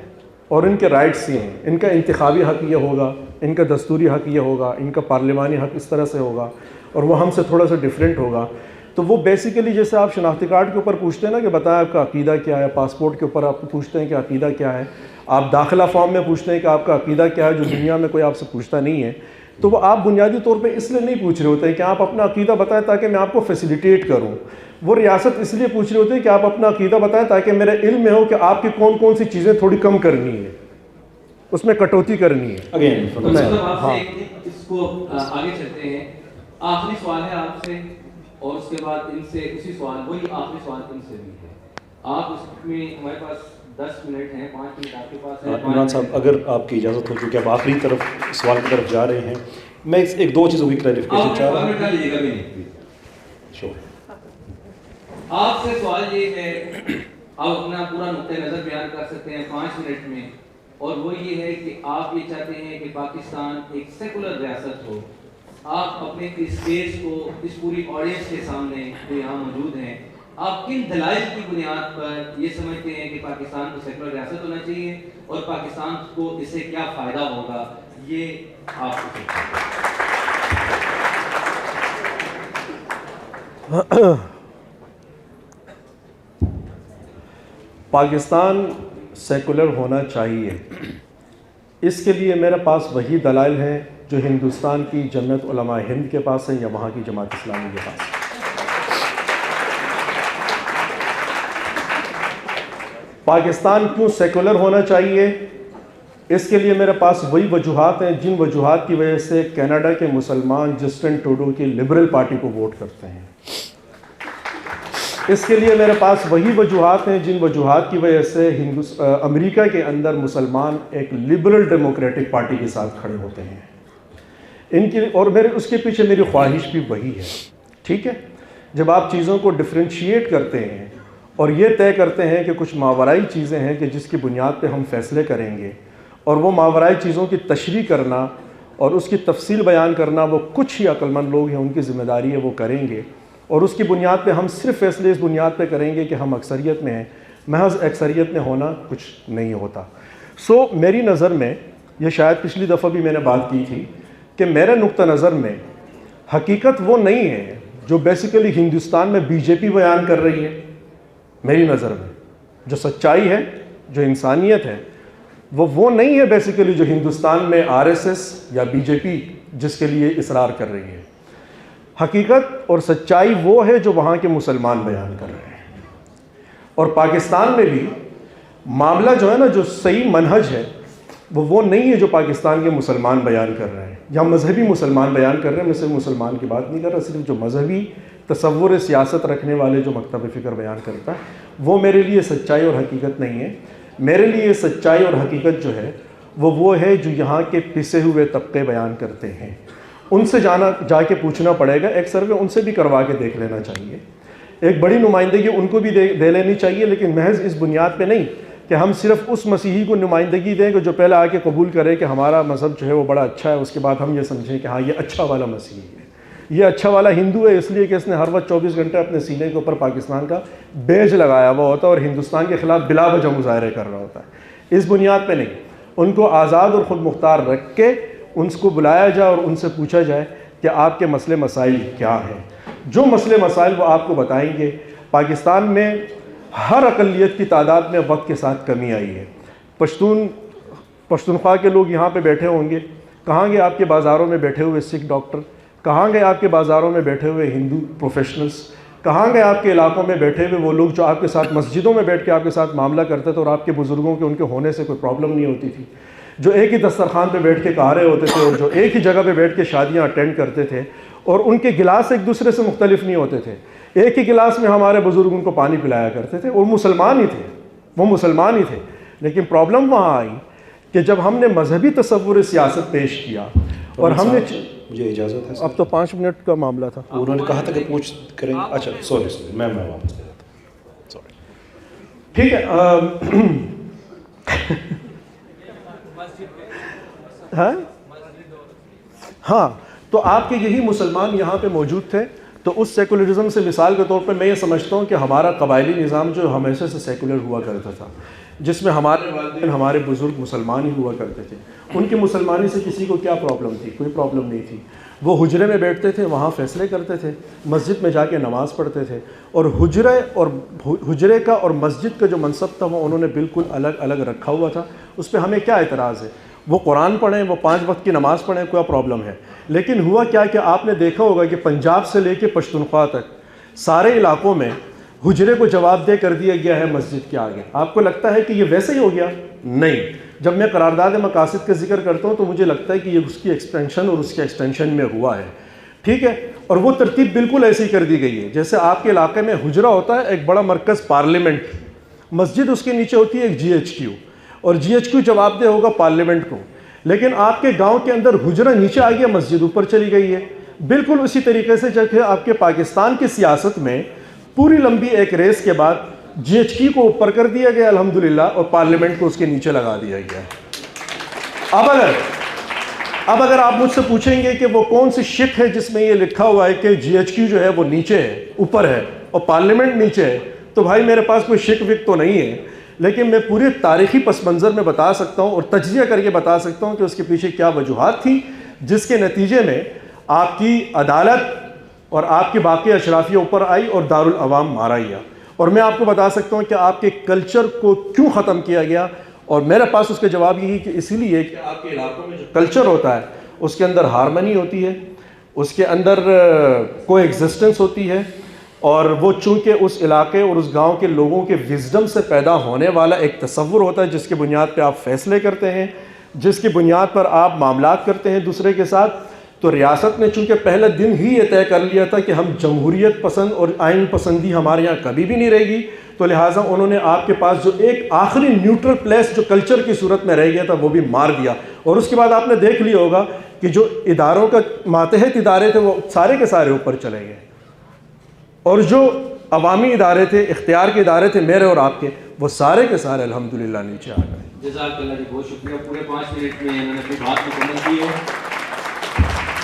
Speaker 2: اور ان کے رائٹس یہ ہیں، ان کا انتخابی حق یہ ہوگا، ان کا دستوری حق یہ ہوگا، ان کا پارلیمانی حق اس طرح سے ہوگا، اور وہ ہم سے تھوڑا سا ڈیفرنٹ ہوگا، تو وہ بیسیکلی جیسے آپ شناختی کارڈ کے اوپر پوچھتے ہیں نا کہ بتائیں آپ کا عقیدہ کیا ہے، پاسپورٹ کے اوپر آپ پوچھتے ہیں کہ عقیدہ کیا ہے، آپ داخلہ فارم میں پوچھتے ہیں کہ آپ کا عقیدہ کیا ہے، جو دنیا میں کوئی آپ سے پوچھتا نہیں ہے. تو وہ آپ بنیادی طور پہ اس لیے نہیں پوچھ رہے ہوتے ہیں کہ آپ اپنا عقیدہ بتائیں تاکہ میں آپ کو فیسیلیٹیٹ کروں. وہ ریاست اس لیے پوچھ رہے ہوتے ہیں کہ آپ اپنا عقیدہ بتائیں تاکہ میرے علم میں ہو کہ آپ کی کون کون سی چیزیں تھوڑی کم کرنی ہے، اس میں کٹوتی کرنی ہے.
Speaker 3: اگین
Speaker 1: اس کو آگے چلتے ہیں. آخری سوال ہے آپ سے، اور اس کے بعد ان سے اسی سوال، وہی آخری سوال ان سے بھی ہے. آپ اس میں ہمارے پاس 10 منٹ ہیں، 5 منٹ آپ کے پاس ہے.
Speaker 3: عمران صاحب اگر آپ کی اجازت ہو، چونکہ آپ آخری طرف سوال کی طرف جا رہے ہیں، میں ایک 2 چیزوں کی کلیریفیکیشن چاہ رہا ہوں.
Speaker 1: آپ سے سوال یہ ہے، آپ اپنا پورا نقطۂ نظر بیان کر سکتے ہیں 5 منٹ میں، اور وہ یہ ہے کہ آپ یہ چاہتے ہیں کہ پاکستان ایک سیکولر ریاست ہو. آپ اپنے اس کیس کو اس پوری آڈینس کے سامنے جو یہاں موجود ہیں آپ کن دلائل کی بنیاد پر یہ سمجھتے ہیں کہ پاکستان کو سیکولر ریاست ہونا چاہیے اور پاکستان کو اس سے کیا فائدہ ہوگا، یہ آپ کو
Speaker 2: پاکستان سیکولر ہونا چاہیے، اس کے لیے میرے پاس وہی دلائل ہیں جو ہندوستان کی جمعیت علماء ہند کے پاس ہیں یا وہاں کی جماعت اسلامی کے پاس ہے۔ پاکستان کیوں سیکولر ہونا چاہیے، اس کے لیے میرے پاس وہی وجوہات ہیں جن وجوہات کی وجہ سے کینیڈا کے مسلمان جسٹن ٹروڈو کی لبرل پارٹی کو ووٹ کرتے ہیں۔ اس کے لیے میرے پاس وہی وجوہات ہیں جن وجوہات کی وجہ سے امریکہ کے اندر مسلمان ایک لبرل ڈیموکریٹک پارٹی کے ساتھ کھڑے ہوتے ہیں۔ ان کی اور اس کے پیچھے میری خواہش بھی وہی ہے، ٹھیک ہے۔ جب آپ چیزوں کو ڈفرینشیٹ کرتے ہیں اور یہ طے کرتے ہیں کہ کچھ ماورائی چیزیں ہیں کہ جس کی بنیاد پہ ہم فیصلے کریں گے، اور وہ ماورائی چیزوں کی تشریح کرنا اور اس کی تفصیل بیان کرنا وہ کچھ ہی عقل مند لوگ ہیں، ان کی ذمہ داری ہے، وہ کریں گے، اور اس کی بنیاد پہ ہم صرف فیصلے اس بنیاد پہ کریں گے کہ ہم اکثریت میں ہیں۔ محض اکثریت میں ہونا کچھ نہیں ہوتا۔ میری نظر میں، یہ شاید پچھلی دفعہ بھی میں نے بات کی تھی کہ میرے نقطہ نظر میں حقیقت وہ نہیں ہے جو بیسیکلی ہندوستان میں بی جے پی بیان کر رہی ہے۔ میری نظر میں جو سچائی ہے، جو انسانیت ہے، وہ نہیں ہے بیسیکلی جو ہندوستان میں آر ایس ایس یا بی جے پی جس کے لیے اصرار کر رہی ہے۔ حقیقت اور سچائی وہ ہے جو وہاں کے مسلمان بیان کر رہے ہیں۔ اور پاکستان میں بھی معاملہ جو ہے نا، جو صحیح منہج ہے وہ نہیں ہے جو پاکستان کے مسلمان بیان کر رہے ہیں یا مذہبی مسلمان بیان کر رہے ہیں۔ میں صرف مسلمان کی بات نہیں کر رہا، صرف جو مذہبی تصور سیاست رکھنے والے جو مکتب فکر بیان کرتا ہے، وہ میرے لیے سچائی اور حقیقت نہیں ہے۔ میرے لیے سچائی اور حقیقت جو ہے وہ ہے جو یہاں کے پسے ہوئے طبقے بیان کرتے ہیں۔ ان سے جا کے پوچھنا پڑے گا، ایک سروے ان سے بھی کروا کے دیکھ لینا چاہیے، ایک بڑی نمائندگی ان کو بھی دے لینی چاہیے، لیکن محض اس بنیاد پہ نہیں کہ ہم صرف اس مسیحی کو نمائندگی دیں کہ جو پہلے آ کے قبول کرے کہ ہمارا مذہب جو ہے وہ بڑا اچھا ہے، اس کے بعد ہم یہ سمجھیں کہ ہاں یہ اچھا والا مسیحی ہے، یہ اچھا والا ہندو ہے، اس لیے کہ اس نے ہر وقت 24 گھنٹے اپنے سینے کے اوپر پاکستان کا بیج لگایا ہوا ہوتا ہے اور ہندوستان کے خلاف بلا وجہ مظاہرے کر رہا ہوتا ہے۔ اس بنیاد پہ نہیں، ان کو آزاد اور خود مختار رکھ کے ان کو بلایا جائے اور ان سے پوچھا جائے کہ آپ کے مسئلے مسائل کیا ہیں۔ جو مسئلے مسائل وہ آپ کو بتائیں گے۔ پاکستان میں ہر اقلیت کی تعداد میں وقت کے ساتھ کمی آئی ہے۔ پشتونخوا کے لوگ یہاں پہ بیٹھے ہوں گے، کہاں گے آپ کے بازاروں میں بیٹھے ہوئے سکھ ڈاکٹر، کہاں گئے آپ کے بازاروں میں بیٹھے ہوئے ہندو پروفیشنلز، کہاں گئے آپ کے علاقوں میں بیٹھے ہوئے وہ لوگ جو آپ کے ساتھ مسجدوں میں بیٹھ کے آپ کے ساتھ معاملہ کرتے تھے اور آپ کے بزرگوں کے ان کے ہونے سے کوئی پرابلم نہیں ہوتی تھی، جو ایک ہی دسترخوان پہ بیٹھ کے کھا رہے ہوتے تھے اور جو ایک ہی جگہ پہ بیٹھ کے شادیاں اٹینڈ کرتے تھے اور ان کے گلاس ایک دوسرے سے مختلف نہیں ہوتے تھے، ایک ہی گلاس میں ہمارے بزرگ ان کو پانی پلایا کرتے تھے، اور مسلمان ہی تھے، وہ مسلمان ہی تھے۔ لیکن پرابلم وہاں آئی کہ جب ہم نے مذہبی تصور سیاست پیش کیا اور ہم نے
Speaker 3: مجھے اجازت ہے،
Speaker 2: اب تو 5 منٹ کا معاملہ تھا،
Speaker 3: انہوں نے کہا تھا کہ پوچھ کریں گے۔ اچھا سوری میں واپس لے جاتا ہوں، سوری۔
Speaker 2: ٹھیک ہے۔ ہاں، تو آپ کے یہی مسلمان یہاں پہ موجود تھے، تو اس سیکولرزم سے مثال کے طور پہ میں یہ سمجھتا ہوں کہ ہمارا قبائلی نظام جو ہمیشہ سے سیکولر ہوا کرتا تھا، جس میں ہمارے والدین ہمارے بزرگ مسلمان ہی ہوا کرتے تھے، ان کی مسلمانی سے کسی کو کیا پرابلم تھی؟ کوئی پرابلم نہیں تھی۔ وہ حجرے میں بیٹھتے تھے، وہاں فیصلے کرتے تھے، مسجد میں جا کے نماز پڑھتے تھے، اور حجرے کا اور مسجد کا جو منصب تھا وہ انہوں نے بالکل الگ الگ رکھا ہوا تھا۔ اس پہ ہمیں کیا اعتراض ہے؟ وہ قرآن پڑھیں، وہ 5 وقت کی نماز پڑھیں، کوئی پرابلم ہے۔ لیکن ہوا کیا کہ آپ نے دیکھا ہوگا کہ پنجاب سے لے کے پشتونخوا تک سارے علاقوں میں حجرے کو جواب دہ کر دیا گیا ہے مسجد کے آگے۔ آپ کو لگتا ہے کہ یہ ویسے ہی ہو گیا؟ نہیں۔ جب میں قرارداد مقاصد کا ذکر کرتا ہوں تو مجھے لگتا ہے کہ یہ اس کی ایکسپینشن اور اس کے ایکسٹینشن میں ہوا ہے، ٹھیک ہے، اور وہ ترتیب بالکل ایسی ہی کر دی گئی ہے۔ جیسے آپ کے علاقے میں حجرہ ہوتا ہے، ایک بڑا مرکز پارلیمنٹ، مسجد اس کے نیچے ہوتی ہے ایک GHQ، اور GHQ جواب دہ ہوگا پارلیمنٹ کو۔ لیکن آپ کے گاؤں کے اندر حجرہ نیچے آ گیا، مسجد اوپر چلی گئی ہے۔ بالکل اسی طریقے سے جب کہ آپ کے پاکستان کی سیاست میں پوری لمبی ایک ریس کے بعد GHQ کو اوپر کر دیا گیا الحمدللہ، اور پارلیمنٹ کو اس کے نیچے لگا دیا گیا۔ اب اگر آپ مجھ سے پوچھیں گے کہ وہ کون سی شک ہے جس میں یہ لکھا ہوا ہے کہ GHQ جو ہے وہ نیچے ہے اوپر ہے، اور پارلیمنٹ نیچے ہے تو بھائی میرے پاس کوئی شک وک تو نہیں ہے، لیکن میں پورے تاریخی پس منظر میں بتا سکتا ہوں اور تجزیہ کر کے بتا سکتا ہوں کہ اس کے پیچھے کیا وجوہات تھیں، جس کے نتیجے میں آپ کی عدالت اور آپ کی باقی اشرافیہ اوپر آئی اور دارالعوام مارا گیا. اور میں آپ کو بتا سکتا ہوں کہ آپ کے کلچر کو کیوں ختم کیا گیا، اور میرے پاس اس کا جواب یہی کہ اسی لیے کہ آپ کے علاقوں میں جو کلچر ہوتا ہے اس کے اندر ہارمنی ہوتی ہے، اس کے اندر کو ایگزسٹنس ہوتی ہے، اور وہ چونکہ اس علاقے اور اس گاؤں کے لوگوں کے وزڈم سے پیدا ہونے والا ایک تصور ہوتا ہے جس کی بنیاد پہ آپ فیصلے کرتے ہیں، جس کی بنیاد پر آپ معاملات کرتے ہیں دوسرے کے ساتھ. تو ریاست نے چونکہ پہلے دن ہی یہ طے کر لیا تھا کہ ہم جمہوریت پسند اور آئین پسندی ہمارے یہاں کبھی بھی نہیں رہے گی، تو لہٰذا انہوں نے آپ کے پاس جو ایک آخری نیوٹرل پلیس جو کلچر کی صورت میں رہ گیا تھا وہ بھی مار دیا. اور اس کے بعد آپ نے دیکھ لیا ہوگا کہ جو اداروں کا ماتحت ادارے تھے وہ سارے کے سارے اوپر چلے گئے، اور جو عوامی ادارے تھے، اختیار کے ادارے تھے میرے اور آپ کے، وہ سارے کے سارے الحمدللہ نیچے آ گئے.
Speaker 1: جزاک اللہ جی، بہت شکریہ. پورے 5 منٹ میں انہوں نے اپنی بات مکمل کی ہے.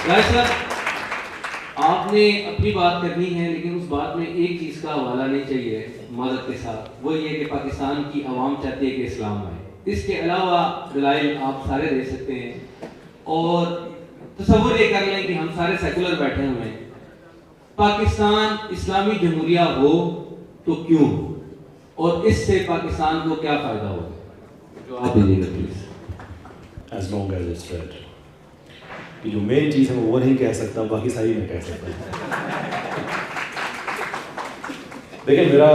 Speaker 1: صاحب آپ نے اپنی بات کرنی ہے، لیکن اس بات میں ایک چیز کا حوالہ نہیں چاہیے معذرت کے ساتھ، وہ یہ کہ پاکستان کی عوام چاہتی ہے کہ اسلام آئے. اس کے علاوہ دلائل آپ سارے دے سکتے ہیں، اور تصور یہ کر لیں کہ ہم سارے سیکولر بیٹھے ہوئے ہیں، پاکستان اسلامی جمہوریہ ہو تو کیوں ہو، اور اس سے پاکستان کو کیا فائدہ ہوگا؟ جو آپ دیجیے گا please.
Speaker 3: As long as it's rate, کہ جو مین چیز ہے وہ نہیں کہہ سکتا، باقی ساری میں کہہ سکتا ہوں. دیکھیں میرا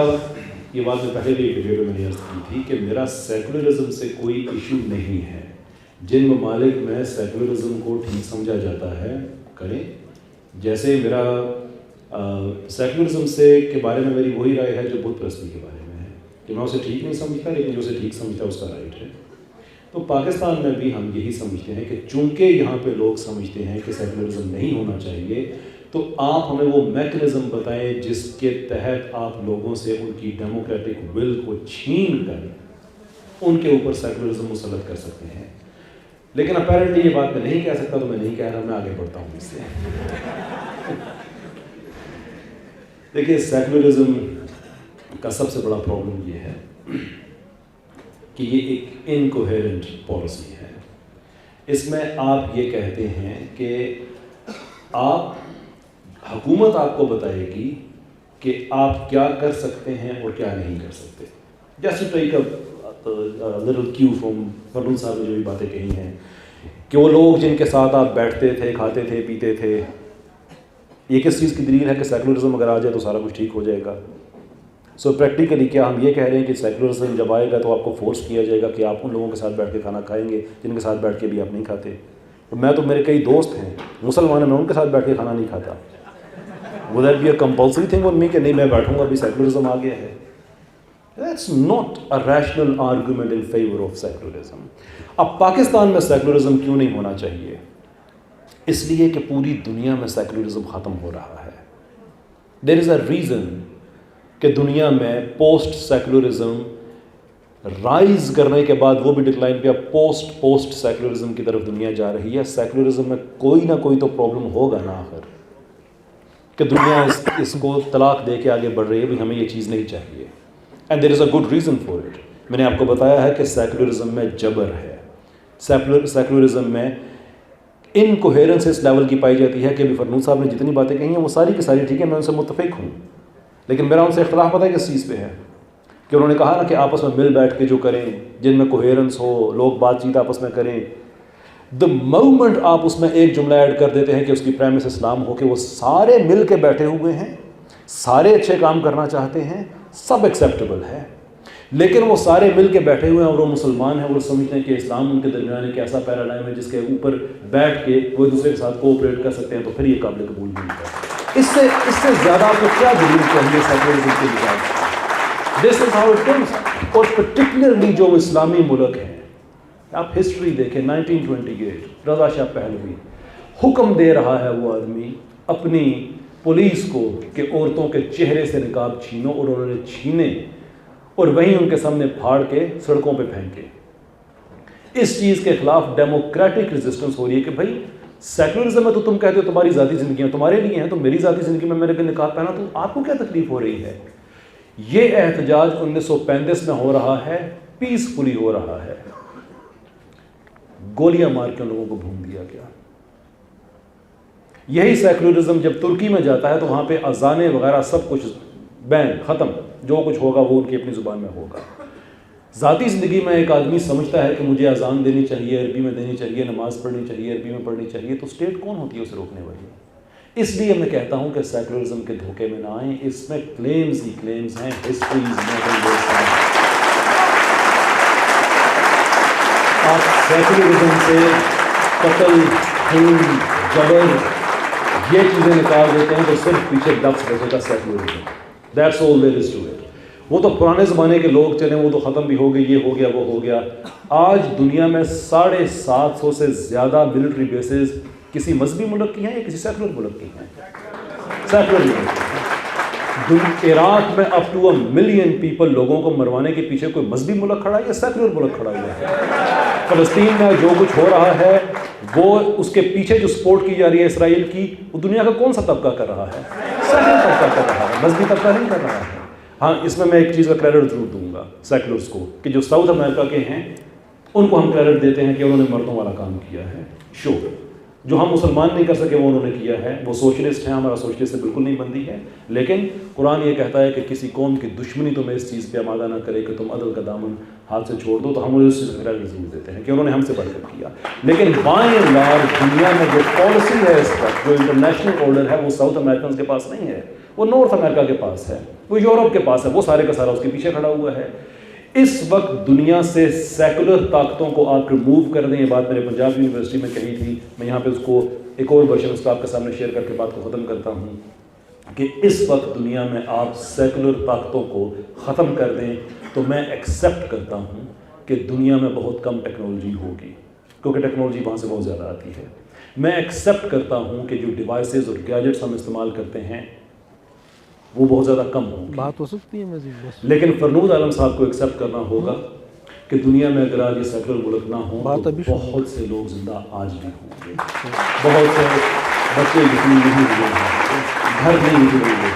Speaker 3: یہ بات میں پہلے بھی ایک ویڈیو میں نے عرض کی تھی کہ میرا سیکولرزم سے کوئی ایشو نہیں ہے. جن ممالک میں سیکولرزم کو ٹھیک سمجھا جاتا ہے کریں. جیسے میرا سیکولرزم سے کے بارے میں میری وہی رائے ہے جو بت پرستی کے بارے میں ہے، کہ میں اسے ٹھیک نہیں سمجھتا، لیکن جو اسے ٹھیک سمجھتا ہے اس کا رائٹ ہے. تو پاکستان میں بھی ہم یہی سمجھتے ہیں کہ چونکہ یہاں پہ لوگ سمجھتے ہیں کہ سیکولرزم نہیں ہونا چاہیے، تو آپ ہمیں وہ میکنزم بتائیں جس کے تحت آپ لوگوں سے ان کی ڈیموکریٹک ول کو چھین کر ان کے اوپر سیکولرزم مسلط کر سکتے ہیں. لیکن اپیرنٹلی یہ بات میں نہیں کہہ سکتا، تو میں نہیں کہہ رہا، میں آگے بڑھتا ہوں اس سے. دیکھیے سیکولرزم کا سب سے بڑا پرابلم یہ ہے کہ یہ ایک انکوہیرنٹ پالیسی ہے. اس میں آپ یہ کہتے ہیں کہ آپ حکومت آپ کو بتائے گی کہ آپ کیا کر سکتے ہیں اور کیا نہیں کر سکتے. جیسے ٹیک لٹل کیو فرام فرنون صاحب نے جو بھی باتیں کہی ہیں کہ وہ لوگ جن کے ساتھ آپ بیٹھتے تھے، کھاتے تھے، پیتے تھے، یہ کس چیز کی دلیل ہے کہ سیکولرزم اگر آ جائے تو سارا کچھ ٹھیک ہو جائے گا. سو پریکٹیکلی کیا ہم یہ کہہ رہے ہیں کہ سیکولرزم جب آئے گا تو آپ کو فورس کیا جائے گا کہ آپ ان لوگوں کے ساتھ بیٹھ کے کھانا کھائیں گے جن کے ساتھ بیٹھ کے بھی آپ نہیں کھاتے. میں تو میرے کئی دوست ہیں مسلمان ہیں، میں ان کے ساتھ بیٹھ کے کھانا نہیں کھاتا. Would that be a compulsory thing on me کہ نہیں میں بیٹھوں گا، ابھی سیکولرزم آ گیا ہے؟ That's not a rational argument in favor of secularism. اب پاکستان میں سیکولرزم کیوں نہیں ہونا چاہیے؟ اس لیے کہ پوری دنیا میں سیکولرزم ختم ہو رہا ہے. There is a reason کہ دنیا میں پوسٹ سیکولرزم رائز کرنے کے بعد وہ بھی ڈکلائن پہ پوسٹ سیکولرزم کی طرف دنیا جا رہی ہے. سیکولرزم میں کوئی نہ کوئی تو پرابلم ہوگا نا آخر، کہ دنیا اس کو طلاق دے کے آگے بڑھ رہی ہے، بھی ہمیں یہ چیز نہیں چاہیے. And there is a good reason for it. میں نے آپ کو بتایا ہے کہ سیکولرزم میں جبر ہے، سیکولرزم میں انکوہیرنس اس لیول کی پائی جاتی ہے کہ ابھی فرنون صاحب نے جتنی باتیں کہی ہیں وہ ساری کی ساری ٹھیک ہے، میں ان سے متفق ہوں، لیکن میرا ان سے اختلاف پتہ ہے کس چیز پہ ہے کہ انہوں نے کہا نا کہ آپس میں مل بیٹھ کے جو کریں، جن میں کوہیرنس ہو، لوگ بات چیت آپس میں کریں. دا مومنٹ آپ اس میں ایک جملہ ایڈ کر دیتے ہیں کہ اس کی پریمس اسلام ہو، کہ وہ سارے مل کے بیٹھے ہوئے ہیں، سارے اچھے کام کرنا چاہتے ہیں، سب ایکسیپٹیبل ہے، لیکن وہ سارے مل کے بیٹھے ہوئے ہیں اور وہ مسلمان ہیں، وہ سمجھتے ہیں کہ اسلام ان کے درمیان ایک ایسا پیراڈائم ہے جس کے اوپر بیٹھ کے وہ ایک دوسرے کے ساتھ کوآپریٹ کر سکتے ہیں، تو پھر یہ قابل قبول نہیں ہے. اس سے زیادہ آپ کو کیا دلیل چاہیے سیکولرزم کے لحاظ؟ دس از ہاؤ اٹ گوز. اور پرٹیکولرلی جو اسلامی ملک ہیں، آپ ہسٹری دیکھیں 1928 رضا شاہ پہلوی حکم دے رہا ہے وہ آدمی اپنی پولیس کو کہ عورتوں کے چہرے سے نقاب چھینو، اور انہوں نے چھینے اور وہیں ان کے سامنے پھاڑ کے سڑکوں پہ پھینکے. اس چیز کے خلاف ڈیموکریٹک ریزسٹنس ہو رہی ہے کہ بھائی سیکولرزم میں تو تم کہتے ہو تمہاری ذاتی زندگیاں تمہارے لیے ہیں، تو میری ذاتی زندگی میں میرے کو نقاب پہنا تو آپ کو کیا تکلیف ہو رہی ہے؟ یہ احتجاج 1935 میں ہو رہا ہے، پیسفلی ہو رہا ہے، گولیاں مار کے لوگوں کو بھون دیا گیا۔ یہی سیکولرزم جب ترکی میں جاتا ہے تو وہاں پہ اذانیں وغیرہ سب کچھ بین، ختم، جو کچھ ہوگا وہ ان کی اپنی زبان میں ہوگا۔ ذاتی زندگی میں ایک آدمی سمجھتا ہے کہ مجھے اذان دینی چاہیے، عربی میں دینی چاہیے، نماز پڑھنی چاہیے، عربی میں پڑھنی چاہیے، تو اسٹیٹ کون ہوتی ہے اسے روکنے والی؟ اس لیے میں کہتا ہوں کہ سیکولرزم کے دھوکے میں نہ آئیں، اس میں کلیمز ہی کلیمز ہیں، ہسٹریز آپ سیکولرزم سے قتل، خون، جبر یہ چیزیں نکال دیتے ہیں تو صرف پیچھے لفظ بچے گا secularism, that's all there is to it. وہ تو پرانے زمانے کے لوگ چلیں، وہ تو ختم بھی ہو گئے، یہ ہو گیا وہ ہو گیا۔ آج دنیا میں 750 سے زیادہ ملٹری بیسز کسی مذہبی ملک کی ہیں یا کسی سیکولر ملک کی ہیں؟ سیکولر ملک۔ عراق میں اپ ٹو 1 ملین پیپل لوگوں کو مروانے کے پیچھے کوئی مذہبی ملک کھڑا ہے یا سیکولر ملک کھڑا ہوا ہے؟ فلسطین میں جو کچھ ہو رہا ہے وہ اس کے پیچھے جو سپورٹ کی جا رہی ہے اسرائیل کی، وہ دنیا کا کون سا طبقہ کر رہا ہے؟ سیکولر طبقہ کر رہا ہے، مذہبی طبقہ نہیں کر رہا ہے۔ ہاں، اس میں ایک چیز کا کریڈٹ ضرور دوں گا سیکولرز کو، کہ جو ساؤتھ امریکہ کے ہیں ان کو ہم کریڈٹ دیتے ہیں کہ انہوں نے مردوں والا کام کیا ہے، شور جو ہم مسلمان نہیں کر سکے وہ انہوں نے کیا ہے۔ وہ سوشلسٹ ہیں، ہمارا سوشلسٹ سے بالکل نہیں بندی ہے، لیکن قرآن یہ کہتا ہے کہ کسی قوم کی دشمنی تمہیں اس چیز پہ آمادہ نہ کرے کہ تم عدل کا دامن ہاتھ سے چھوڑ دو، تو ہم انہیں اس چیز کا کریڈٹ ضرور دیتے ہیں کہ انہوں نے ہم سے بڑھ کر کیا۔ لیکن بائیں لارج دنیا میں جو پالیسی ہے اس وقت، جو انٹرنیشنل آرڈر ہے، وہ ساؤتھ امریکنز کے پاس نہیں ہے، وہ نارتھ امریکہ کے پاس ہے، وہ یورپ کے پاس ہے، وہ سارے کا سارا اس کے پیچھے کھڑا ہوا ہے۔ اس وقت دنیا سے سیکولر طاقتوں کو آپ ریموو کر دیں، یہ بات میں نے پنجاب یونیورسٹی میں کہی تھی، میں یہاں پہ اس کو ایک اور ورژن اس کا آپ کے سامنے شیئر کر کے بات کو ختم کرتا ہوں کہ اس وقت دنیا میں آپ سیکولر طاقتوں کو ختم کر دیں تو میں ایکسیپٹ کرتا ہوں کہ دنیا میں بہت کم ٹیکنالوجی ہوگی، کیونکہ ٹیکنالوجی وہاں سے بہت زیادہ آتی ہے۔ میں ایکسیپٹ کرتا ہوں کہ جو ڈیوائسز اور گیجٹس ہم استعمال کرتے ہیں وہ بہت زیادہ کم ہوں گی،
Speaker 4: بات ہو سکتی ہے مزید،
Speaker 3: لیکن فرنود عالم صاحب کو ایکسیپٹ کرنا ہوگا کہ دنیا میں اگر آج یہ سیکولر ملک نہ ہوں تو بہت سے لوگ زندہ آج بھی ہوں گے، بہت سے بچے یتیم نہیں ہوئے ہیں، گھر نہیں ہوئے ہیں،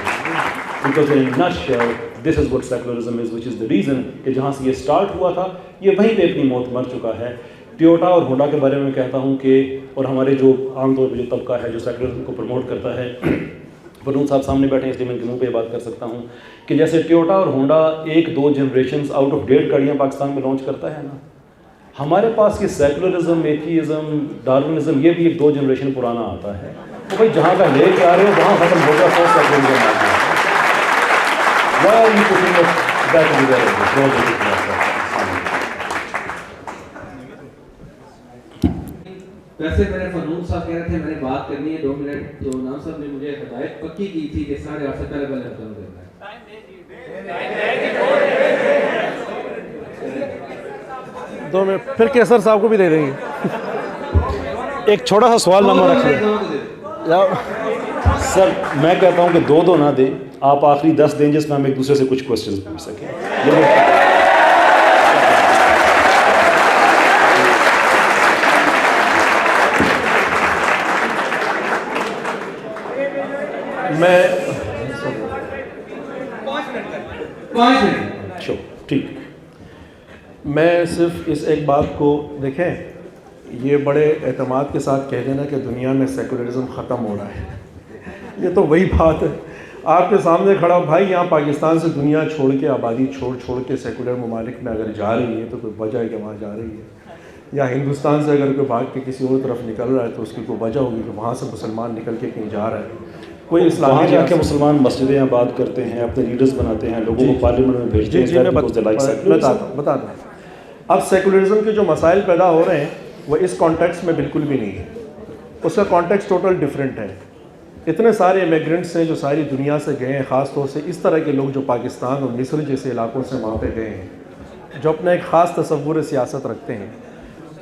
Speaker 3: because in a nutshell this is what secularism is, which is the reason کہ جہاں سے یہ سٹارٹ ہوا تھا یہ وہیں پہ اپنی موت مر چکا ہے۔ ٹویوٹا اور ہونڈا کے بارے میں کہتا ہوں کہ، اور ہمارے جو عام طور پہ جو طبقہ ہے جو سیکولرزم کو پروموٹ کرتا ہے، فرنود صاحب سامنے بیٹھے ہیں اس لیے میں ان کے منہ پہ یہ بات کر سکتا ہوں کہ جیسے ٹویوٹا اور Honda 1-2 generations out of date گاڑیاں پاکستان میں لانچ کرتا ہے نا، ہمارے پاس یہ سیکولرزم، ایتھیزم، ڈارونزم یہ بھی 1-2 جنریشن پرانا آتا ہے، تو بھائی جہاں کا لے کے آ رہے ہو وہاں ختم ہو گیا، سیکولرزم آ گیا۔ Why are you putting it back in the
Speaker 1: ویسے میں نے فنون صاحب کہہ رہے تھے میں نے بات کرنی ہے 2 منٹ، تو نام صاحب نے مجھے ہدایت پکی کی تھی کہ 8:30 سے پہلے ختم کرنا ہے۔
Speaker 4: 2 منٹ پھر کیسر صاحب کو بھی دے دیں گے۔ ایک چھوٹا سا سوال نامہ رکھیے
Speaker 3: سر، میں کہتا ہوں کہ 2 نہ دیں، آپ آخری 10 دیں جس میں ہم ایک دوسرے سے کچھ کوشچنز پوچھ سکیں۔
Speaker 2: میں
Speaker 1: 5 منٹ
Speaker 3: ٹھیک،
Speaker 2: میں صرف اس ایک بات کو دیکھیں، یہ بڑے اعتماد کے ساتھ کہہ دینا کہ دنیا میں سیکولرزم ختم ہو رہا ہے، یہ تو وہی بات ہے آپ کے سامنے کھڑا ہو بھائی، یہاں پاکستان سے دنیا چھوڑ کے، آبادی چھوڑ کے سیکولر ممالک میں اگر جا رہی ہے تو کوئی وجہ ہے کہ وہاں جا رہی ہے، یا ہندوستان سے اگر کوئی بھاگ کے کسی اور طرف نکل رہا ہے تو اس کی کوئی وجہ ہوگی کہ وہاں سے مسلمان نکل کے کہیں جا رہا ہے۔ کوئی
Speaker 3: وہاں جا کے مسلمان مسجدیں آباد کرتے ہیں، اپنے لیڈرز بناتے ہیں، لوگوں کو پارلیمنٹ میں بھیجتے ہیں۔
Speaker 2: جی میں بتاتا ہوں۔ اب سیکولرزم کے جو مسائل پیدا ہو رہے ہیں وہ اس کانٹیکسٹ میں بالکل بھی نہیں ہے، اس کا کانٹیکسٹ ٹوٹل ڈیفرنٹ ہے۔ اتنے سارے امیگرنٹس ہیں جو ساری دنیا سے گئے ہیں، خاص طور سے اس طرح کے لوگ جو پاکستان اور مصر جیسے علاقوں سے وہاں پہ گئے ہیں، جو اپنا ایک خاص تصور سیاست رکھتے ہیں۔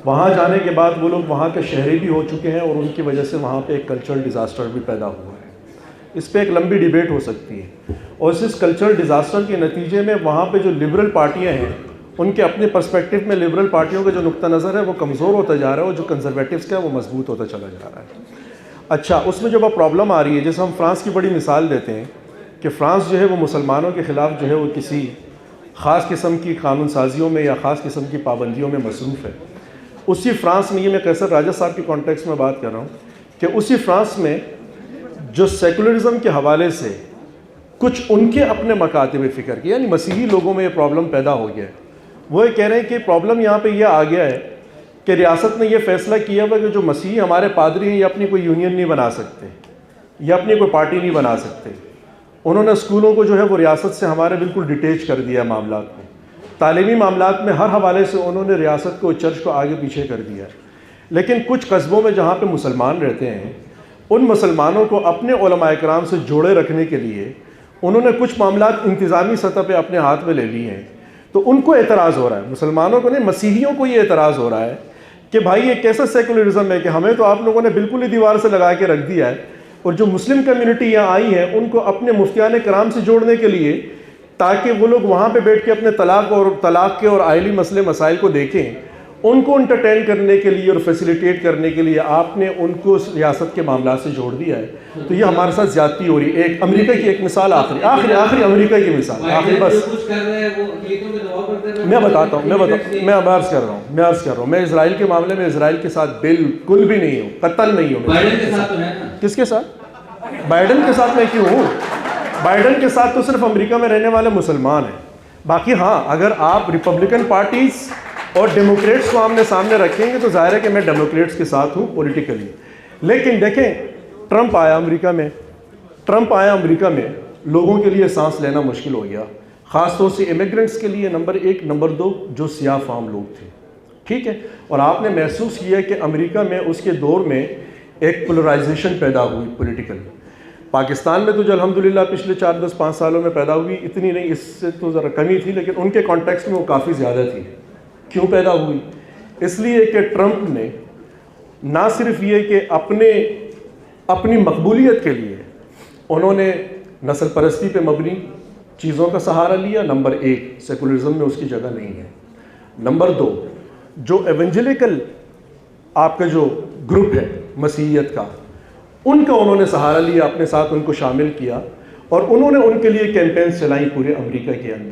Speaker 2: وہاں جانے کے بعد وہ لوگ وہاں کے شہری بھی ہو چکے ہیں اور ان کی وجہ سے وہاں پہ ایک کلچرل ڈیزاسٹر بھی پیدا ہوا ہے۔ اس پہ ایک لمبی ڈیبیٹ ہو سکتی ہے، اور اس کلچرل ڈیزاسٹر کے نتیجے میں وہاں پہ جو لبرل پارٹیاں ہیں ان کے اپنے پرسپیکٹو میں لبرل پارٹیوں کا جو نقطہ نظر ہے وہ کمزور ہوتا جا رہا ہے اور جو کنزرویٹیوز کا ہے وہ مضبوط ہوتا چلا جا رہا ہے. اچھا, اس میں جب اب پرابلم آ رہی ہے, جیسے ہم فرانس کی بڑی مثال دیتے ہیں کہ فرانس جو ہے وہ مسلمانوں کے خلاف جو ہے وہ کسی خاص قسم کی قانون سازیوں میں یا خاص قسم کی پابندیوں میں مصروف ہے. اسی فرانس میں, یہ میں قیصر راجہ صاحب کی کانٹیکس میں بات کر رہا ہوں, کہ اسی فرانس میں جو سیکولرزم کے حوالے سے کچھ ان کے اپنے مکاتب فکر کے, یعنی مسیحی لوگوں میں یہ پرابلم پیدا ہو گیا ہے. وہ یہ کہہ رہے ہیں کہ پرابلم یہاں پہ یہ آ گیا ہے کہ ریاست نے یہ فیصلہ کیا ہوا کہ جو مسیحی ہمارے پادری ہیں یہ اپنی کوئی یونین نہیں بنا سکتے یا اپنی کوئی پارٹی نہیں بنا سکتے. انہوں نے اسکولوں کو جو ہے وہ ریاست سے ہمارے بالکل ڈیٹیچ کر دیا معاملات میں. تعلیمی معاملات میں ہر حوالے سے انہوں نے ریاست کو, چرچ کو آگے پیچھے کر دیا. لیکن کچھ قصبوں میں جہاں پہ مسلمان رہتے ہیں, ان مسلمانوں کو اپنے علماء کرام سے جوڑے رکھنے کے لیے انہوں نے کچھ معاملات انتظامی سطح پہ اپنے ہاتھ میں لے لیے ہیں. تو ان کو اعتراض ہو رہا ہے, مسلمانوں کو نہیں, مسیحیوں کو یہ اعتراض ہو رہا ہے کہ بھائی یہ کیسا سیکولرزم ہے کہ ہمیں تو آپ لوگوں نے بالکل ہی دیوار سے لگا کے رکھ دیا ہے, اور جو مسلم کمیونٹی یہاں آئی ہے ان کو اپنے مفتیان کرام سے جوڑنے کے لیے, تاکہ وہ لوگ وہاں پہ بیٹھ کے اپنے طلاق کے اور آئلی مسئلے مسائل کو دیکھیں, ان کو انٹرٹین کرنے کے لیے اور فیسیلیٹیٹ کرنے کے لیے آپ نے ان کو ریاست کے معاملات سے جوڑ دیا ہے. تو یہ ہمارے ساتھ زیادتی ہو رہی ہے. ایک امریکہ کی ایک مثال, آخری امریکہ کی مثال, آخری بس میں بتاتا ہوں, میں عرض کر رہا ہوں, میں اسرائیل کے معاملے میں اسرائیل کے ساتھ بالکل بھی نہیں ہوں, قطعاً نہیں ہوں. کس کے ساتھ؟ بائیڈن کے ساتھ میں کیوں ہوں؟ بائیڈن کے ساتھ تو صرف امریکہ میں رہنے والے مسلمان ہیں. باقی ہاں, اگر آپ ریپبلکن پارٹیز اور ڈیموکریٹس کو آمنے سامنے رکھیں گے تو ظاہر ہے کہ میں ڈیموکریٹس کے ساتھ ہوں پولیٹیکلی. لیکن دیکھیں, ٹرمپ آیا امریکہ میں لوگوں کے لیے سانس لینا مشکل ہو گیا, خاص طور سے امیگرنٹس کے لیے, نمبر 1. نمبر 2, جو سیاہ فام لوگ تھے, ٹھیک ہے. اور آپ نے محسوس کیا کہ امریکہ میں اس کے دور میں ایک پولرائزیشن پیدا ہوئی پولیٹیکل. پاکستان میں تو جو الحمدللہ پچھلے 4-10-5 سالوں میں پیدا ہوئی, اتنی نہیں, اس سے تو ذرا کمی تھی, لیکن ان کے کانٹیکسٹ میں وہ کافی زیادہ تھی. کیوں پیدا ہوئی؟ اس لیے کہ ٹرمپ نے نہ صرف یہ کہ اپنی مقبولیت کے لیے انہوں نے نسل پرستی پہ مبنی چیزوں کا سہارا لیا. نمبر 1, سیکولرزم میں اس کی جگہ نہیں ہے. نمبر 2, جو ایونجلیکل آپ کا جو گروپ ہے مسیحیت کا, ان کا انہوں نے سہارا لیا, اپنے ساتھ ان کو شامل کیا, اور انہوں نے ان کے لیے کیمپینز چلائیں پورے امریکہ کے اندر.